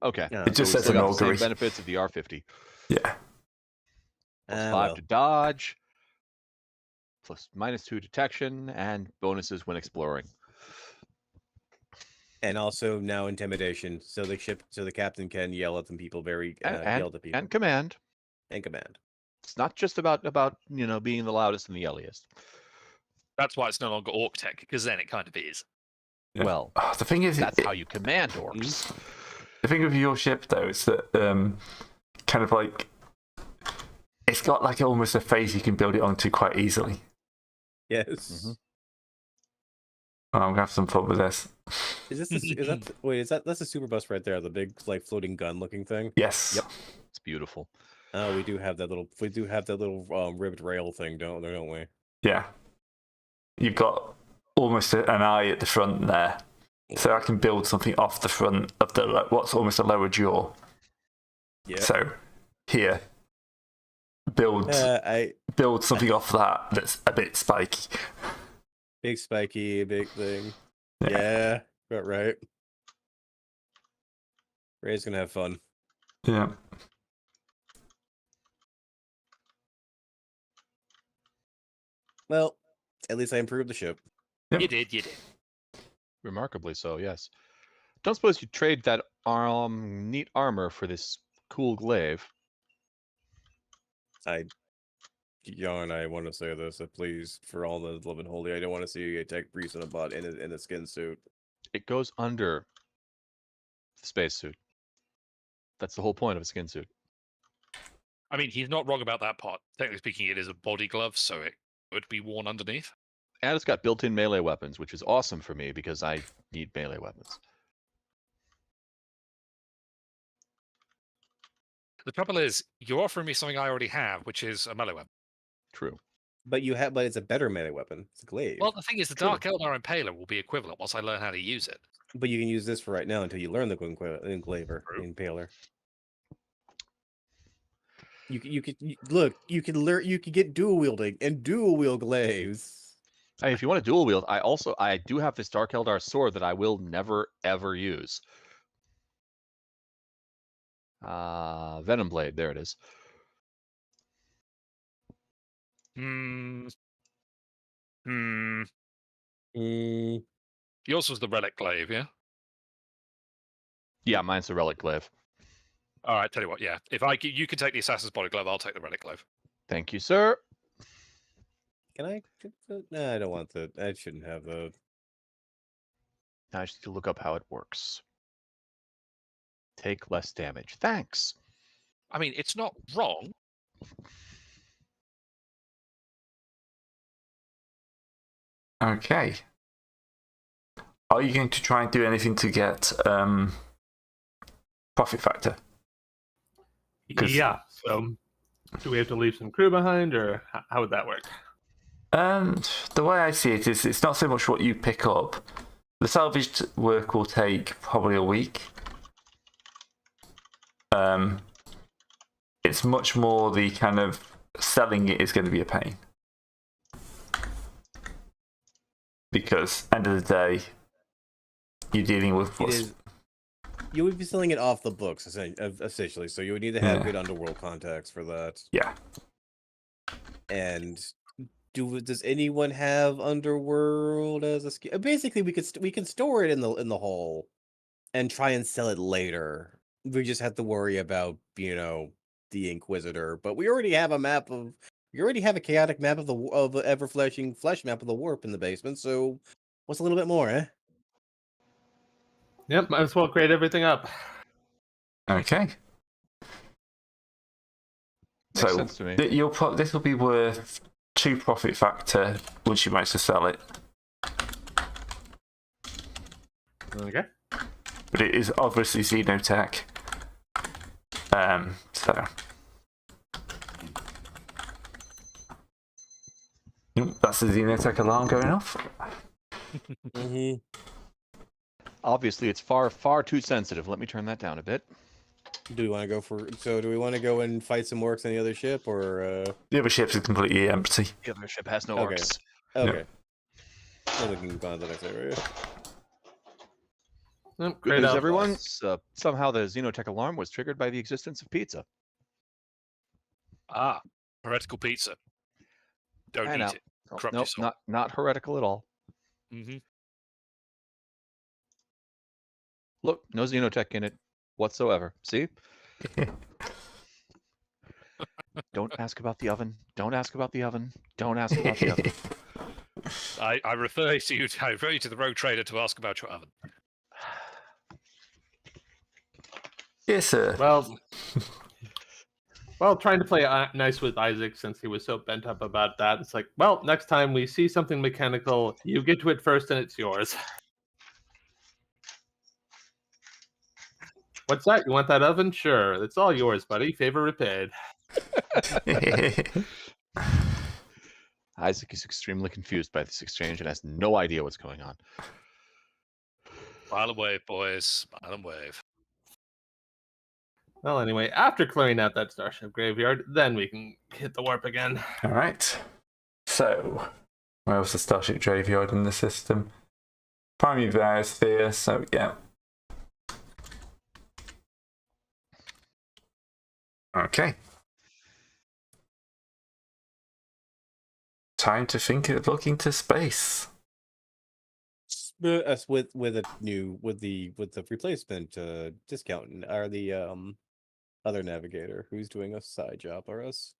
Speaker 2: Okay.
Speaker 6: Yeah.
Speaker 1: It just
Speaker 2: So we
Speaker 1: says
Speaker 2: still
Speaker 1: an
Speaker 2: got the same
Speaker 1: augury.
Speaker 2: benefits of the R50.
Speaker 1: Yeah.
Speaker 2: +5
Speaker 6: well.
Speaker 2: to dodge, -2 detection, and bonuses when exploring.
Speaker 6: And also now intimidation, so the captain can yell at them people very yell at people
Speaker 2: And command.
Speaker 6: and command.
Speaker 2: It's not just about being the loudest and the yelliest.
Speaker 3: That's why it's no longer orc tech, because then it kind of is.
Speaker 1: Yeah.
Speaker 2: Well,
Speaker 1: Oh, the thing is,
Speaker 2: that's how you command orcs.
Speaker 1: the thing with your ship though is that kind of like it's got like almost a phase you can build it onto quite easily.
Speaker 6: Yes.
Speaker 2: Mhm.
Speaker 1: Oh, I'm gonna have some fun with this.
Speaker 6: Is that's a super bus right there, the big like floating gun looking thing?
Speaker 1: Yes.
Speaker 2: Yep. It's beautiful.
Speaker 6: Oh, we do have that little ribbed rail thing, don't we?
Speaker 1: Yeah. You've got almost an eye at the front there, so I can build something off the front of the what's almost a lower jaw.
Speaker 6: Yeah.
Speaker 1: So here, build something off that that's a bit spiky.
Speaker 6: Big spiky, big thing.
Speaker 1: Yeah.
Speaker 6: Yeah, got right. Ray's gonna have fun.
Speaker 1: Yeah.
Speaker 6: Well, at least I improved the ship.
Speaker 1: Yep.
Speaker 3: You did.
Speaker 2: Remarkably so, yes. Don't suppose you trade that neat armor for this cool glaive.
Speaker 6: Jan, I want to say this, please, for all the love and holy, I don't want to see a tech priest in a bot in a skin suit.
Speaker 2: It goes under the spacesuit. That's the whole point of a skin suit.
Speaker 3: I mean, he's not wrong about that part. Technically speaking, it is a body glove, so it would be worn underneath.
Speaker 2: And it's got built-in melee weapons, which is awesome for me because I need melee weapons.
Speaker 3: The trouble is, you're offering me something I already have, which is a melee weapon.
Speaker 2: True.
Speaker 6: But but it's a better melee weapon. It's a glaive.
Speaker 3: Well, the thing is, the
Speaker 2: True.
Speaker 3: Dark Eldar Impaler will be equivalent once I learn how to use it.
Speaker 6: But you can use this for right now until you learn the Engraver,
Speaker 3: True.
Speaker 6: Impaler. Look. You can learn. You can get dual wielding and dual wield glaives.
Speaker 2: Hey, if you want to dual wield, I do have this Dark Eldar sword that I will never ever use. Venom Blade, there it is.
Speaker 3: Hmm.
Speaker 6: Mm,
Speaker 3: Yours was the Relic Glaive, yeah?
Speaker 2: Yeah, mine's the Relic Glaive.
Speaker 3: All right, tell you what, yeah. If you can take the Assassin's Body Glove, I'll take the Relic Glaive.
Speaker 2: Thank you, sir.
Speaker 6: can I? No, I don't want the. I shouldn't have the.
Speaker 2: Now I just need to look up how it works. Take less damage. Thanks.
Speaker 3: I mean, it's not wrong.
Speaker 1: Okay. Are you going to try and do anything to get profit factor? 'Cause-
Speaker 5: Yeah. So, do we have to leave some crew behind, or how would that work?
Speaker 1: The way I see it is, it's not so much what you pick up. The salvaged work will take probably a week. It's much more the kind of selling it is going to be a pain. Because end of the day, you're dealing with what's...
Speaker 6: You would be selling it off the books, essentially. So you would need to have
Speaker 1: Yeah.
Speaker 6: good underworld contacts for that.
Speaker 1: Yeah.
Speaker 6: And does anyone have underworld as a skill? Basically, we can store it in the hole and try and sell it later. We just have to worry about the Inquisitor. But we already have a map of. We already have a chaotic map of the ever flashing flesh map of the warp in the basement. So what's a little bit more, eh?
Speaker 5: Yep, might as well grade everything up.
Speaker 1: Okay.
Speaker 2: Makes sense to me.
Speaker 1: This will be worth 2 profit factor once you manage to sell it.
Speaker 5: Okay.
Speaker 1: But it is obviously Xenotech. So. That's the Xenotech alarm going off.
Speaker 6: Mm-hmm.
Speaker 2: Obviously, it's far, far too sensitive. Let me turn that down a bit.
Speaker 6: Do we want to go do we want to go and fight some orcs on the other ship, or
Speaker 1: The other ships are completely empty.
Speaker 2: The other ship has no
Speaker 6: Okay.
Speaker 2: orcs.
Speaker 6: okay? Then we can go on to the next area.
Speaker 5: Yep,
Speaker 2: Good
Speaker 5: grade
Speaker 2: news,
Speaker 5: up.
Speaker 2: everyone. Somehow the Xenotech alarm was triggered by the existence of pizza.
Speaker 3: Ah, heretical pizza. Don't
Speaker 2: I
Speaker 3: eat
Speaker 2: know.
Speaker 3: it. Corrupt
Speaker 2: Nope,
Speaker 3: yourself.
Speaker 2: not heretical at all.
Speaker 3: Mm-hmm.
Speaker 2: Look, no Xenotech in it whatsoever. See? Don't ask about the oven. Don't ask about the oven. Don't ask about the oven.
Speaker 3: I refer you to the Rogue Trader to ask about your oven.
Speaker 1: Yes, sir.
Speaker 5: Well, trying to play nice with Isaac since he was so bent up about that. It's like, well, next time we see something mechanical, you get to it first and it's yours. What's that? You want that oven? Sure. It's all yours, buddy. Favor repaid.
Speaker 2: Isaac is extremely confused by this exchange and has no idea what's going on.
Speaker 3: Smile and wave, boys. Smile and wave.
Speaker 5: Well, anyway, after clearing out that starship graveyard, then we can hit the warp again.
Speaker 1: All right. So, where was the Starship Graveyard in the system? Primary Biosphere, so yeah. Okay. time to think of looking to space.
Speaker 6: Us with the replacement discount or the other navigator who's doing a side job for us.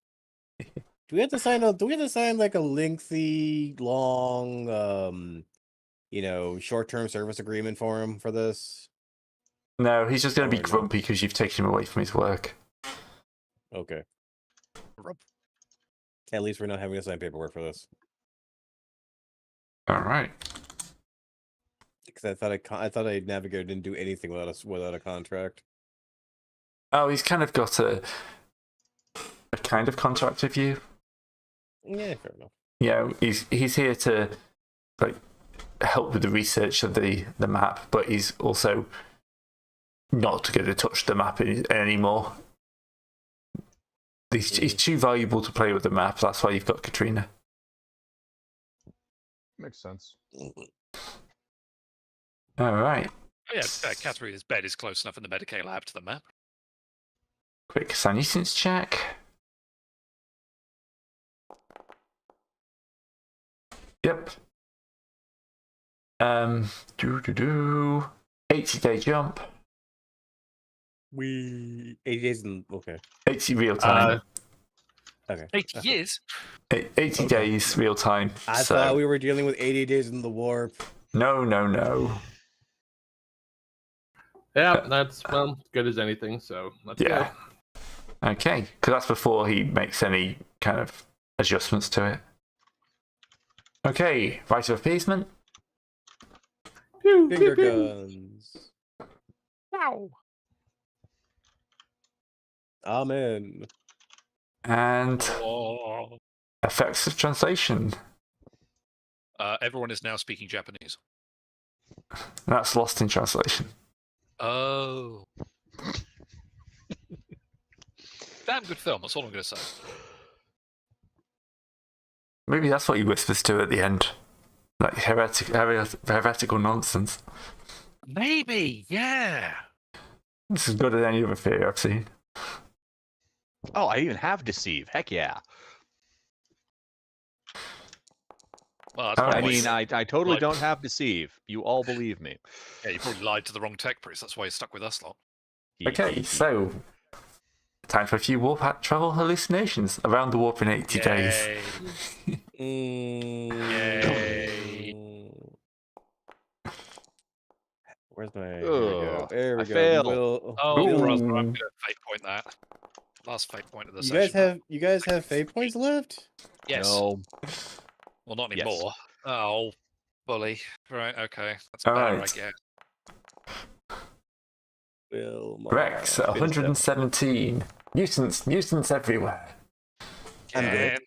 Speaker 6: Do we have to sign like a lengthy, long, short-term service agreement for him for this?
Speaker 1: No, he's just going to be
Speaker 6: Or no?
Speaker 1: grumpy because you've taken him away from his work.
Speaker 6: Okay.
Speaker 3: Rob.
Speaker 6: At least we're not having to sign paperwork for this.
Speaker 1: All right.
Speaker 6: Because I thought a navigator didn't do anything without a contract.
Speaker 1: Oh, he's kind of got a kind of contract with you.
Speaker 6: Yeah, fair enough.
Speaker 1: Yeah, he's here to like help with the research of the map, but he's also not going to touch the map anymore. He's too valuable to play with the map. That's why you've got Katrina.
Speaker 2: Makes sense.
Speaker 1: All right.
Speaker 3: Oh, yeah, Katarina's bed is close enough in the Medicaid lab to the map.
Speaker 1: Quick Sanusence check. Yep. 80-day jump.
Speaker 6: 80 days in okay.
Speaker 1: 80 real time.
Speaker 6: Okay.
Speaker 3: 80 years?
Speaker 1: 80 days real time.
Speaker 6: I
Speaker 1: so...
Speaker 6: thought we were dealing with 80 days in the warp.
Speaker 1: No.
Speaker 5: Yeah, that's good as anything. So let's go.
Speaker 1: Okay, because that's before he makes any kind of adjustments to it. Okay, right of appeasement.
Speaker 6: Finger guns.
Speaker 3: Wow.
Speaker 6: Amen.
Speaker 1: And
Speaker 3: Oh.
Speaker 1: effects of translation.
Speaker 3: Everyone is now speaking Japanese.
Speaker 1: That's lost in translation.
Speaker 3: Oh. Damn good film, that's all I'm going to say.
Speaker 1: Maybe that's what he whispers to at the end. Like heretical nonsense.
Speaker 3: Maybe, yeah.
Speaker 1: This is good as any other theory I've seen.
Speaker 2: Oh, I even have deceive. Heck yeah.
Speaker 3: Well, that's
Speaker 1: All
Speaker 2: I
Speaker 1: right.
Speaker 3: probably,
Speaker 2: mean, I totally
Speaker 3: Like-
Speaker 2: don't have deceive. You all believe me.
Speaker 3: yeah, you probably lied to the wrong tech priest. That's why you're stuck with us lot.
Speaker 1: Okay, so time for a few warp travel hallucinations around the warp in 80 days.
Speaker 3: Yay.
Speaker 6: Where's my? Here we go. There we
Speaker 2: I
Speaker 6: go.
Speaker 2: failed.
Speaker 3: Oh,
Speaker 1: Ooh.
Speaker 3: brother, I'm going to fate point that. Last fate point of the
Speaker 6: You
Speaker 3: session.
Speaker 6: guys have fate points left?
Speaker 3: Yes.
Speaker 2: No.
Speaker 3: Well, not
Speaker 2: Yes.
Speaker 3: anymore. Oh, bully. Right, okay. That's
Speaker 1: All
Speaker 3: better,
Speaker 1: right.
Speaker 3: I guess.
Speaker 1: Rex at 117. Mutants everywhere.
Speaker 6: I'm good.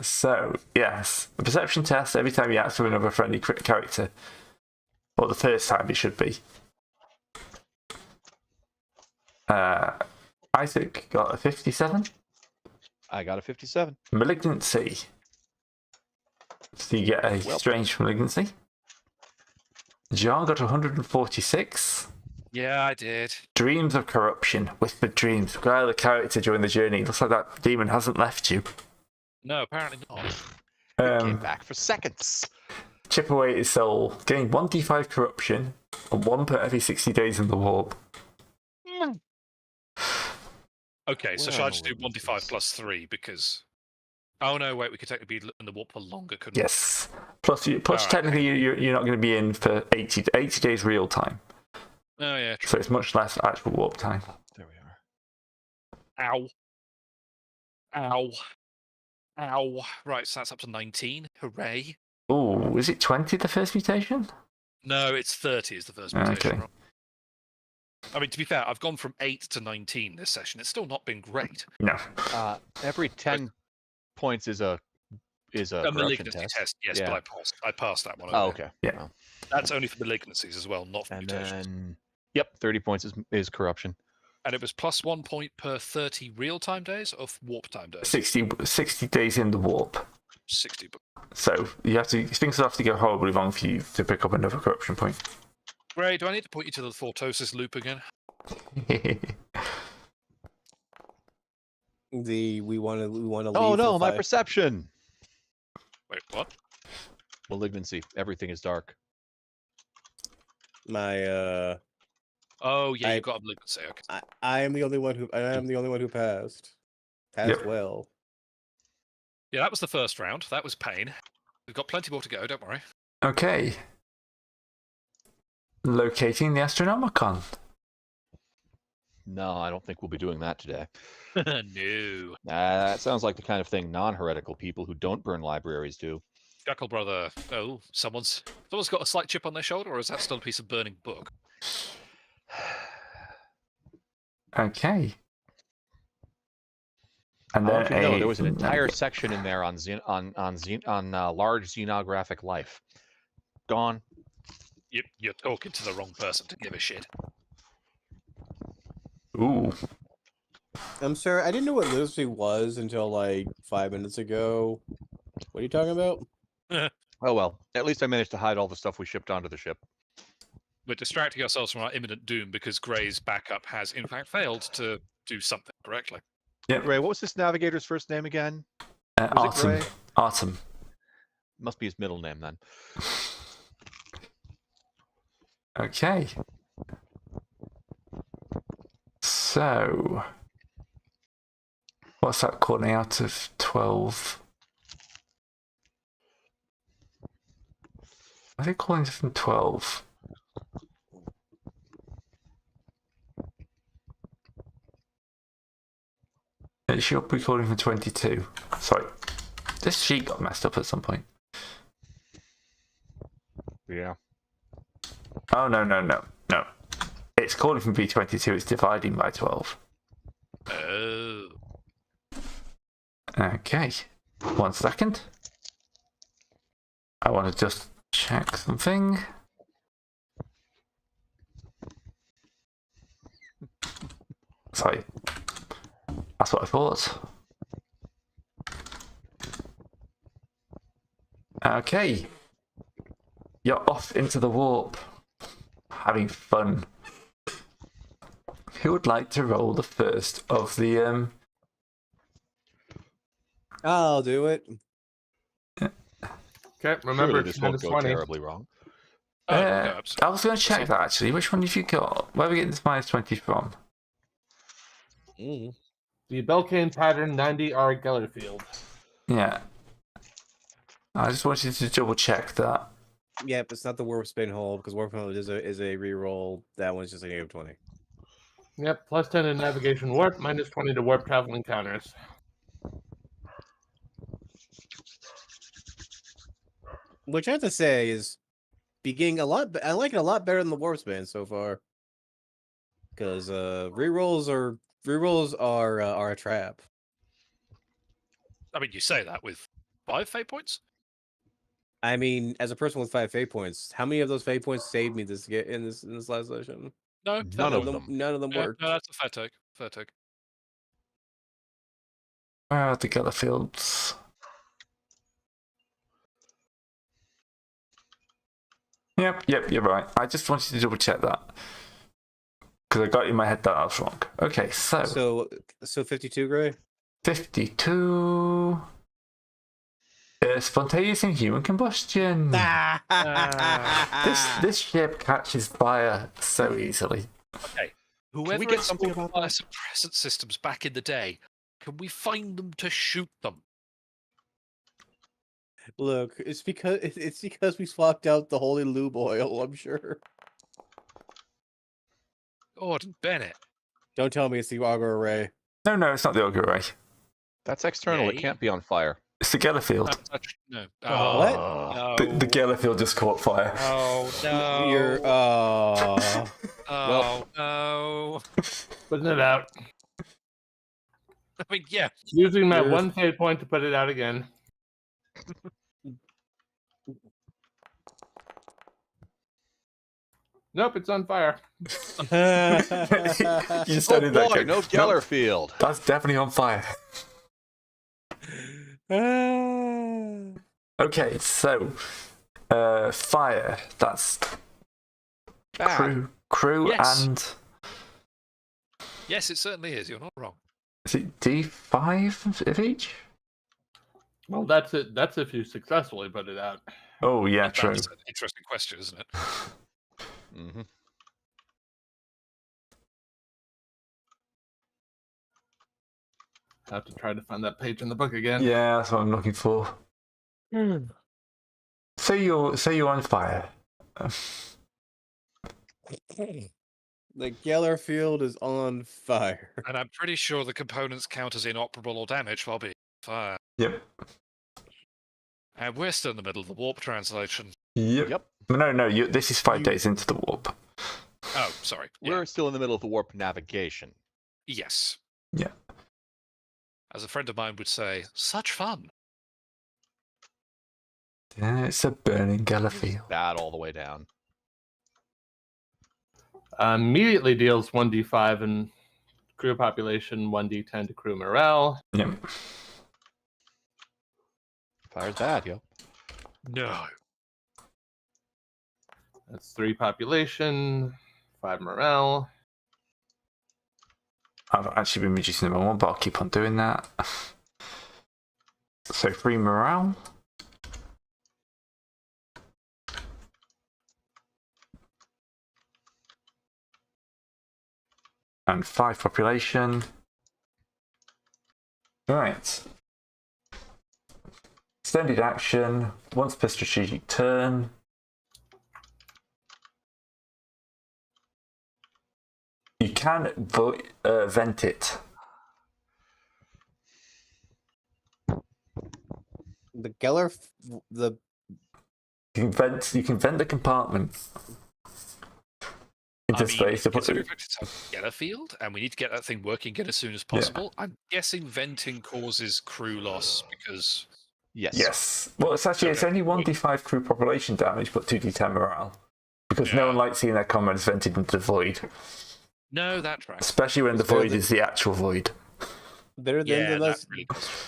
Speaker 1: So, yes, a perception test every time you act with another friendly character. Or the first time it should be. Isaac got a 57.
Speaker 2: I got a 57.
Speaker 1: Malignancy. So you get a strange malignancy. John got 146.
Speaker 3: Yeah, I did.
Speaker 1: Dreams of corruption. Whispered dreams. Guide the character during the journey. Looks like that demon hasn't left you.
Speaker 3: No, apparently not.
Speaker 2: Came back for seconds.
Speaker 1: Chip away at his soul. Gain 1d5 corruption and 1 per every 60 days in the warp.
Speaker 3: Okay, so
Speaker 2: Where
Speaker 3: shall I
Speaker 2: are
Speaker 3: just
Speaker 2: the
Speaker 3: do 1d5 plus 3 because... Oh no, wait, we could technically be in the warp for longer, couldn't we?
Speaker 1: Yes. Plus
Speaker 3: Alright.
Speaker 1: technically you're not going to be in for 80 days real time.
Speaker 3: Oh yeah, true.
Speaker 1: So it's much less actual warp time.
Speaker 2: There we are.
Speaker 3: Ow. Ow. Ow. Right, so that's up to 19. Hooray.
Speaker 1: Oh, is it 20 the first mutation?
Speaker 3: No, it's 30 is the first
Speaker 1: Okay.
Speaker 3: mutation. Right? I mean, to be fair, I've gone from 8 to 19 this session. It's still not been great.
Speaker 1: No.
Speaker 2: Every 10 points is a
Speaker 3: A
Speaker 2: corruption
Speaker 3: malignancy
Speaker 2: test.
Speaker 3: test, yes,
Speaker 2: Yeah.
Speaker 3: but I passed that one.
Speaker 2: Oh,
Speaker 3: over.
Speaker 2: okay.
Speaker 1: Yeah.
Speaker 2: Oh.
Speaker 3: That's only for malignancies as well, not for
Speaker 2: And
Speaker 3: mutations.
Speaker 2: then, yep, 30 points is corruption.
Speaker 3: And it was plus 1 point per 30 real-time days or warp time days?
Speaker 1: 60 days in the warp.
Speaker 3: 60.
Speaker 1: So things have to go horribly wrong for you to pick up another corruption point.
Speaker 3: Ray, do I need to point you to the Thortosis loop again?
Speaker 6: We want to leave.
Speaker 2: Oh no,
Speaker 6: for
Speaker 2: my
Speaker 6: 5.
Speaker 2: perception.
Speaker 3: Wait, what?
Speaker 2: Malignancy. Everything is dark.
Speaker 6: My
Speaker 3: Oh yeah,
Speaker 6: I-
Speaker 3: you got a malignancy. Okay.
Speaker 6: I am the only one who passed.
Speaker 1: Yep.
Speaker 6: Well.
Speaker 3: Yeah, that was the first round. That was pain. We've got plenty more to go. Don't worry.
Speaker 1: Okay. Locating the Astronomicon.
Speaker 2: No, I don't think we'll be doing that today.
Speaker 3: No.
Speaker 2: That sounds like the kind of thing non-heretical people who don't burn libraries do.
Speaker 3: Jackal brother. Oh, someone's got a slight chip on their shoulder, or is that still a piece of burning book?
Speaker 1: Okay. And
Speaker 2: I
Speaker 1: then
Speaker 2: want you to know there was an entire section in there on large xenographic life. Gone.
Speaker 3: You're talking to the wrong person to give a shit.
Speaker 1: Ooh.
Speaker 6: I'm sorry, I didn't know what literacy was until like 5 minutes ago. What are you talking about?
Speaker 2: Oh well, at least I managed to hide all the stuff we shipped onto the ship.
Speaker 3: We're distracting ourselves from our imminent doom because Gray's backup has in fact failed to do something correctly.
Speaker 1: Yep.
Speaker 2: Ray, what was this navigator's first name again? Was it
Speaker 1: Artem.
Speaker 2: Gray?
Speaker 1: Artem.
Speaker 2: Must be his middle name then.
Speaker 1: Okay. So, what's that calling out of 12? I think calling from 12. It should be calling from 22. Sorry. This sheet got messed up at some point.
Speaker 2: Yeah.
Speaker 1: Oh, no. It's calling from B22, it's dividing by 12.
Speaker 3: Oh.
Speaker 1: Okay. 1 second. I want to just check something. Sorry. That's what I thought. Okay. You're off into the warp. Having fun. Who would like to roll the first of the
Speaker 6: I'll do it.
Speaker 5: Okay, remember
Speaker 2: Surely this won't
Speaker 5: minus
Speaker 2: go
Speaker 5: 20.
Speaker 2: terribly wrong.
Speaker 3: Oh, no,
Speaker 1: I
Speaker 3: absolutely.
Speaker 1: was going to check that actually. Which one have you got? Where are we getting this minus 20 from?
Speaker 6: Mm.
Speaker 5: The Belkane pattern 90R Gellerfield.
Speaker 1: Yeah. I just wanted to double check that.
Speaker 6: Yep, it's not the warp spin hold because warp spin hold is a reroll. That one's just a negative 20.
Speaker 5: Yep, plus 10 to navigation warp, minus 20 to warp travel encounters.
Speaker 6: Which I have to say is beginning a lot. I like it a lot better than the warp spin so far. Because rerolls are a trap.
Speaker 3: I mean, you say that with 5 fate points?
Speaker 6: I mean, as a person with 5 fate points, how many of those fate points saved me this in this last session?
Speaker 3: No,
Speaker 2: None of them.
Speaker 6: None of them
Speaker 3: No,
Speaker 6: worked.
Speaker 3: no, that's a fair take. Fair take.
Speaker 1: Where are the Gellerfields? Yep, you're right. I just wanted to double check that. Because I got in my head that I was wrong. Okay, so
Speaker 6: So 52, Gray?
Speaker 1: 52. Spontaneous inhuman combustion. This ship catches fire so easily.
Speaker 3: Okay. Whoever
Speaker 2: we get something
Speaker 3: installed
Speaker 2: about
Speaker 3: fire suppressant systems back in the day, can we find them to shoot them?
Speaker 6: Look, it's because we swapped out the holy lube oil, I'm sure.
Speaker 3: Gordon Bennett.
Speaker 6: Don't tell me it's the auger array.
Speaker 1: No, it's not the Augur Ray.
Speaker 2: That's external. It
Speaker 3: Yay.
Speaker 2: can't be on fire.
Speaker 1: It's the Gellerfield.
Speaker 3: No.
Speaker 6: What?
Speaker 3: No.
Speaker 1: The Gellerfield just caught fire.
Speaker 3: Oh, no.
Speaker 6: You're
Speaker 3: Oh,
Speaker 2: Well-
Speaker 3: no.
Speaker 5: Putting it out.
Speaker 3: I mean, yeah.
Speaker 5: Using my
Speaker 6: You're-
Speaker 5: 1 fate point to put it out again. Nope, it's on fire.
Speaker 1: You just
Speaker 2: Oh
Speaker 1: did that.
Speaker 2: boy,
Speaker 1: Going,
Speaker 2: no
Speaker 1: "Nope,
Speaker 2: Gellerfield.
Speaker 1: that's definitely on fire. Okay, so fire. That's
Speaker 2: Bad.
Speaker 1: crew
Speaker 3: Yes.
Speaker 1: and
Speaker 3: Yes, it certainly is. You're not wrong.
Speaker 1: Is it D5 of each?
Speaker 5: Well, that's it. That's if you successfully put it out.
Speaker 1: Oh, yeah, true.
Speaker 3: That's an interesting question, isn't it?
Speaker 2: Mm-hmm.
Speaker 5: I have to try to find that page in the book again.
Speaker 1: Yeah, that's what I'm looking for. So you're on fire.
Speaker 6: The Geller field is on fire.
Speaker 3: And I'm pretty sure the components count as inoperable or damaged while being fired.
Speaker 1: Yep.
Speaker 3: And we're still in the middle of the warp translation.
Speaker 2: Yep.
Speaker 1: No. This is 5 days into the warp.
Speaker 3: Oh, sorry.
Speaker 2: We're still in the middle of the warp navigation.
Speaker 3: Yes.
Speaker 1: Yeah.
Speaker 3: As a friend of mine would say, such fun.
Speaker 1: Yeah, it's a burning Geller field.
Speaker 2: That all the way down.
Speaker 5: Immediately deals 1d5 and crew population, 1d10 to crew morale.
Speaker 1: Yep.
Speaker 2: Fire's bad, yo.
Speaker 3: No.
Speaker 5: That's 3 population, 5 morale.
Speaker 1: I've actually been reducing them by 1, but I'll keep on doing that. So 3 morale. And 5 population. Right. Extended action, once per strategic turn. You can vent it.
Speaker 6: The Geller, the
Speaker 1: You can vent the compartment into space. To put
Speaker 3: considering it's a Geller field, and we need to get that thing working again as soon as possible, I'm guessing venting causes crew loss because...
Speaker 1: Yes. Well, it's only 1d5 crew population damage, but 2d10 morale. Because no one likes seeing their comrades vented into the void.
Speaker 3: No, that tracks.
Speaker 1: Especially when the void is the actual void.
Speaker 6: better than us.
Speaker 3: Really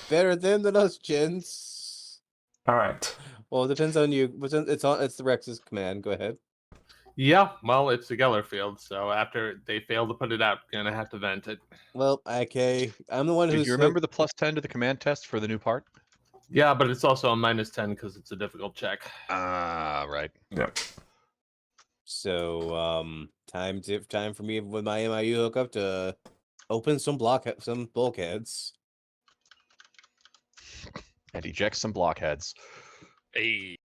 Speaker 6: Better than us, gents.
Speaker 1: Alright.
Speaker 6: Well, it depends on you. It's the Rex's command. Go ahead.
Speaker 5: Yeah, well, it's a Geller field, so after they fail to put it out, gonna have to vent it.
Speaker 6: Well, okay. I'm the one
Speaker 2: Do
Speaker 6: who's.
Speaker 2: you remember the +10 to the command test for the new part?
Speaker 5: Yeah, but it's also a -10 because it's a difficult check.
Speaker 2: Ah, right.
Speaker 1: Yep.
Speaker 6: So, time for me with my MIU hookup to open some bulkheads.
Speaker 2: And eject some blockheads.
Speaker 3: Hey,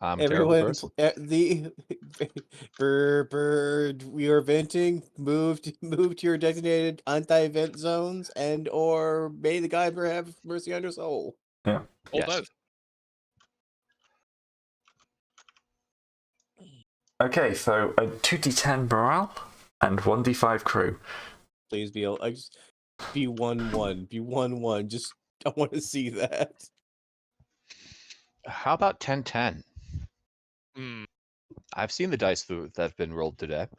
Speaker 2: I'm a terrible
Speaker 6: Everyone,
Speaker 2: person.
Speaker 6: bird, we are venting. Move to your designated anti-vent zones, and or may the God have mercy on your soul.
Speaker 1: Yeah.
Speaker 3: or
Speaker 2: Yes.
Speaker 3: both.
Speaker 1: Okay, so a 2d10 morale and 1d5 crew.
Speaker 6: Please be 1-1. Be 1-1. Just I want to see that.
Speaker 2: How about 10-10?
Speaker 3: Hmm.
Speaker 2: I've seen the dice that have been rolled today.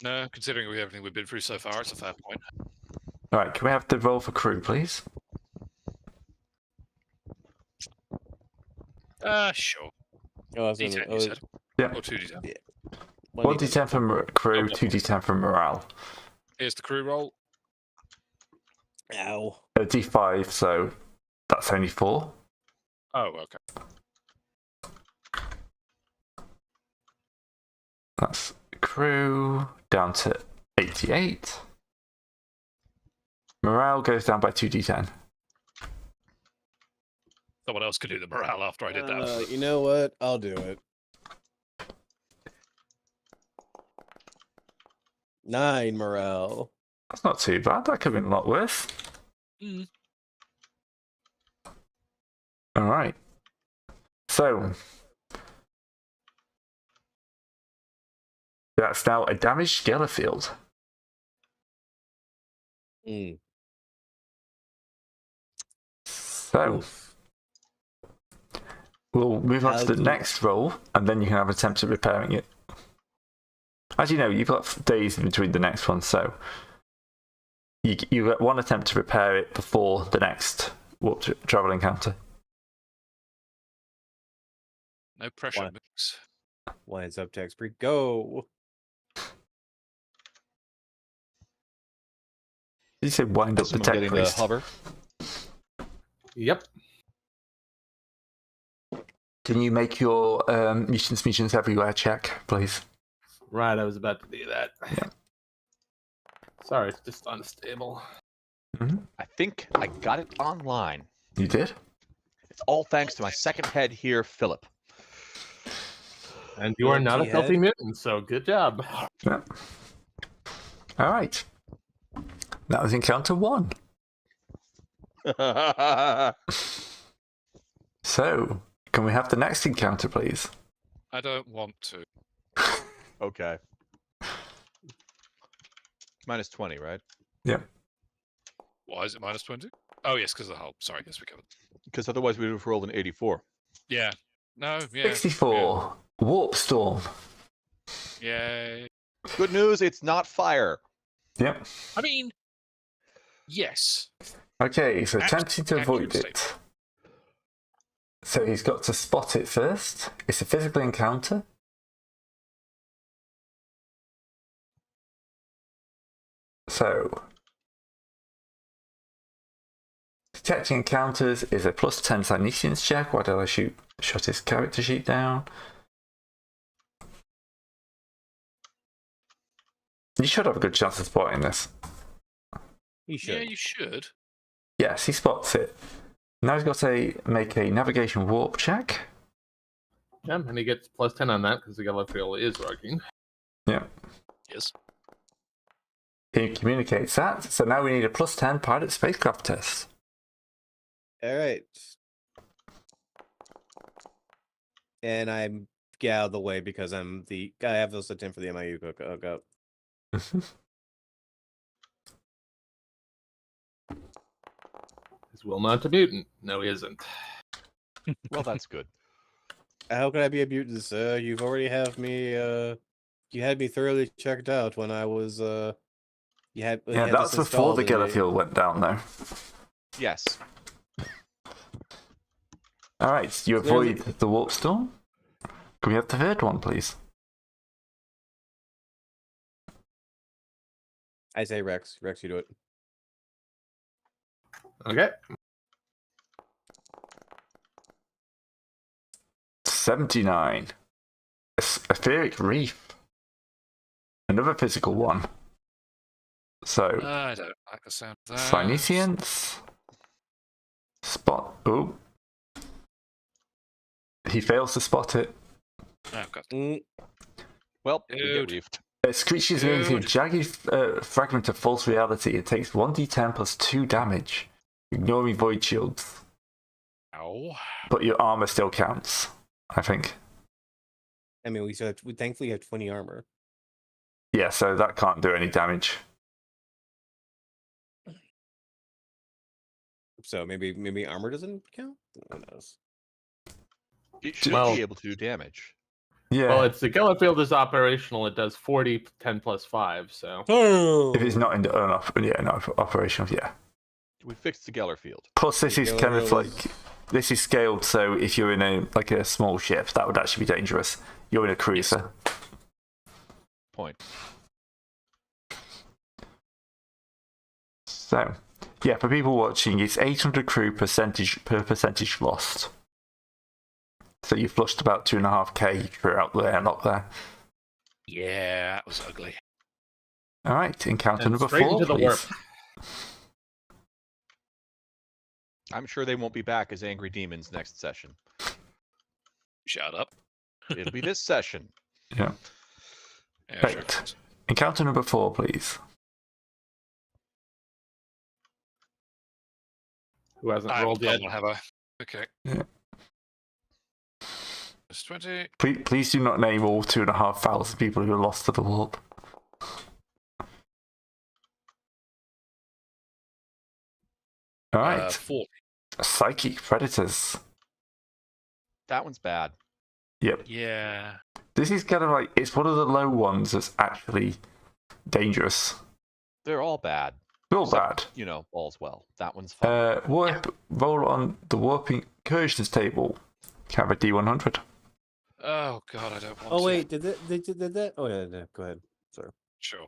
Speaker 3: No, considering everything we've been through so far, it's a fair point.
Speaker 1: Alright, can we have the roll for crew, please?
Speaker 3: Sure.
Speaker 6: Oh,
Speaker 3: D10, you said?
Speaker 1: Yeah.
Speaker 3: Or 2D10.
Speaker 1: 1d10 for crew,
Speaker 3: Okay.
Speaker 1: 2d10 for morale.
Speaker 3: Here's the crew roll.
Speaker 6: Ow.
Speaker 1: A d5, so that's only 4.
Speaker 3: Oh, okay.
Speaker 1: That's crew down to 88. Morale goes down by 2d10.
Speaker 3: Someone else could do the morale after I did that.
Speaker 6: You know what? I'll do it. 9 morale.
Speaker 1: That's not too bad. That could have been a lot worse.
Speaker 3: Mm.
Speaker 1: Alright. So, that's now a damaged Geller field.
Speaker 6: Mm.
Speaker 1: So, we'll move on to the
Speaker 6: How
Speaker 1: next roll, and then you can have an attempt at repairing it. As you know, you've got days in between the next one, so you get one attempt to repair it before the next warp travel encounter.
Speaker 3: No pressure,
Speaker 6: One.
Speaker 3: Mooks.
Speaker 6: Lines up, text pre go.
Speaker 1: You said wind up the
Speaker 2: Someone
Speaker 1: tech
Speaker 2: getting
Speaker 1: priest.
Speaker 2: the hover.
Speaker 5: Yep.
Speaker 1: Can you make your mutants everywhere check, please?
Speaker 5: Right, I was about to do that.
Speaker 1: Yeah.
Speaker 5: Sorry, it's just unstable.
Speaker 2: I think I got it online.
Speaker 1: You did?
Speaker 2: It's all thanks to my second head here, Philip.
Speaker 5: And you are not a
Speaker 6: Jihad?
Speaker 5: filthy mutant, so good job.
Speaker 1: Yeah. All right. That was encounter 1. So, can we have the next encounter, please?
Speaker 3: I don't want to.
Speaker 2: Okay. Minus 20, right?
Speaker 1: Yeah.
Speaker 3: Why is it minus 20? Oh, yes, because of the hull. Sorry, yes, we covered.
Speaker 2: Because otherwise we would have rolled an 84.
Speaker 3: Yeah. No, yeah.
Speaker 1: 64. Warp Storm.
Speaker 3: Yay.
Speaker 2: Good news, it's not fire.
Speaker 1: Yep.
Speaker 3: I mean, yes.
Speaker 1: Okay, so
Speaker 3: Accurate
Speaker 1: attempting to avoid
Speaker 3: statement.
Speaker 1: it. So he's got to spot it first. It's a physical encounter. So, detecting encounters is a plus 10 Cynesians check. Why did I shut his character sheet down? You should have a good chance of spotting this.
Speaker 6: He should.
Speaker 3: Yeah, you should.
Speaker 1: Yes, he spots it. Now he's got to make a navigation warp check.
Speaker 5: Yeah, and he gets plus 10 on that because the Gallifrey is working.
Speaker 1: Yeah.
Speaker 3: Yes.
Speaker 1: He communicates that. So now we need a plus 10 pilot spacecraft test.
Speaker 6: All right. And I'm get out of the way because I have those 10 for the MIU hookup.
Speaker 5: Is Wilmot a mutant? No, he isn't.
Speaker 2: Well, that's good.
Speaker 6: How can I be a mutant, sir? You've already have me. You had me thoroughly checked out when I was. You had. you
Speaker 1: Yeah,
Speaker 6: had
Speaker 1: that's
Speaker 6: this
Speaker 1: before the
Speaker 6: installed and
Speaker 1: Gellerfield went down, though.
Speaker 2: Yes.
Speaker 1: All right, you avoid the warp storm. Can we have the third one, please?
Speaker 6: I say Rex. Rex, you do it.
Speaker 5: Okay.
Speaker 1: 79. Etheric Reef. Another physical one. So,
Speaker 3: I don't like the sound of that.
Speaker 1: Cynesians. Spot. Oh. He fails to spot it.
Speaker 3: Oh, God.
Speaker 2: Well, we
Speaker 3: Dude.
Speaker 2: get reefed.
Speaker 1: Screeches into a
Speaker 3: Dude.
Speaker 1: jagged fragment of false reality. It takes 1d10 plus 2 damage, ignoring void shields.
Speaker 3: Ow.
Speaker 1: But your armor still counts, I think.
Speaker 6: I mean, we thankfully have 20 armor.
Speaker 1: Yeah, so that can't do any damage.
Speaker 6: So maybe armor doesn't count. Who knows?
Speaker 2: It should
Speaker 5: Well-
Speaker 2: be able to do damage.
Speaker 1: Yeah,
Speaker 5: Well, it's the Gellerfield is operational. It does 40, 10 plus 5, so.
Speaker 1: if it's not in the operational, yeah.
Speaker 2: We fixed the Geller field.
Speaker 1: Plus, this is kind of
Speaker 6: Gellerfield
Speaker 1: like this is scaled, so if you're in a small ship, that would actually be dangerous. You're in a cruiser.
Speaker 2: Point.
Speaker 1: So, yeah, for people watching, it's 800 crew per percentage lost. So you flushed about 2.5k crew out there, not there.
Speaker 3: Yeah, that was ugly.
Speaker 1: All right, encounter
Speaker 5: And
Speaker 1: number
Speaker 5: straight
Speaker 1: 4,
Speaker 5: into the
Speaker 1: please.
Speaker 5: warp.
Speaker 2: I'm sure they won't be back as angry demons next session.
Speaker 3: Shut up.
Speaker 2: It'll be this session.
Speaker 1: Yeah.
Speaker 3: Yeah,
Speaker 1: Right.
Speaker 3: sure.
Speaker 1: Encounter number 4, please.
Speaker 5: Who hasn't
Speaker 3: I haven't
Speaker 5: rolled
Speaker 3: done
Speaker 5: yet?
Speaker 3: one, have I? Okay.
Speaker 1: Yeah.
Speaker 3: It's 20.
Speaker 1: Please do not name all 2,500 people who are lost to the warp. All right.
Speaker 3: 40.
Speaker 1: Psychic predators.
Speaker 2: That one's bad.
Speaker 1: Yep.
Speaker 3: Yeah.
Speaker 1: This is kind of like, it's one of the low ones that's actually dangerous.
Speaker 2: They're all bad.
Speaker 1: They're all
Speaker 2: Except,
Speaker 1: bad.
Speaker 2: You know, all's well. That one's fine.
Speaker 1: Roll on the warping incursions table. Can have a D100.
Speaker 3: Oh, God, I don't want to.
Speaker 6: Oh wait, did that? Oh yeah, go ahead. Sorry.
Speaker 3: Sure.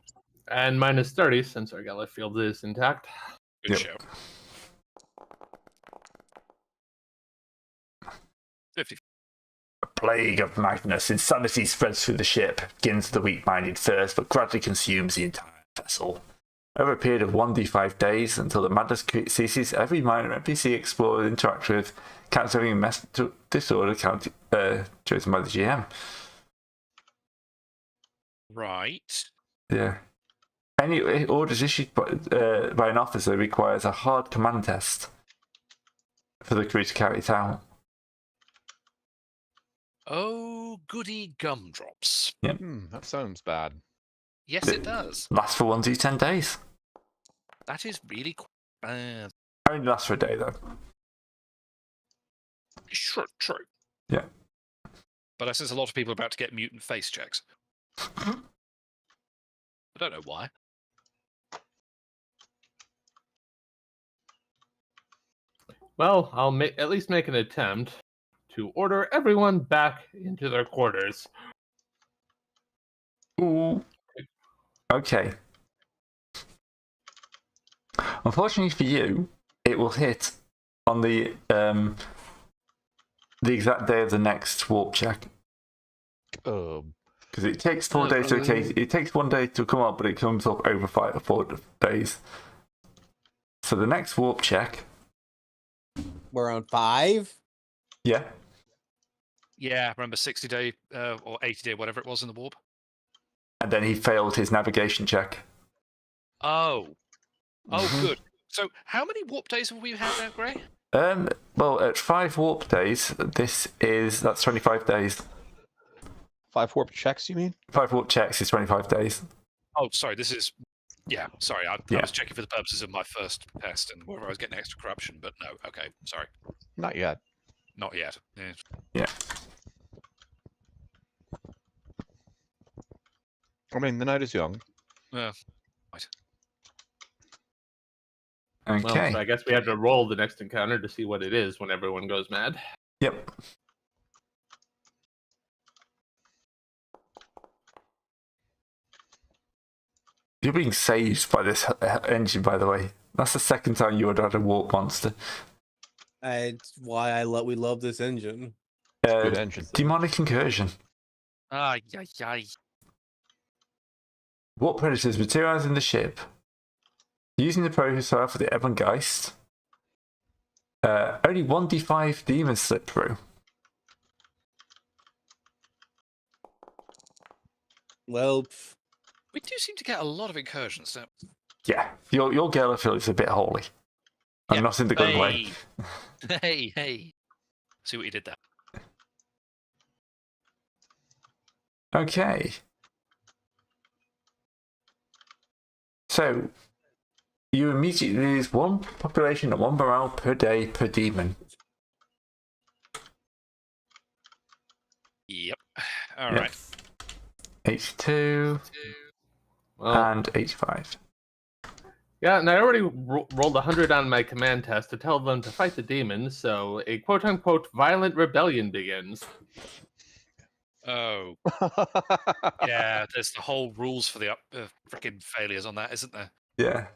Speaker 5: And minus 30 since our gala field is intact.
Speaker 3: Good
Speaker 1: Yep.
Speaker 3: show. 50.
Speaker 1: A plague of madness. Insanity spreads through the ship, begins the weak-minded first, but gradually consumes the entire vessel. Over a period of 1d5 days, until the madness ceases, every minor NPC explorer interacts with counts having a mental disorder chosen by the GM.
Speaker 3: Right.
Speaker 1: Yeah. Any orders issued by an officer requires a hard command test for the crew to carry it out.
Speaker 3: Oh, goody gumdrops.
Speaker 2: That sounds bad.
Speaker 3: Yes, it does.
Speaker 1: Lasts for 1d10 days.
Speaker 3: That is really quite bad.
Speaker 1: Only lasts for a day though.
Speaker 3: True.
Speaker 1: Yeah.
Speaker 3: But I sense a lot of people are about to get mutant face checks. I don't know why.
Speaker 5: Well, I'll at least make an attempt to order everyone back into their quarters.
Speaker 1: Ooh. Okay. Unfortunately for you, it will hit on the exact day of the next warp check. Because it takes 4 days to it takes 1 day to come up, but it comes up over 5 or 4 days. So the next warp check.
Speaker 6: We're on 5.
Speaker 1: Yeah.
Speaker 3: Yeah, remember 60 day or 80 day, whatever it was in the warp?
Speaker 1: And then he failed his navigation check.
Speaker 3: Oh. Oh, good. So how many warp days have we had now, Gray?
Speaker 1: Well, at 5 warp days, that's 25 days.
Speaker 2: 5 warp checks, you mean?
Speaker 1: 5 warp checks is 25 days.
Speaker 3: Oh, sorry, this is... Yeah, sorry, I
Speaker 1: Yeah.
Speaker 3: was checking for the purposes of my first test and whether I was getting extra corruption, but no, okay, sorry.
Speaker 2: Not yet.
Speaker 3: Not yet. Yeah.
Speaker 1: Yeah.
Speaker 2: I mean, the night is young.
Speaker 3: Right.
Speaker 1: Okay.
Speaker 5: Well, so I guess we have to roll the next encounter to see what it is when everyone goes mad.
Speaker 1: Yep. You're being saved by this engine, by the way. That's the second time you would have had a warp monster.
Speaker 6: It's why we love this engine.
Speaker 2: Good engine.
Speaker 1: Demonic incursion.
Speaker 3: Ay.
Speaker 1: Warp predators materialize in the ship. Using the profile for the Ebongeist, only 1d5 demons slip through.
Speaker 6: Well,
Speaker 3: We do seem to get a lot of incursions, don't we?
Speaker 1: Yeah, your Gallifrey is a bit holy. I'm
Speaker 3: Yeah.
Speaker 1: not in the good way.
Speaker 3: Hey. See what you did there.
Speaker 1: Okay. So, you immediately lose 1 population and 1 morale per day per demon.
Speaker 3: Yep. All
Speaker 1: Yep.
Speaker 3: right.
Speaker 1: 82
Speaker 5: Well,
Speaker 1: and 85.
Speaker 5: yeah, and I already rolled 100 on my command test to tell them to fight the demons, so a quote-unquote violent rebellion begins.
Speaker 3: Oh, yeah. There's the whole rules for the freaking failures on that, isn't there?
Speaker 1: Yeah.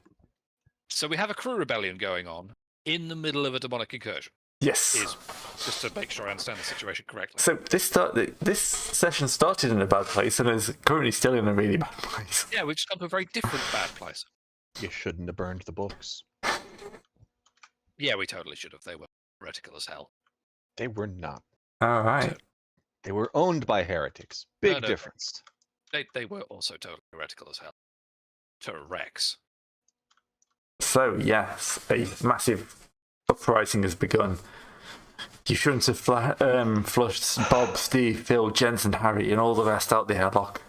Speaker 3: So we have a crew rebellion going on in the middle of a demonic incursion.
Speaker 1: Yes.
Speaker 3: Is just to make sure I understand the situation correctly.
Speaker 1: So this session started in a bad place and is currently still in a really bad place.
Speaker 3: Yeah, we've just come to a very different bad place.
Speaker 2: You shouldn't have burned the books.
Speaker 3: Yeah, we totally should have. They were heretical as hell.
Speaker 2: They were not.
Speaker 1: All right.
Speaker 2: They were owned by heretics. Big
Speaker 3: No.
Speaker 2: difference.
Speaker 3: They were also totally heretical as hell. To Rex.
Speaker 1: So yes, a massive uprising has begun. You shouldn't have flushed Bob, Steve, Phil, Jensen, Harry, and all the rest out the airlock.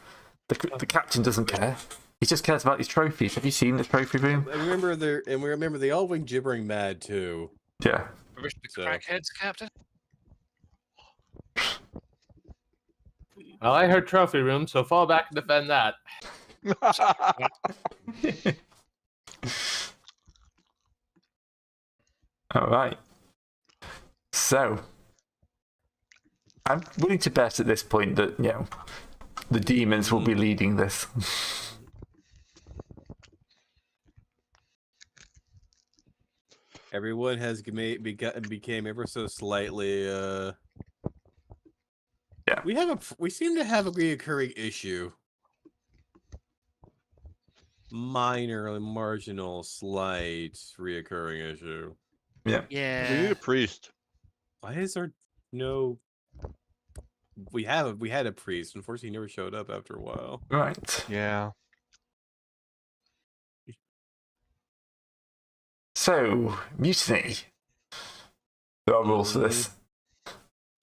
Speaker 1: The captain doesn't care. He just cares about his trophies. Have you seen the trophy room?
Speaker 6: I remember they all went gibbering mad too.
Speaker 1: Yeah.
Speaker 3: Wish the crackheads, Captain.
Speaker 5: Well, I heard trophy room, so fall back and defend that.
Speaker 1: All right. So, I'm willing to bet at this point that the demons will be leading this.
Speaker 6: Everyone has became ever so slightly.
Speaker 1: Yeah.
Speaker 6: We seem to have a recurring issue. Minor, marginal, slight reoccurring issue.
Speaker 1: Yeah.
Speaker 2: We need a priest.
Speaker 6: Why is there no? We had a priest. Unfortunately, he never showed up after a while.
Speaker 1: Right.
Speaker 2: Yeah.
Speaker 1: So, mutiny. There are rules for this.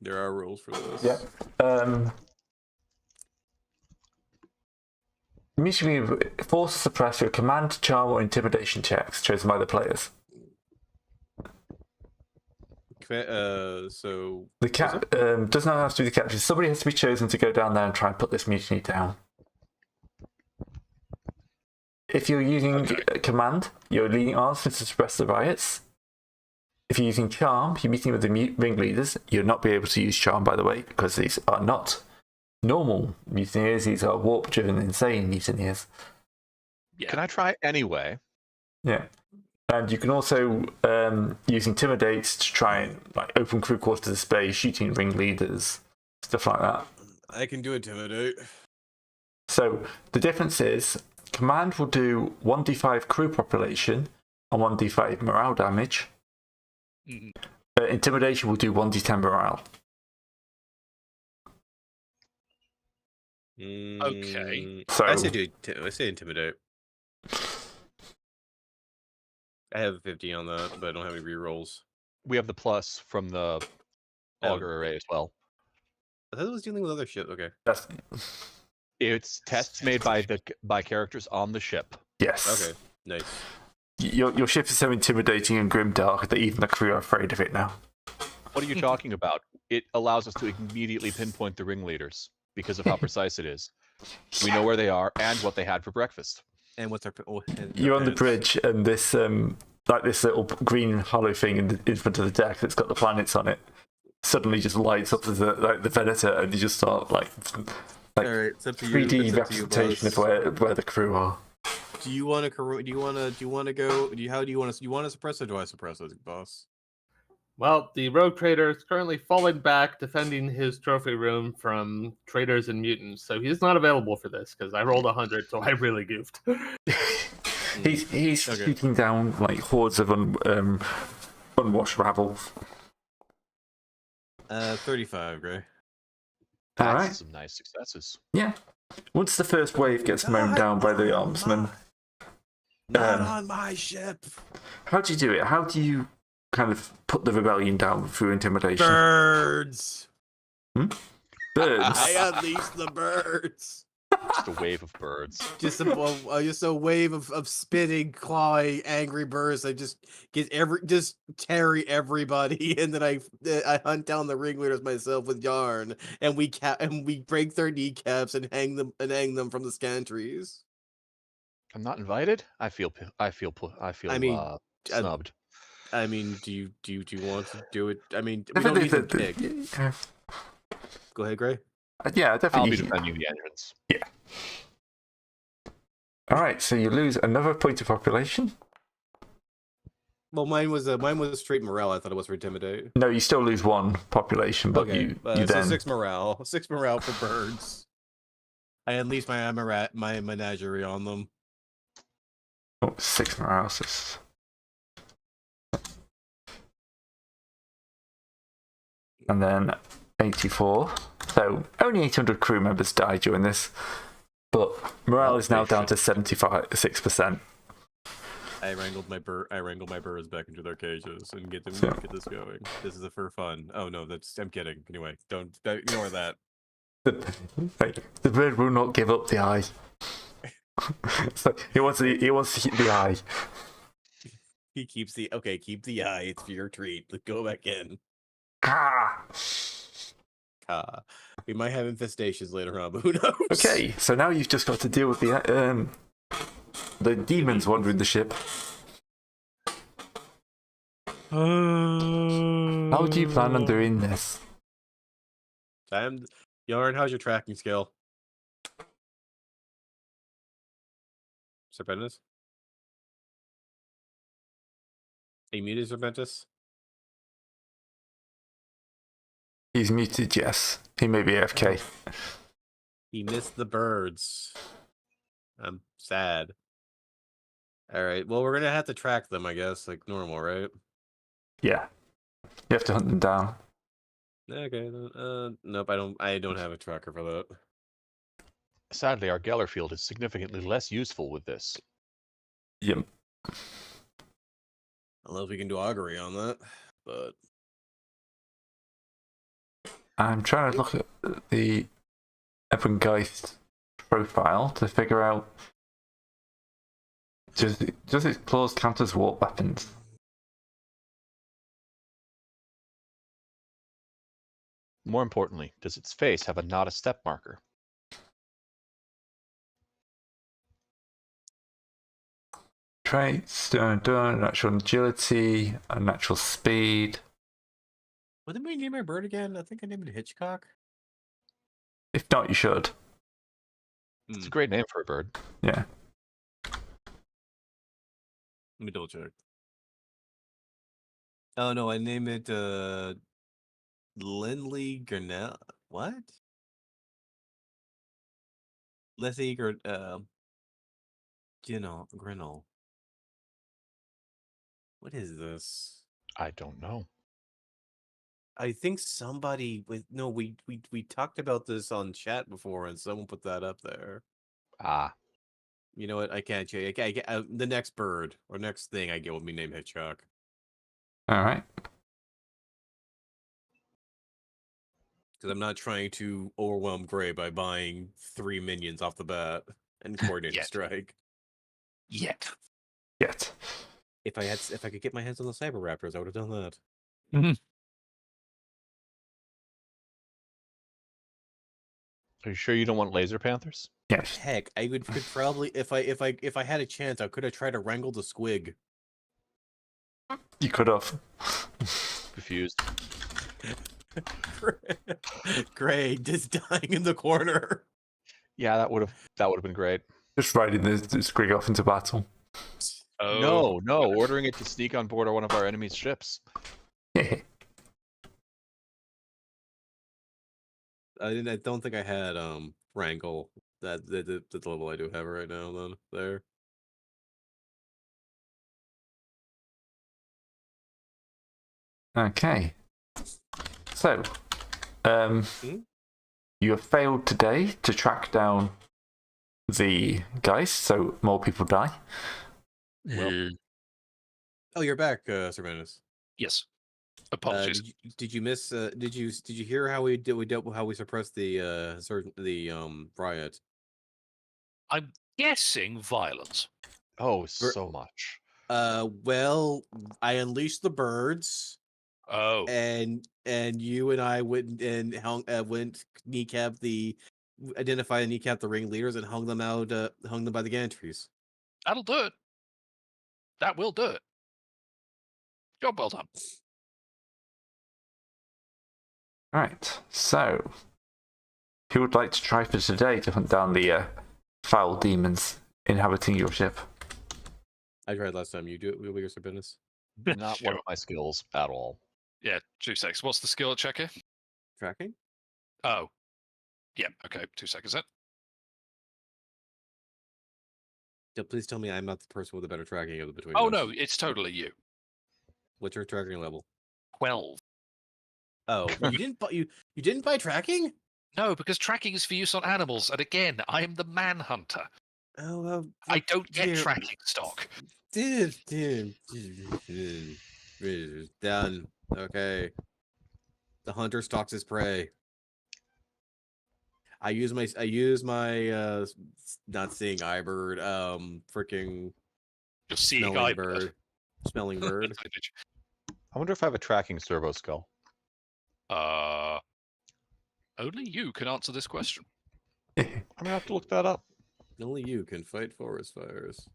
Speaker 6: There are rules for this.
Speaker 1: Yeah. Mutiny force to suppress your command, charm, or intimidation checks chosen by the players.
Speaker 6: So
Speaker 1: The does not have to be the captain. Somebody has to be chosen to go down there and try and put this mutiny down. If you're using command, you're leading arms to suppress the riots. If you're using charm, you're meeting with the ringleaders. You'll not be able to use charm, by the way, because these are not normal mutineers. These are warp-driven, insane mutineers.
Speaker 3: Yeah.
Speaker 2: Can I try anyway?
Speaker 1: Yeah. And you can also use intimidate to try and open crew quarters to space, shooting ringleaders, stuff like that.
Speaker 6: I can do intimidate.
Speaker 1: So the difference is command will do 1d5 crew population and 1d5 morale damage.
Speaker 3: Mhm.
Speaker 1: Intimidation will do 1d10 morale.
Speaker 3: Okay.
Speaker 1: So
Speaker 6: I say intimidate. I have a 50 on that, but I don't have any rerolls.
Speaker 2: We have the plus from the auger array as well.
Speaker 6: I thought it was dealing with other shit. Okay.
Speaker 1: that's
Speaker 2: It's tests made by characters on the ship.
Speaker 1: yes.
Speaker 6: Okay. Nice.
Speaker 1: Your ship is so intimidating and grimdark that even the crew are afraid of it now.
Speaker 2: What are you talking about? It allows us to immediately pinpoint the ringleaders because of how precise it is. We know where they are and what they had for breakfast.
Speaker 6: And what's our?
Speaker 1: You're on the bridge, and this this little green hollow thing in front of the deck that's got the planets on it suddenly just lights up as the Venator, and you just start
Speaker 6: All right, it's up to you.
Speaker 1: 3D
Speaker 6: It's up to you,
Speaker 1: representation of
Speaker 6: boss.
Speaker 1: where the crew are.
Speaker 6: Do you want to? Do you want to go? How do you want to? You want to suppress, or do I suppress it, boss?
Speaker 5: Well, the rogue trader is currently falling back, defending his trophy room from traitors and mutants. So he's not available for this because I rolled 100, so I really goofed.
Speaker 1: He's shooting down hordes of unwashed rabble.
Speaker 6: 35, Gray.
Speaker 2: That's
Speaker 1: All right.
Speaker 2: some nice successes.
Speaker 1: Yeah. Once the first wave gets mown down by the armsmen,
Speaker 6: Not on my ship.
Speaker 1: how do you do it? How do you kind of put the rebellion down through intimidation?
Speaker 6: Birds.
Speaker 1: Birds.
Speaker 6: I unleash the birds.
Speaker 2: Just a wave of birds.
Speaker 6: Just a wave of spitting, clawing, angry birds that just tarry everybody, and then I hunt down the ringleaders myself with yarn, and we break their kneecaps and hang them from the scantries.
Speaker 2: I'm not invited. I feel snubbed.
Speaker 6: I mean, do you want to do it? I mean, we don't need them kicked. Go ahead, Gray.
Speaker 1: Yeah,
Speaker 2: I'll
Speaker 1: definitely.
Speaker 2: be defending the entrance.
Speaker 1: Yeah. All right, so you lose another point of population.
Speaker 6: Well, mine was straight morale. I thought it was for intimidate.
Speaker 1: No, you still lose one population, but
Speaker 6: Okay,
Speaker 1: you
Speaker 6: so
Speaker 1: then
Speaker 6: 6 morale. 6 morale for birds. I unleashed my menagerie on them.
Speaker 1: 6 morales. And then 84. So only 800 crew members died during this, but morale is now down to 6%.
Speaker 6: I wrangled my birds back into their cages and get this going. This is for fun. Oh no, I'm kidding. Anyway, don't ignore that.
Speaker 1: The bird will not give up the eye. So he wants to keep the eye.
Speaker 6: He keeps keep the eye. It's for your treat. Let's go back in. We might have infestations later on, but who knows?
Speaker 1: Okay, so now you've just got to deal with the demons wandering the ship. How do you plan on doing this?
Speaker 6: Yarn, how's your tracking skill? Serpentis? Are you muted, Serpentis?
Speaker 1: He's muted, yes. He may be AFK.
Speaker 6: He missed the birds. I'm sad. All right. Well, we're gonna have to track them, I guess, like normal, right?
Speaker 1: Yeah. You have to hunt them down.
Speaker 6: Okay. Nope. I don't have a tracker for that.
Speaker 2: Sadly, our Geller field is significantly less useful with this.
Speaker 1: Yep.
Speaker 6: I don't know if we can do augury on that, but
Speaker 1: I'm trying to look at the Ebengeist profile to figure out does its claws count as warp weapons?
Speaker 2: More importantly, does its face have not a step marker?
Speaker 1: Traits, natural agility, natural speed.
Speaker 6: what did we name our bird again? I think I named it Hitchcock.
Speaker 1: If not, you should.
Speaker 2: It's a great name for a bird.
Speaker 1: Yeah.
Speaker 6: Let me double check. Oh no, I named it Lindley Grinnell. What? Leslie Grinnell. What is this?
Speaker 2: I don't know.
Speaker 6: I think somebody with no, we talked about this on chat before, and someone put that up there.
Speaker 2: Ah,
Speaker 6: You know what? I can't change. I can't, the next bird or next thing I get will be named Hitchcock.
Speaker 1: All right.
Speaker 6: Because I'm not trying to overwhelm Gray by buying 3 minions off the bat and coordinated
Speaker 3: Yet.
Speaker 6: strike.
Speaker 3: Yet.
Speaker 1: Yet.
Speaker 6: If I could get my hands on the Cyber Raptors, I would have done that.
Speaker 2: are you sure you don't want laser panthers?
Speaker 1: Yes.
Speaker 6: Heck, I could probably if I had a chance, I could have tried to wrangle the squig.
Speaker 1: You could have.
Speaker 2: Refused.
Speaker 6: Gray just dying in the corner.
Speaker 2: Yeah, that would have been great.
Speaker 1: Just riding the squig off into battle.
Speaker 3: Oh,
Speaker 2: No, ordering it to sneak on board one of our enemy's ships.
Speaker 6: I don't think I had wrangle that the level I do have right now. Then there.
Speaker 1: Okay. So,
Speaker 6: Hmm?
Speaker 1: you have failed today to track down the Geist, so more people die.
Speaker 6: Well, oh, you're back, Servanus.
Speaker 3: yes. Apologies.
Speaker 6: Did you miss? Did you hear how we dealt how we suppressed the riot?
Speaker 3: I'm guessing violence.
Speaker 2: Oh, so much.
Speaker 6: Well, I unleashed the birds,
Speaker 3: Oh,
Speaker 6: and you and I went and went identify and kneecap the ringleaders and hung them by the gantries.
Speaker 3: that'll do it. That will do it. Job well done.
Speaker 1: Right. So, who would like to try for today to hunt down the foul demons inhabiting your ship?
Speaker 6: I tried last time. You do it, Wheelwigger Serpentis.
Speaker 2: Not
Speaker 3: Sure.
Speaker 2: one of my skills at all.
Speaker 3: Yeah, 2 seconds. What's the skill check here?
Speaker 6: Tracking?
Speaker 3: Oh. Yeah, okay, 2 seconds then.
Speaker 6: Please tell me I'm not the person with the better tracking of the between.
Speaker 3: Oh
Speaker 6: us.
Speaker 3: no, it's totally you.
Speaker 6: What's your tracking level?
Speaker 3: 12.
Speaker 6: Oh, you didn't buy tracking?
Speaker 3: No, because tracking is for use on animals, and again, I am the manhunter.
Speaker 6: Oh, well,
Speaker 3: I don't get
Speaker 6: dear-
Speaker 3: tracking stock.
Speaker 6: Done. Okay. The hunter stalks his prey. I use my not seeing eye bird, freaking
Speaker 3: You're seeing
Speaker 6: smelling
Speaker 3: eye
Speaker 6: bird. Smelling bird.
Speaker 2: I wonder if I have a tracking servo skull.
Speaker 3: Only you can answer this question.
Speaker 2: I'm gonna have to look that up.
Speaker 6: Only you can fight forest fires.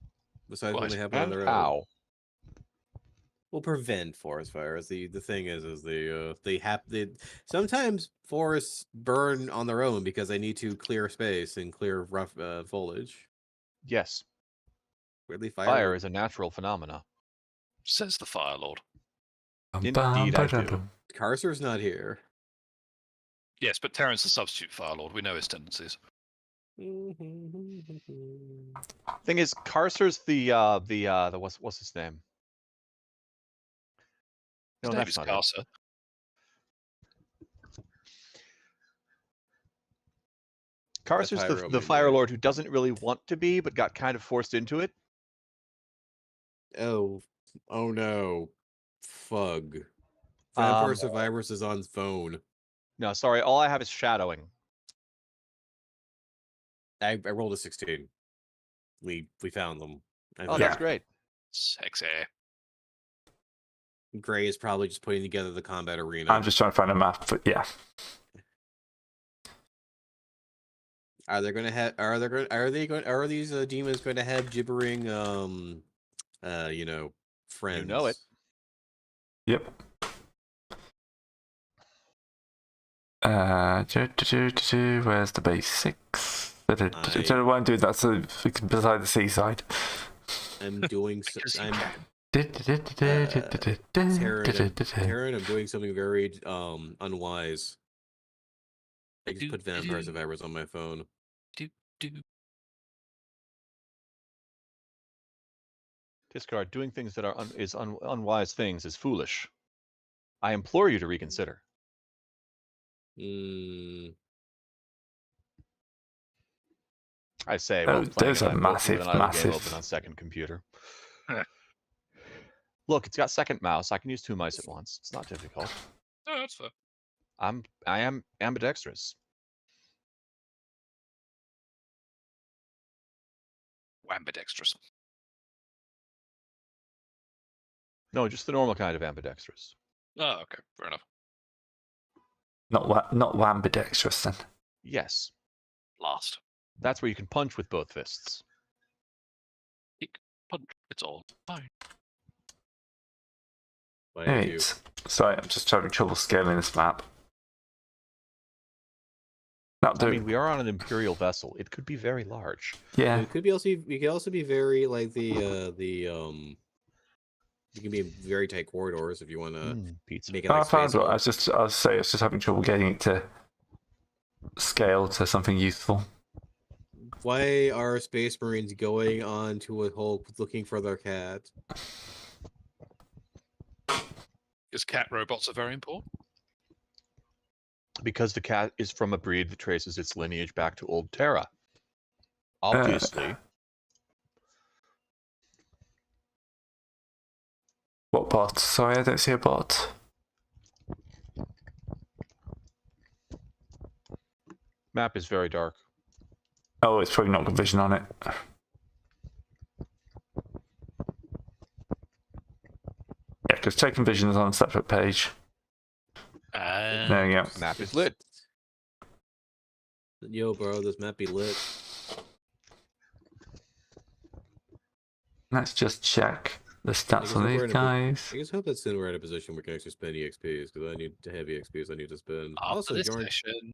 Speaker 6: Besides when
Speaker 3: Right.
Speaker 6: they happen on
Speaker 2: And
Speaker 6: the road.
Speaker 2: how?
Speaker 6: Will prevent forest fires. The thing is they sometimes forests burn on their own because they need to clear space and clear rough foliage.
Speaker 2: Yes,
Speaker 6: Weirdly,
Speaker 2: fire is a natural phenomena.
Speaker 3: Says the Fire Lord.
Speaker 2: Indeed I do.
Speaker 6: Carcer's not here.
Speaker 3: Yes, but Terran's the substitute Fire Lord. We know his tendencies.
Speaker 2: Thing is, Carcer's the what's his name? No,
Speaker 3: His name
Speaker 2: that's
Speaker 3: is
Speaker 2: not it.
Speaker 3: Carcer.
Speaker 2: Carcer's
Speaker 6: Pyro
Speaker 2: the
Speaker 6: minion.
Speaker 2: Fire Lord who doesn't really want to be, but got kind of forced into it.
Speaker 6: Oh no. Fug. Vampire
Speaker 2: Um,
Speaker 6: Survivors is on phone.
Speaker 2: No, sorry, all I have is shadowing.
Speaker 6: I rolled a 16. We found them. I
Speaker 2: Oh,
Speaker 6: think.
Speaker 2: that's great.
Speaker 3: Sexy.
Speaker 6: Gray is probably just putting together the combat arena.
Speaker 1: I'm just trying to find a map, but yeah.
Speaker 6: Are they going to have? Are these demons going to have gibbering? Friends.
Speaker 2: You know it.
Speaker 1: Yep. Where's the basics? I don't want to do that so we can beside the seaside.
Speaker 6: I'm doing. I'm
Speaker 1: Terran,
Speaker 6: Taryn, I'm doing something very unwise. I just put Vampire Survivors on my phone.
Speaker 2: Discard. Doing things that are unwise things is foolish. I implore you to reconsider. I say, well,
Speaker 1: there's a massive
Speaker 2: game open on second computer. Look, it's got second mouse. I can use 2 mice at once. It's not difficult.
Speaker 3: No, that's fair.
Speaker 2: I am ambidextrous.
Speaker 3: Ambidextrous.
Speaker 2: No, just the normal kind of ambidextrous.
Speaker 3: Oh, okay, fair enough.
Speaker 1: Not ambidextrous then.
Speaker 2: Yes.
Speaker 3: Last.
Speaker 2: That's where you can punch with both fists.
Speaker 3: Punch. It's all fine.
Speaker 1: Right. Sorry, I'm just having trouble scaling this map.
Speaker 2: I mean, we are on an Imperial vessel. It could be very large.
Speaker 1: Yeah.
Speaker 6: It could be also. You could also be very like you can be in very tight corridors if you want to
Speaker 2: pizza.
Speaker 6: make it like
Speaker 1: I found
Speaker 6: space
Speaker 1: what I was just having trouble getting it to scale to something useful.
Speaker 6: Why are Space Marines going on to a Hulk looking for their cat?
Speaker 3: Because cat robots are very important.
Speaker 2: Because the cat is from a breed that traces its lineage back to Old Terra. Obviously.
Speaker 1: What bot? Sorry, I don't see a bot.
Speaker 2: Map is very dark.
Speaker 1: Oh, it's probably not got vision on it. Yeah, because taking vision is on a separate page. There you go.
Speaker 2: Map is lit.
Speaker 6: Yo, bro, this map be lit.
Speaker 1: Let's just check the stats on these guys.
Speaker 6: I just hope that soon we're in a position where we can actually spend EXPs, because I need to have EXPs I need to spend.
Speaker 3: After this session.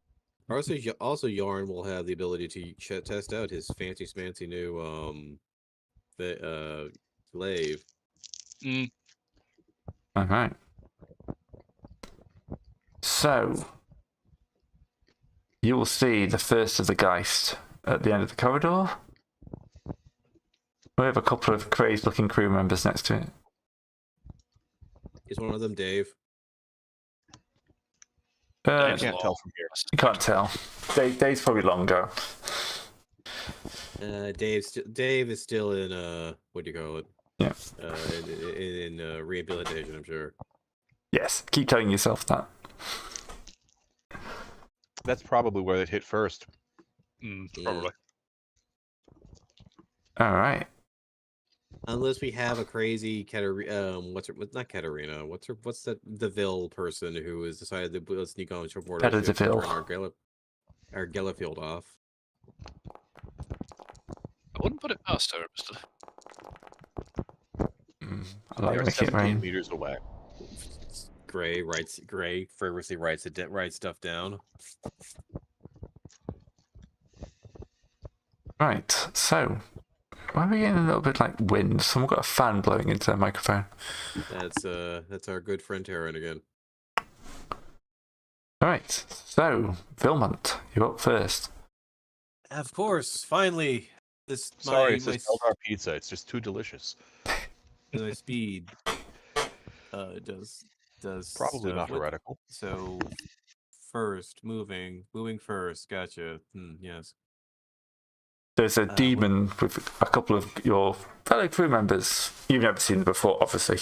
Speaker 6: Also, Yarn will have the ability to test out his fancy smancy new glaive.
Speaker 1: Alright. So, you will see the first of the Geist at the end of the corridor. We have a couple of crazed looking crew members next to it.
Speaker 6: Is one of them Dave?
Speaker 2: I can't tell from here.
Speaker 1: You can't tell. Dave's probably longer.
Speaker 6: Dave is still in what do you call it?
Speaker 1: Yeah.
Speaker 6: In rehabilitation, I'm sure.
Speaker 1: Yes, keep telling yourself that.
Speaker 2: That's probably where it hit first.
Speaker 3: Probably.
Speaker 1: All right.
Speaker 6: Unless we have a crazy not Katarina, what's the Vil person who has decided to sneak on shore border
Speaker 1: That is a Vil.
Speaker 6: Our Gellerfield off.
Speaker 3: I wouldn't put it past her, Mister.
Speaker 1: I like
Speaker 2: They're
Speaker 1: making it
Speaker 2: 17
Speaker 1: rain.
Speaker 2: meters away.
Speaker 6: Gray frivolously writes stuff down.
Speaker 1: Right, so Why are we getting a little bit like wind? Someone got a fan blowing into their microphone.
Speaker 6: That's our good friend Taryn again.
Speaker 1: Alright, so Vilmont, you're up first.
Speaker 4: Of course, finally. This
Speaker 2: Sorry,
Speaker 4: my
Speaker 2: it's just Eldar pizza. It's just too delicious.
Speaker 4: my speed does
Speaker 2: Probably
Speaker 4: stuff.
Speaker 2: not
Speaker 4: What-
Speaker 2: heretical.
Speaker 4: So first moving first. Gotcha. Yes.
Speaker 1: There's a
Speaker 4: what-
Speaker 1: demon with a couple of your fellow crew members. You've never seen them before, obviously.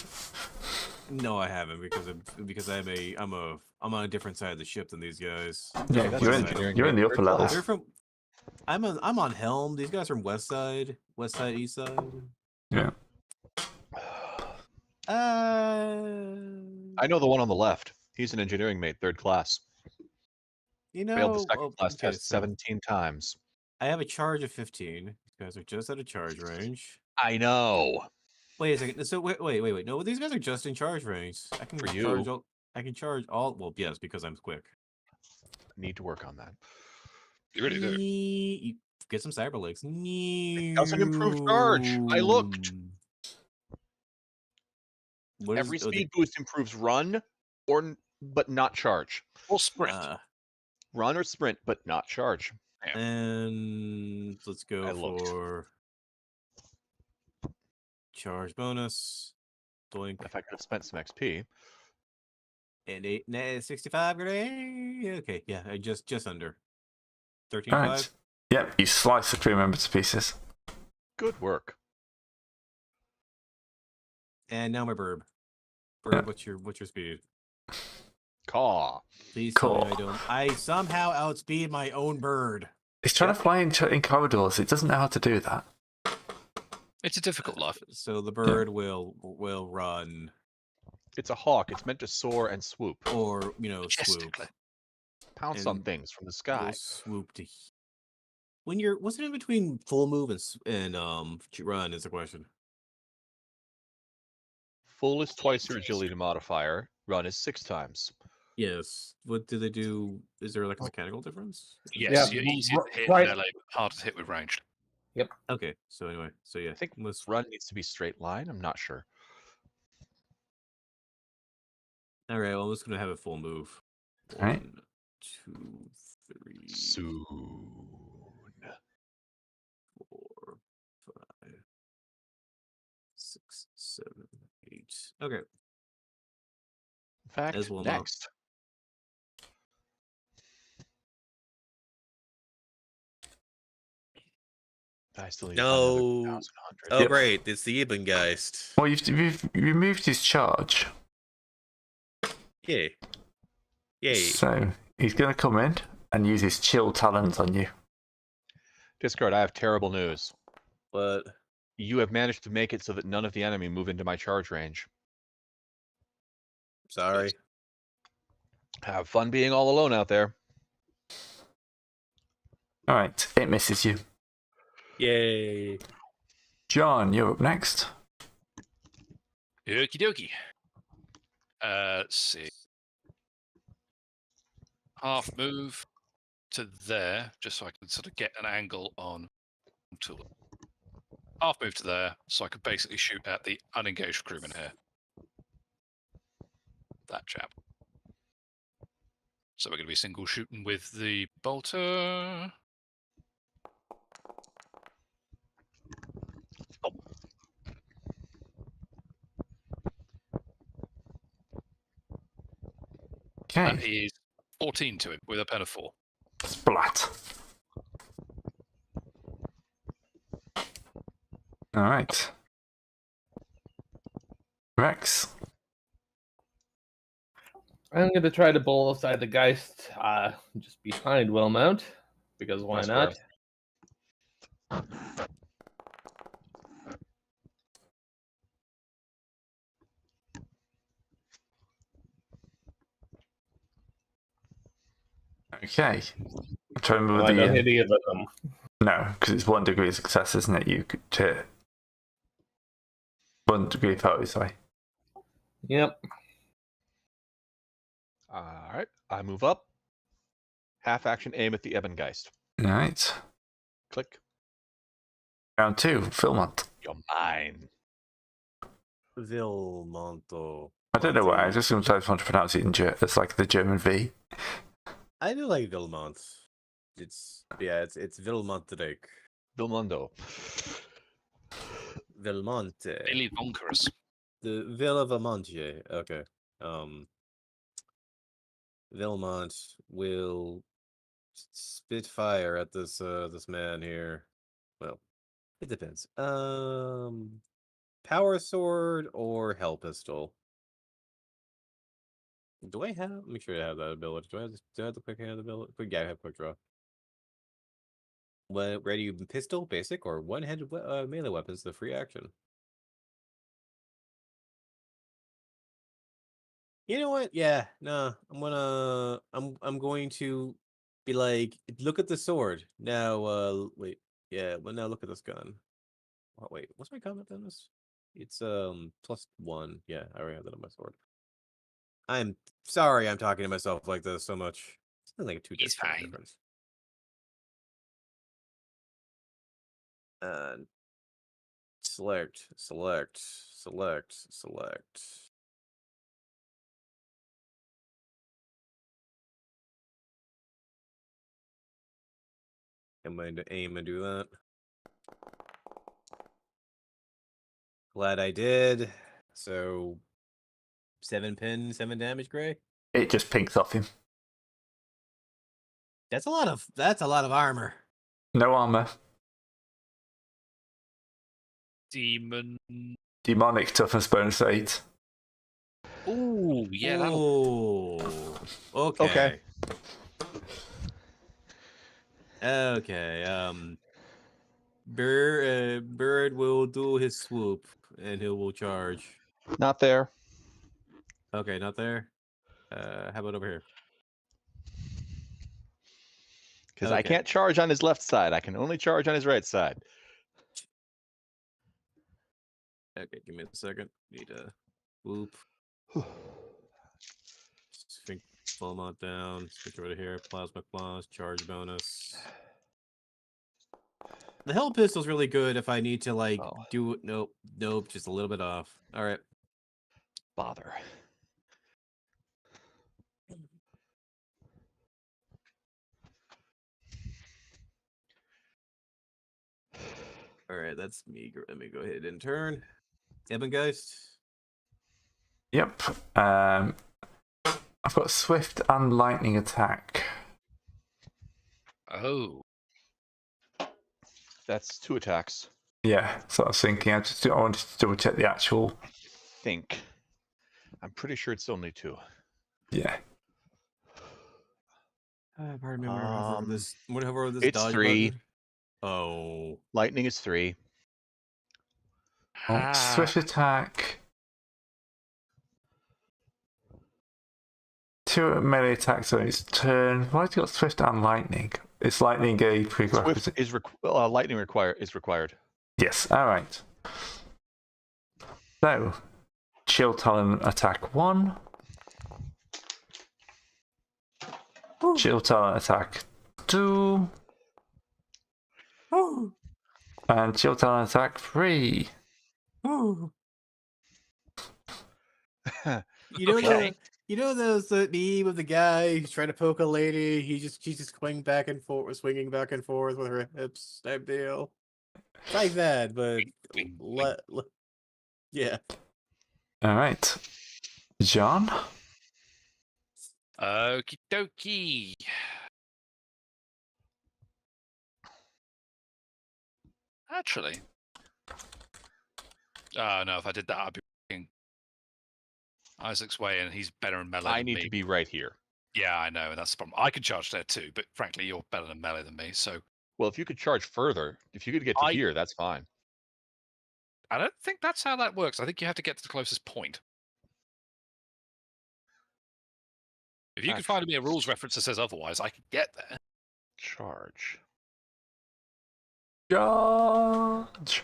Speaker 4: No, I haven't because I'm on a different side of the ship than these guys.
Speaker 1: Yeah,
Speaker 2: that's
Speaker 1: you're
Speaker 2: engineering
Speaker 1: in the
Speaker 2: mate,
Speaker 1: upper
Speaker 2: third
Speaker 1: levels.
Speaker 2: class.
Speaker 4: They're from. I'm on Helm. These guys from West Side, East Side.
Speaker 1: Yeah.
Speaker 2: I know the one on the left. He's an engineering mate, third class.
Speaker 4: You
Speaker 2: Failed the
Speaker 4: know,
Speaker 2: second class
Speaker 4: okay,
Speaker 2: test
Speaker 4: so
Speaker 2: 17 times.
Speaker 4: I have a charge of 15. These guys are just out of charge range.
Speaker 2: I know.
Speaker 4: Wait a second. So wait. No, these guys are just in charge range. I can
Speaker 2: For
Speaker 4: charge
Speaker 2: you.
Speaker 4: all. I can charge all. Well, yes, because I'm quick.
Speaker 2: Need to work on that.
Speaker 3: You really do.
Speaker 4: You get some cyber legs.
Speaker 2: Doesn't improve charge. I looked.
Speaker 4: What is,
Speaker 2: Every
Speaker 4: oh, the-
Speaker 2: speed boost improves run, but not charge.
Speaker 3: Or sprint.
Speaker 2: Run or sprint, but not charge.
Speaker 4: And let's go
Speaker 2: I looked.
Speaker 4: for charge bonus. Doink.
Speaker 2: If I could have spent some XP.
Speaker 4: And 65 grenade. Okay, yeah, I just under 13.5.
Speaker 1: Alright. Yep, you slice the crew member to pieces.
Speaker 2: Good work.
Speaker 4: And now my burb.
Speaker 1: Yeah.
Speaker 4: What's your speed?
Speaker 2: Caw.
Speaker 4: Please tell me I
Speaker 1: Cool.
Speaker 4: don't. I somehow outspeed my own bird.
Speaker 1: It's trying
Speaker 2: Yep.
Speaker 1: to fly in corridors. It doesn't know how to do that.
Speaker 3: It's a difficult life.
Speaker 4: So the bird will run
Speaker 2: It's a hawk. It's meant to soar and swoop.
Speaker 4: or swoop.
Speaker 3: Majestically.
Speaker 2: Pounce on
Speaker 4: And
Speaker 2: things from the
Speaker 4: Will
Speaker 2: sky.
Speaker 4: swoop to. When you're what's it in between full move and run is the question.
Speaker 2: Full is twice your agility modifier. Run is 6 times.
Speaker 4: Yes. What do they do? Is there like a mechanical difference?
Speaker 3: Yes,
Speaker 5: Yeah,
Speaker 3: you're easy to hit,
Speaker 5: right.
Speaker 3: melee, harder to hit with ranged.
Speaker 4: Okay. So anyway, yeah.
Speaker 2: I think
Speaker 4: let's
Speaker 2: run needs to be straight line. I'm not sure.
Speaker 4: All right. Well, I'm just gonna have a full move.
Speaker 1: All right.
Speaker 4: 1, 2, 3,
Speaker 2: Soon.
Speaker 4: 4, 5, 6, 7, 8. Okay.
Speaker 2: In fact,
Speaker 4: As well now.
Speaker 2: next. I still need to find another
Speaker 6: No.
Speaker 2: 1,100.
Speaker 6: Oh,
Speaker 1: Yep.
Speaker 6: great. It's the Ebengeist.
Speaker 1: Well, you've removed his charge.
Speaker 6: Yay. Yay.
Speaker 1: So he's going to come in and use his chill talons on you.
Speaker 2: Discard, I have terrible news.
Speaker 6: But
Speaker 2: You have managed to make it so that none of the enemy move into my charge range.
Speaker 6: sorry.
Speaker 2: Have fun being all alone out there.
Speaker 1: All right, it misses you.
Speaker 6: Yay.
Speaker 1: John, you're up next.
Speaker 3: Okie dokie. Let's see. Half move to there, just so I can sort of get an angle on tool. Half move to there, so I could basically shoot at the unengaged crewman here. That chap. So we're going to be single shooting with the bolter. That
Speaker 1: Okay,
Speaker 3: is 14 to him with a pen of 4.
Speaker 1: splat. All right. Rex.
Speaker 5: I'm going to try to bowl aside the Geist just behind Wilmount, because why
Speaker 2: That's
Speaker 5: not?
Speaker 1: Okay. I'm trying to remember
Speaker 5: Why not
Speaker 1: the.
Speaker 5: hit any of them?
Speaker 1: No, because it's 1 degree of success, isn't it? You could hit 1 degree of failure, sorry.
Speaker 5: Yep.
Speaker 2: All right, I move up. Half action aim at the Ebengeist.
Speaker 1: All right.
Speaker 2: Click.
Speaker 1: Round 2, Philmont.
Speaker 2: You're mine.
Speaker 6: Vilmonto.
Speaker 1: I don't know why. I just sometimes want to pronounce it in it's like the German V.
Speaker 6: I do like Vilmont. It's Vilmontrek.
Speaker 2: Vilmundo.
Speaker 6: Vilmonte.
Speaker 3: Billy Bonkerus.
Speaker 6: The Villa Vilmonte. Okay. Vilmont will spit fire at this this man here. Well, it depends. Power sword or hell pistol. Do I have? Make sure I have that ability. Do I have the quick hand ability? Yeah, I have quick draw. When ready pistol, basic, or one-handed melee weapons, the free action. You know what? Yeah, no, I'm going to be like, look at the sword. Now, wait, yeah, well, now look at this gun. Oh, wait, what's my comment on this? It's +1. Yeah, I already have that on my sword. I'm sorry, I'm talking to myself like this so much. It's not like a 2
Speaker 3: It's fine.
Speaker 6: difference. And select. I'm going to aim and do that. Glad I did. So 7 pin, 7 damage, Gray.
Speaker 1: It just pinks off him.
Speaker 6: That's a lot of armor.
Speaker 1: No armor.
Speaker 3: Demon.
Speaker 1: Demonic toughness bonus 8.
Speaker 3: Ooh, yeah, that'll.
Speaker 6: Oh, okay. Okay. Bird will do his swoop and he will charge.
Speaker 2: Not there.
Speaker 6: Okay, not there. How about over here?
Speaker 2: Because I
Speaker 6: Okay.
Speaker 2: can't charge on his left side. I can only charge on his right side.
Speaker 6: Okay, give me a second. Need to whoop. Sphinx Fulmont down. Switch over to here. Plasma claws. Charge bonus. The hell pistol's really good if I need to like
Speaker 2: Oh.
Speaker 6: do it. Nope, just a little bit off. All right.
Speaker 2: Bother.
Speaker 6: All right, that's me. Let me go ahead and turn. Ebengeist.
Speaker 1: Yep. I've got swift and lightning attack.
Speaker 3: Oh.
Speaker 2: That's 2 attacks.
Speaker 1: Yeah, so I was thinking. I wanted to double check the actual.
Speaker 2: I think. I'm pretty sure it's only 2.
Speaker 1: Yeah.
Speaker 6: Pardon me. I'm gonna hover over this. I'm gonna hover over this.
Speaker 2: It's
Speaker 6: dodge
Speaker 2: 3.
Speaker 6: button. Oh.
Speaker 2: Lightning is 3.
Speaker 1: Oh, swift attack. 2 melee attacks on its turn. Why has it got swift and lightning? Is lightning a prerequisite?
Speaker 2: Swift is lightning is required.
Speaker 1: Yes, alright. So, Chill Talon attack 1. Chill Talon attack 2. And Chill Talon attack 3.
Speaker 3: Okay.
Speaker 6: You know those the meme of the guy who's trying to poke a lady. She's just swinging back and forth with her hips type deal. It's like that, but yeah.
Speaker 1: Alright. John?
Speaker 3: Okie dokie. Actually. No, if I did that, I'd be fucking Isaac's way, and he's better in melee
Speaker 2: I
Speaker 3: than
Speaker 2: need
Speaker 3: me.
Speaker 2: to be right here.
Speaker 3: Yeah, I know, and that's the problem. I can charge there too, but frankly, you're better in melee than me, so
Speaker 2: Well, if you could charge further, if you could get to here, that's fine.
Speaker 3: I don't think that's how that works. I think you have to get to the closest point. If you can find me a rules reference that says otherwise, I can get there.
Speaker 2: Charge.
Speaker 1: Charge!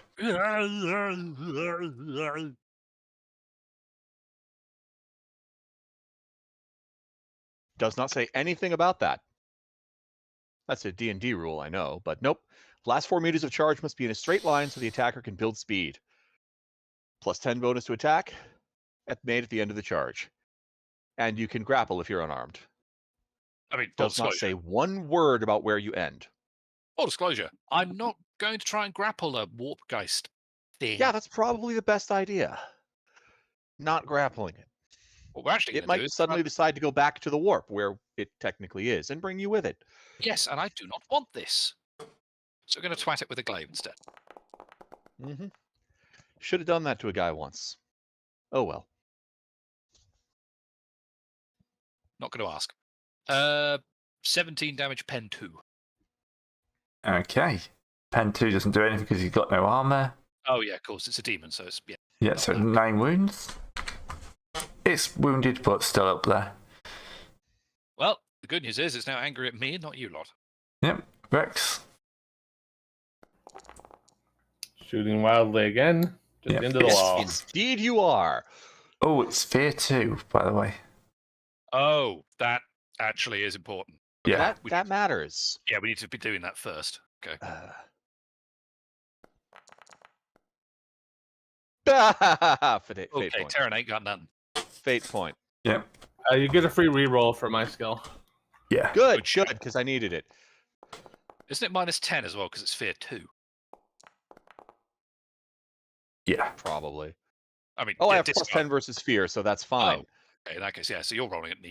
Speaker 2: Does not say anything about that. That's a D&D rule, I know, but nope. Last 4 meters of charge must be in a straight line so the attacker can build speed. +10 bonus to attack made at the end of the charge. And you can grapple if you're unarmed.
Speaker 3: I mean, full
Speaker 2: Does not
Speaker 3: disclosure.
Speaker 2: say one word about where you end.
Speaker 3: Full disclosure. I'm not going to try and grapple a Warpgeist thing.
Speaker 2: Yeah, that's probably the best idea. Not grappling it.
Speaker 3: What we're actually
Speaker 2: It
Speaker 3: going to do
Speaker 2: might
Speaker 3: is
Speaker 2: suddenly decide to go back to the warp where it technically is and bring you with it.
Speaker 3: yes, and I do not want this. So we're going to twat it with a glaive instead.
Speaker 2: Mm-hmm. Should have done that to a guy once. Oh well.
Speaker 3: Not going to ask. 17 damage, pen 2.
Speaker 1: Okay. Pen 2 doesn't do anything because he's got no armor.
Speaker 3: Oh yeah, of course, it's a demon, so it's yeah.
Speaker 1: Yeah, so 9 wounds. It's wounded, but still up there.
Speaker 3: Well, the good news is it's now angry at me and not you lot.
Speaker 1: Yep. Rex.
Speaker 5: Shooting wildly again. Just
Speaker 1: Yep.
Speaker 5: into the wall.
Speaker 2: Indeed you are.
Speaker 1: Oh, it's Fear 2, by the way.
Speaker 3: Oh, that actually is important.
Speaker 1: Yeah.
Speaker 2: That matters.
Speaker 3: Yeah, we need to be doing that first. Okay.
Speaker 2: Fate
Speaker 3: Okay,
Speaker 2: point.
Speaker 3: Terran ain't got nothing.
Speaker 2: Fate point.
Speaker 1: Yep.
Speaker 5: You get a free reroll for my skill.
Speaker 1: Yeah.
Speaker 2: Good,
Speaker 3: Good
Speaker 2: good, because I needed it.
Speaker 3: Isn't it -10 as well because it's fear 2?
Speaker 1: Yeah.
Speaker 2: Probably.
Speaker 3: I mean,
Speaker 2: Oh, I
Speaker 3: yeah,
Speaker 2: have
Speaker 3: discard.
Speaker 2: +10 versus fear, so that's fine.
Speaker 3: Oh, okay, in that case, yeah. So you're rolling at me.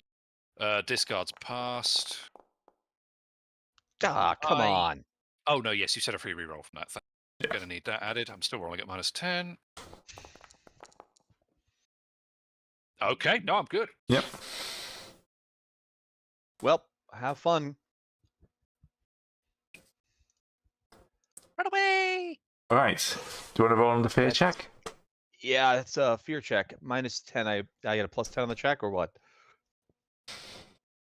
Speaker 3: Discards passed.
Speaker 2: Ah, come on.
Speaker 3: Oh no, yes, you said a free reroll from that. I'm gonna need that added. I'm still rolling at -10. Okay, no, I'm good.
Speaker 1: Yep.
Speaker 2: Well, have fun.
Speaker 3: Run away!
Speaker 1: All right. Do you want to roll on the fear check?
Speaker 2: Yeah, it's a fear check. -10. I get a +10 on the check or what?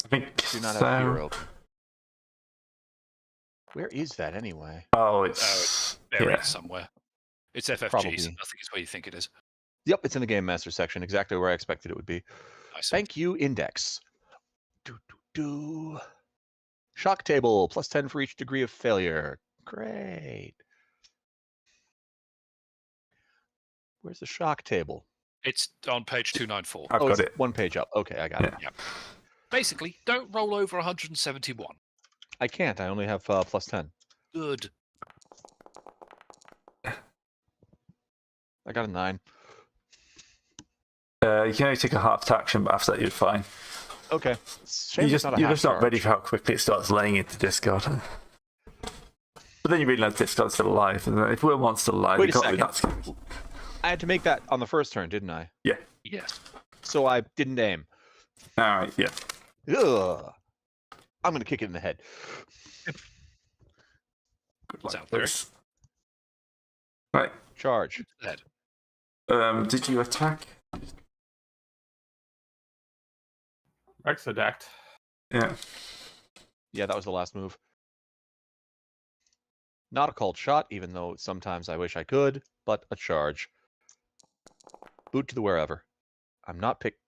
Speaker 1: I think
Speaker 2: Do not
Speaker 1: so.
Speaker 2: have fear open. Where is that anyway?
Speaker 1: Oh, it's
Speaker 3: There
Speaker 1: yeah.
Speaker 3: it is somewhere. It's FFG, so
Speaker 2: Probably.
Speaker 3: nothing is where you think it is.
Speaker 2: Yep, it's in the Game Master section, exactly where I expected it would be.
Speaker 3: Nice.
Speaker 2: Thank you, Index. Shock table, +10 for each degree of failure. Great. Where's the shock table?
Speaker 3: It's on page 294.
Speaker 1: I've got
Speaker 2: it's
Speaker 1: it.
Speaker 2: 1 page up. Okay, I got it.
Speaker 3: Basically, don't roll over 171.
Speaker 2: I can't. I only have +10.
Speaker 3: Good.
Speaker 2: I got a 9.
Speaker 1: You can only take a half action, but after that you're fine.
Speaker 2: Okay. Shame
Speaker 1: You're
Speaker 2: it's not a
Speaker 1: just
Speaker 2: half
Speaker 1: not ready
Speaker 2: charge.
Speaker 1: for how quickly it starts laying into discard. But then you realise discard's still alive, and if Wilmot's still alive,
Speaker 2: Wait
Speaker 1: you
Speaker 2: a
Speaker 1: can't be
Speaker 2: second.
Speaker 1: that scared.
Speaker 2: I had to make that on the first turn, didn't I?
Speaker 1: Yeah.
Speaker 3: Yes.
Speaker 2: So I didn't aim.
Speaker 1: All right. Yeah.
Speaker 2: Ugh. I'm gonna kick it in the head.
Speaker 1: Good luck
Speaker 3: Sounds
Speaker 1: with this. Right.
Speaker 2: Charge.
Speaker 3: Head.
Speaker 1: Did you attack?
Speaker 5: Rex attacked.
Speaker 1: Yeah.
Speaker 2: Yeah, that was the last move. Not a called shot, even though sometimes I wish I could, but a charge. Boot to the wherever. I'm not pick.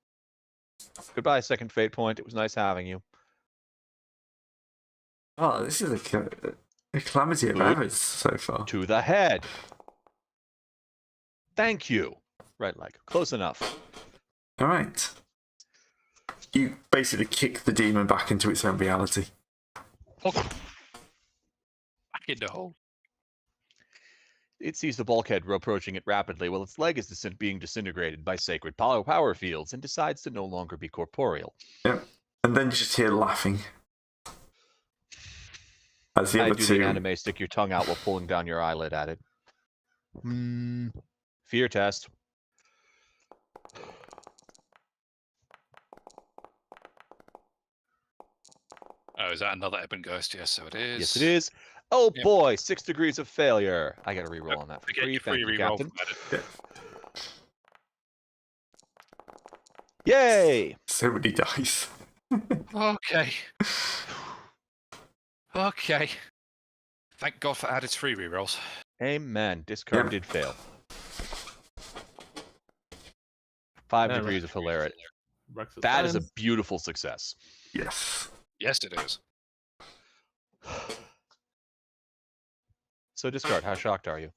Speaker 2: Goodbye, second fate point. It was nice having you.
Speaker 1: Oh, this is a calamity of
Speaker 2: Good.
Speaker 1: errors so far.
Speaker 2: To the head. Thank you. Right leg. Close enough.
Speaker 1: All right. You basically kick the demon back into its own reality.
Speaker 3: Back in the hole.
Speaker 2: It sees the bulkhead approaching it rapidly while its leg is being disintegrated by sacred power fields and decides to no longer be corporeal.
Speaker 1: Yep. And then you just hear laughing. As the
Speaker 2: I
Speaker 1: other
Speaker 2: do
Speaker 1: two.
Speaker 2: the anime stick your tongue out while pulling down your eyelid at it. Fear test.
Speaker 3: Oh, is that another Ebon Ghost? Yes, so it is.
Speaker 2: Yes, it is. Oh
Speaker 3: Yep.
Speaker 2: boy, 6 degrees of failure. I got a reroll on that for
Speaker 3: Get
Speaker 2: free.
Speaker 3: your
Speaker 2: Thank
Speaker 3: free
Speaker 2: you,
Speaker 3: reroll
Speaker 2: Captain.
Speaker 3: from that.
Speaker 2: Yay!
Speaker 1: So many dice.
Speaker 3: Okay. Okay. Thank God for added free rerolls.
Speaker 2: Amen. Discard
Speaker 1: Yep.
Speaker 2: did fail. 5
Speaker 5: Yeah,
Speaker 2: degrees of hilarity.
Speaker 5: Rex
Speaker 2: That is a
Speaker 5: defends.
Speaker 2: beautiful success.
Speaker 1: Yes.
Speaker 3: Yes, it is.
Speaker 2: So discard. How shocked are you?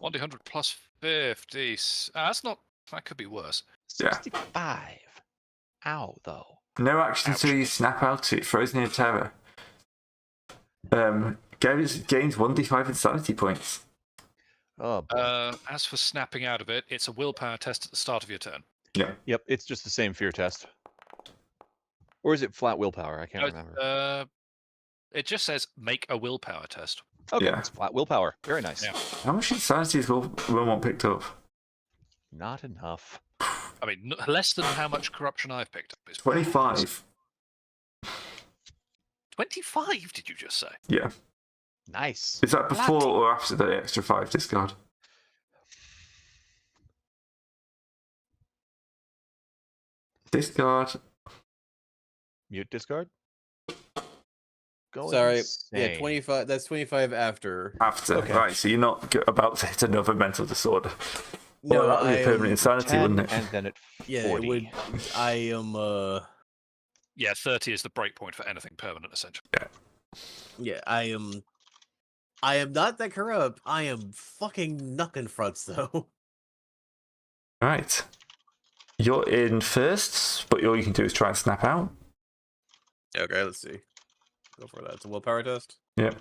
Speaker 3: 1d100 plus 50. That's not. That could be worse.
Speaker 1: Yeah.
Speaker 2: 65. Ow, though.
Speaker 1: No action
Speaker 3: Ouch.
Speaker 1: until you snap out. It throws near terror. Gains 1d5 insanity points.
Speaker 2: Oh, boy.
Speaker 3: As for snapping out of it, it's a willpower test at the start of your turn.
Speaker 1: Yeah.
Speaker 2: Yep, it's just the same fear test. Or is it flat willpower? I can't remember.
Speaker 3: It just says make a willpower test.
Speaker 2: Okay,
Speaker 1: Yeah.
Speaker 2: it's flat willpower. Very nice.
Speaker 3: Yeah.
Speaker 1: How much insanity is Wilmot picked up?
Speaker 2: Not enough.
Speaker 3: I mean, less than how much corruption I've picked up. Is
Speaker 1: 25.
Speaker 3: 25, did you just say?
Speaker 1: Yeah.
Speaker 2: Nice.
Speaker 1: Is that before
Speaker 3: Bloody-
Speaker 1: or after the extra 5 discard? Discard.
Speaker 2: Mute discard? Going
Speaker 6: Sorry. Yeah,
Speaker 2: insane.
Speaker 6: 25. That's 25 after.
Speaker 1: After.
Speaker 6: Okay.
Speaker 1: Right, so you're not about to hit another mental disorder.
Speaker 6: No,
Speaker 1: Well, that would be
Speaker 6: I
Speaker 1: permanent
Speaker 6: am.
Speaker 1: insanity,
Speaker 2: 10,
Speaker 1: wouldn't it?
Speaker 2: and then at 40.
Speaker 6: Yeah, it would. I am.
Speaker 3: Yeah, 30 is the breakpoint for anything permanent, essentially.
Speaker 6: Yeah, I am. I am not that corrupt. I am fucking knucking fronts though.
Speaker 1: Right. You're in first, but all you can do is try and snap out.
Speaker 6: Okay, let's see. Go for that. It's a willpower test.
Speaker 1: Yep.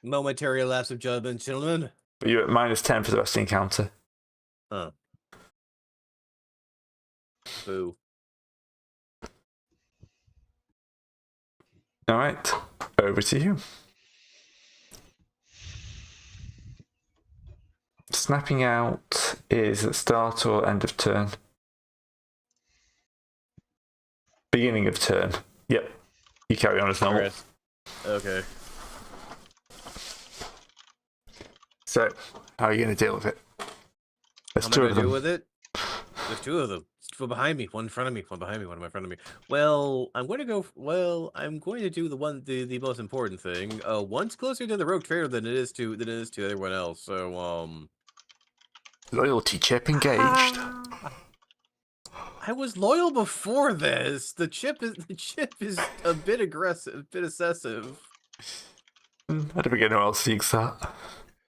Speaker 6: Momentary lapse of judgment, gentlemen.
Speaker 1: But you're at -10 for the rest of the encounter.
Speaker 6: Boo.
Speaker 1: All right. Over to you. Snapping out is at start or end of turn. Beginning of turn. Yep. You carry on as normal.
Speaker 6: Okay.
Speaker 1: So, how are you going to deal with it? There's
Speaker 6: How am I
Speaker 1: two
Speaker 6: gonna
Speaker 1: of them.
Speaker 6: do with it? There's two of them. Two behind me, one in front of me, one behind me, one in front of me. Well, I'm going to go. I'm going to do the most important thing. One's closer to the rogue trader than it is to everyone else. So
Speaker 1: Loyalty chip engaged.
Speaker 6: I was loyal before this. The chip is a bit aggressive, a bit excessive.
Speaker 1: I don't think anyone else thinks that.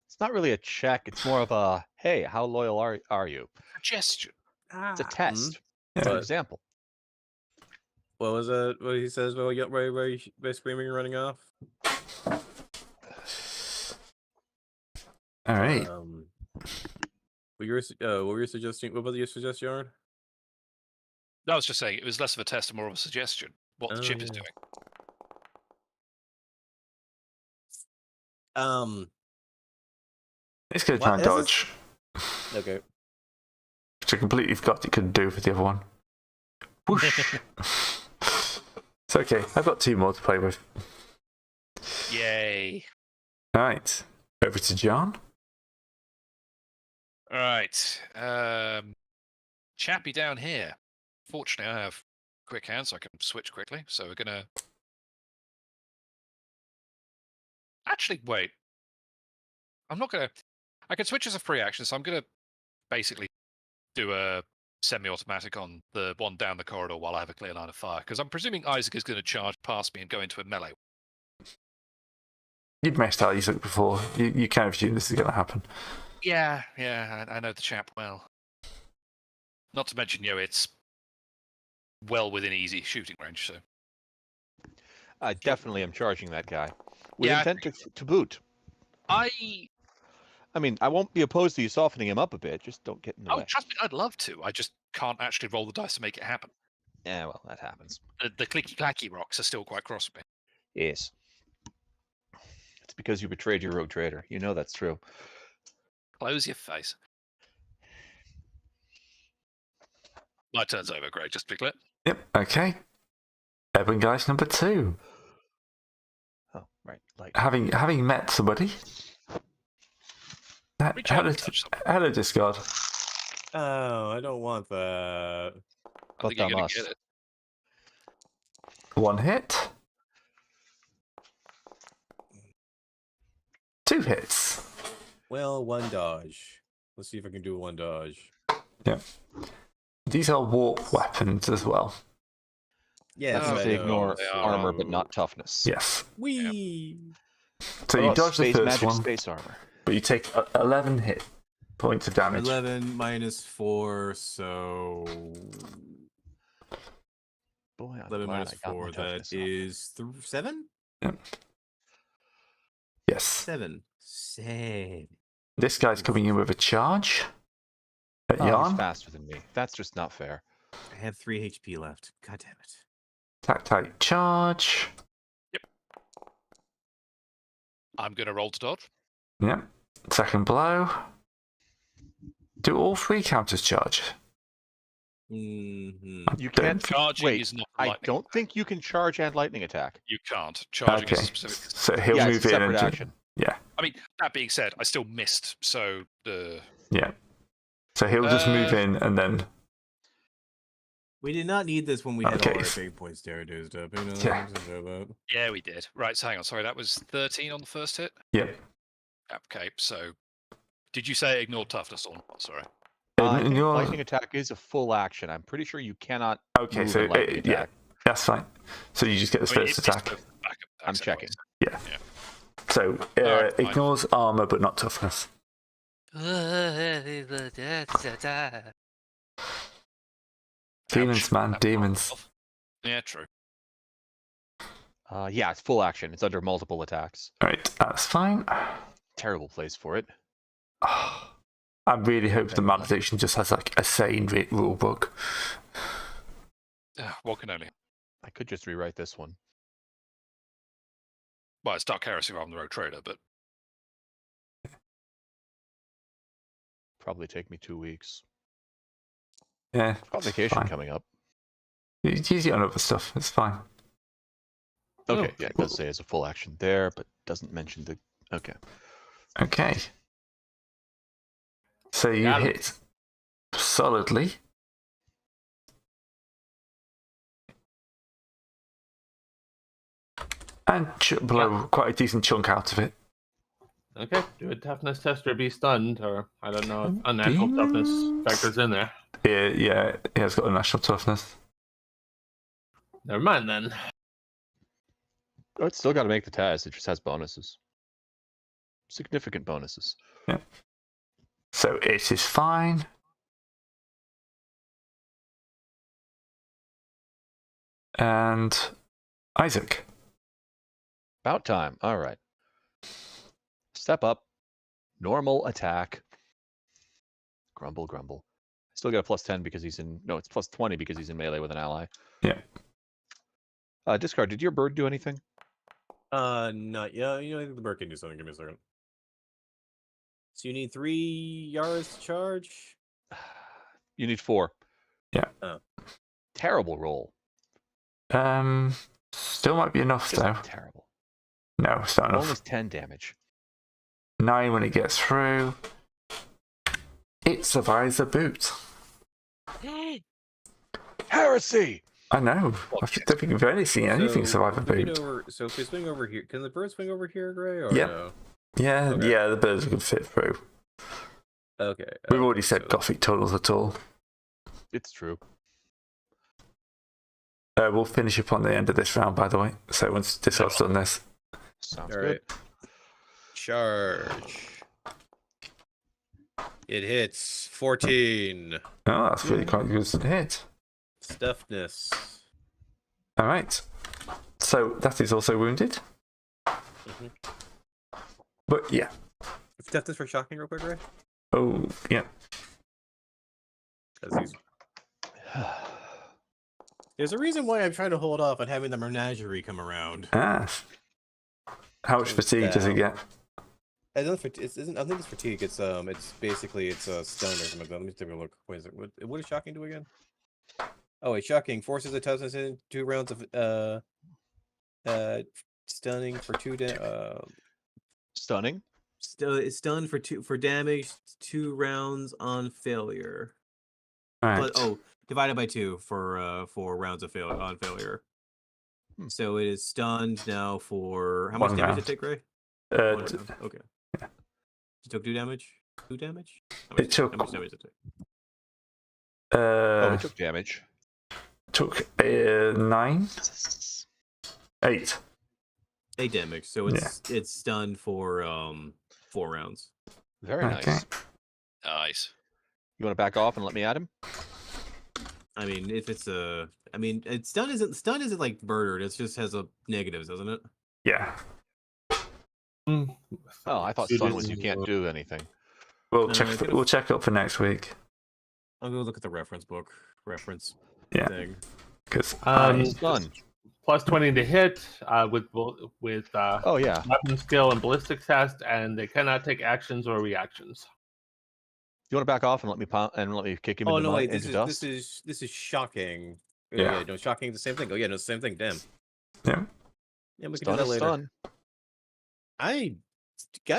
Speaker 2: It's not really a check. It's more of a, hey, how loyal are you?
Speaker 3: Suggestion.
Speaker 2: It's a test.
Speaker 1: Yeah.
Speaker 2: For example.
Speaker 6: What was that? What he says? Well, by screaming and running off.
Speaker 1: All right.
Speaker 6: What were you suggesting? What was your suggestion, Yarn?
Speaker 3: I was just saying it was less of a test and more of a suggestion. What the chip is doing.
Speaker 1: It's going to try and
Speaker 6: What? This
Speaker 1: dodge,
Speaker 6: Okay.
Speaker 1: which I completely forgot it couldn't do for the other one. Whoosh. It's okay. I've got 2 more to play with.
Speaker 3: Yay.
Speaker 1: All right. Over to John.
Speaker 3: All right. Chappy down here. Fortunately, I have quick hands, so I can switch quickly. So we're gonna. Actually, wait. I'm not gonna. I can switch as a free action, so I'm gonna basically do a semi-automatic on the one down the corridor while I have a clear line of fire, because I'm presuming Isaac is going to charge past me and go into a melee.
Speaker 1: You've messed Isaac before. You kind of assume this is going to happen.
Speaker 3: Yeah, I know the chap well. Not to mention, it's well within easy shooting range, so.
Speaker 2: I definitely am charging that guy. With
Speaker 3: Yeah,
Speaker 2: intent to boot. I mean, I won't be opposed to you softening him up a bit. Just don't get in the way.
Speaker 3: Trust me, I'd love to. I just can't actually roll the dice to make it happen.
Speaker 2: Yeah, well, that happens.
Speaker 3: The clicky-clacky rocks are still quite cross with me.
Speaker 2: Yes. It's because you betrayed your rogue trader. You know that's true.
Speaker 3: Close your face. My turn's over, Greg, just to be clear.
Speaker 1: Yep. Okay. Ebon Geist number 2.
Speaker 2: Oh, right. Like
Speaker 1: Having met somebody.
Speaker 3: Reach out and touch something.
Speaker 1: Hello, discard.
Speaker 6: Oh, I don't want that.
Speaker 3: I think you're going to get it.
Speaker 1: 1 hit. 2 hits.
Speaker 6: Well, 1 dodge. Let's see if I can do 1 dodge.
Speaker 1: Yeah. These are warp weapons as well.
Speaker 6: Yes,
Speaker 2: That means
Speaker 6: I
Speaker 2: they
Speaker 6: know.
Speaker 2: ignore
Speaker 3: They are
Speaker 2: armor, but not toughness.
Speaker 1: Yes.
Speaker 6: Wee.
Speaker 1: So
Speaker 2: What
Speaker 1: you
Speaker 2: about
Speaker 1: dodge the
Speaker 2: space
Speaker 1: first
Speaker 2: magic,
Speaker 1: one,
Speaker 2: space armor.
Speaker 1: but you take 11 hit points of damage.
Speaker 4: 11 minus 4, so
Speaker 2: Boy, I'm
Speaker 4: 11
Speaker 2: glad
Speaker 4: minus
Speaker 2: I got my
Speaker 4: 4. That
Speaker 2: toughness up.
Speaker 4: is 7.
Speaker 1: Yes.
Speaker 4: 7. 7.
Speaker 1: This guy's coming in with a charge at
Speaker 2: Oh, he's
Speaker 1: Yarn.
Speaker 2: faster than me. That's just not fair.
Speaker 4: I have 3 HP left. God damn it.
Speaker 1: Attack type charge.
Speaker 3: I'm going to roll to dodge.
Speaker 1: Yep. Second blow. Do all 3 counters charge?
Speaker 4: Mm-hmm.
Speaker 1: I
Speaker 2: You
Speaker 1: don't
Speaker 2: can't
Speaker 1: think-
Speaker 3: Charging
Speaker 2: wait.
Speaker 3: is not a
Speaker 2: I
Speaker 3: lightning
Speaker 2: don't
Speaker 3: attack.
Speaker 2: think you can charge and lightning attack.
Speaker 3: You can't. Charging is
Speaker 1: Okay.
Speaker 3: a specific.
Speaker 1: So he'll
Speaker 2: Yeah,
Speaker 1: move
Speaker 2: it's a
Speaker 1: in
Speaker 2: separate
Speaker 1: and
Speaker 2: action.
Speaker 1: yeah.
Speaker 3: I mean, that being said, I still missed. So
Speaker 1: Yeah. So he'll just move
Speaker 3: Uh,
Speaker 1: in and then
Speaker 4: We did not need this when we had
Speaker 1: Okay.
Speaker 4: all our big points there, dude.
Speaker 1: Yeah.
Speaker 3: yeah, we did. Right, so hang on. Sorry, that was 13 on the first hit.
Speaker 1: yeah.
Speaker 3: Okay, so did you say ignore toughness or not? Sorry.
Speaker 2: I
Speaker 1: And
Speaker 2: think
Speaker 1: you're-
Speaker 2: lightning attack is a full action. I'm pretty sure you cannot
Speaker 1: Okay,
Speaker 2: move
Speaker 1: so
Speaker 2: a lightning
Speaker 1: yeah,
Speaker 2: attack.
Speaker 1: that's fine. So you just get the
Speaker 3: I mean,
Speaker 1: first
Speaker 3: it's
Speaker 1: attack.
Speaker 3: the backup
Speaker 2: I'm
Speaker 3: attacks
Speaker 2: checking.
Speaker 3: anyway,
Speaker 1: Yeah. So
Speaker 3: Alright, fine.
Speaker 1: ignores armor but not toughness. Demons,
Speaker 3: Ouch.
Speaker 1: man,
Speaker 3: That
Speaker 1: demons.
Speaker 3: popped off. Yeah, true.
Speaker 2: Yeah, it's full action. It's under multiple attacks.
Speaker 1: Right, that's fine.
Speaker 2: Terrible place for it.
Speaker 1: I really hope the malediction just has like a sane rule book.
Speaker 3: What can only.
Speaker 2: I could just rewrite this one.
Speaker 3: Well, it's Dark Heresy rather than the Rogue Trader, but
Speaker 2: Probably take me 2 weeks.
Speaker 1: Yeah,
Speaker 2: Got
Speaker 1: it's
Speaker 2: vacation
Speaker 1: fine.
Speaker 2: coming up.
Speaker 1: You use it on other stuff. It's fine.
Speaker 2: Okay,
Speaker 1: Oh,
Speaker 2: yeah, it does say it's a full action there, but doesn't mention the. Okay.
Speaker 1: Okay. So you
Speaker 5: Got him.
Speaker 1: hit solidly. And blow quite a decent chunk out of it.
Speaker 5: Okay, do a toughness test or be stunned, or I don't know if unnatural toughness factors in there.
Speaker 1: Yeah, he has got a national toughness.
Speaker 5: Never mind then.
Speaker 2: Oh, it's still got to make the test. It just has bonuses. Significant bonuses.
Speaker 1: So it is fine. And Isaac.
Speaker 2: About time. All right. Step up. Normal attack. Grumble, grumble. Still get a +10 because he's in. No, it's +20 because he's in melee with an ally.
Speaker 1: Yeah.
Speaker 2: Discard. Did your bird do anything?
Speaker 6: Not yeah. You know, I think the bird can do something. Give me a second. So you need 3 yards to charge.
Speaker 2: You need 4.
Speaker 1: Yeah.
Speaker 6: Oh.
Speaker 2: Terrible roll.
Speaker 1: Still might be enough
Speaker 2: Just
Speaker 1: though.
Speaker 2: terrible.
Speaker 1: No, it's not
Speaker 2: Only
Speaker 1: enough.
Speaker 2: 10 damage.
Speaker 1: 9 when it gets through. It survives the boot.
Speaker 2: Heresy!
Speaker 1: I know. I don't think we've only seen anything
Speaker 6: So,
Speaker 1: survive a
Speaker 6: swing
Speaker 1: boot.
Speaker 6: over. So if we swing over here, can the bird swing over here, Gray? Or
Speaker 1: Yep.
Speaker 6: no?
Speaker 1: Yeah,
Speaker 6: Okay.
Speaker 1: yeah, the birds can fit through.
Speaker 6: Okay.
Speaker 1: We've already said
Speaker 6: so-
Speaker 1: Gothic tunnels at all.
Speaker 2: It's true.
Speaker 1: We'll finish up on the end of this round, by the way. So once Discord's done this.
Speaker 2: Sounds
Speaker 6: All
Speaker 2: good.
Speaker 6: right. Charge. It hits 14.
Speaker 1: Oh, that's really quite a good hit.
Speaker 6: Stuffness.
Speaker 1: All right. So that is also wounded.
Speaker 6: Mhm.
Speaker 1: But yeah.
Speaker 6: Stuffness for shocking, real quick, Ray.
Speaker 1: Oh, yeah.
Speaker 6: 'Cause he's... There's a reason why I'm trying to hold off on having the menagerie come around.
Speaker 1: Ah. How much fatigue does it get?
Speaker 6: I don't think it's fatigue. It's basically it's a stun or something like that. Let me just take a look. What is it? What does shocking do again? Oh wait, shocking forces the toughness in 2 rounds of stunning for 2
Speaker 2: Stunning.
Speaker 6: it's stunned for damage 2 rounds on failure.
Speaker 1: All right.
Speaker 6: But divided by 2 for 4 rounds of failure.
Speaker 2: Hmm.
Speaker 6: So it is stunned now for how much
Speaker 1: 1
Speaker 6: damage
Speaker 1: round.
Speaker 6: did it take, Ray?
Speaker 1: Uh,
Speaker 6: 1 round. Okay.
Speaker 1: yeah.
Speaker 6: It took 2 damage. 2 damage.
Speaker 1: It took-
Speaker 6: How much damage did it take?
Speaker 2: Oh,
Speaker 1: uh,
Speaker 2: it took damage.
Speaker 1: took 9, 8.
Speaker 4: 8 damage. So it's stunned for 4 rounds.
Speaker 2: Very
Speaker 1: Okay.
Speaker 2: nice.
Speaker 3: Nice.
Speaker 2: You want to back off and let me add him?
Speaker 4: I mean, if it's a, I mean, stun isn't like murdered. It just has a negatives, doesn't it?
Speaker 1: Yeah.
Speaker 2: Oh, I thought stun was you can't do anything.
Speaker 1: We'll
Speaker 4: No,
Speaker 1: check.
Speaker 4: I could've-
Speaker 1: We'll check up for next week.
Speaker 4: I'll go look at the reference book.
Speaker 1: Yeah.
Speaker 4: Thing.
Speaker 1: Because
Speaker 2: Stun.
Speaker 5: Plus 20 to hit with
Speaker 2: Oh yeah.
Speaker 5: weapon skill and ballistic test, and they cannot take actions or reactions.
Speaker 2: You want to back off and let me kick him
Speaker 6: Oh
Speaker 2: into
Speaker 6: no, wait,
Speaker 2: into dust?
Speaker 6: this is shocking.
Speaker 1: Yeah.
Speaker 6: No, shocking. The same thing. Oh yeah, no, same thing. Damn.
Speaker 1: yeah.
Speaker 6: Yeah, we can do
Speaker 2: Stun
Speaker 6: that
Speaker 2: is
Speaker 6: later.
Speaker 2: stun.
Speaker 6: God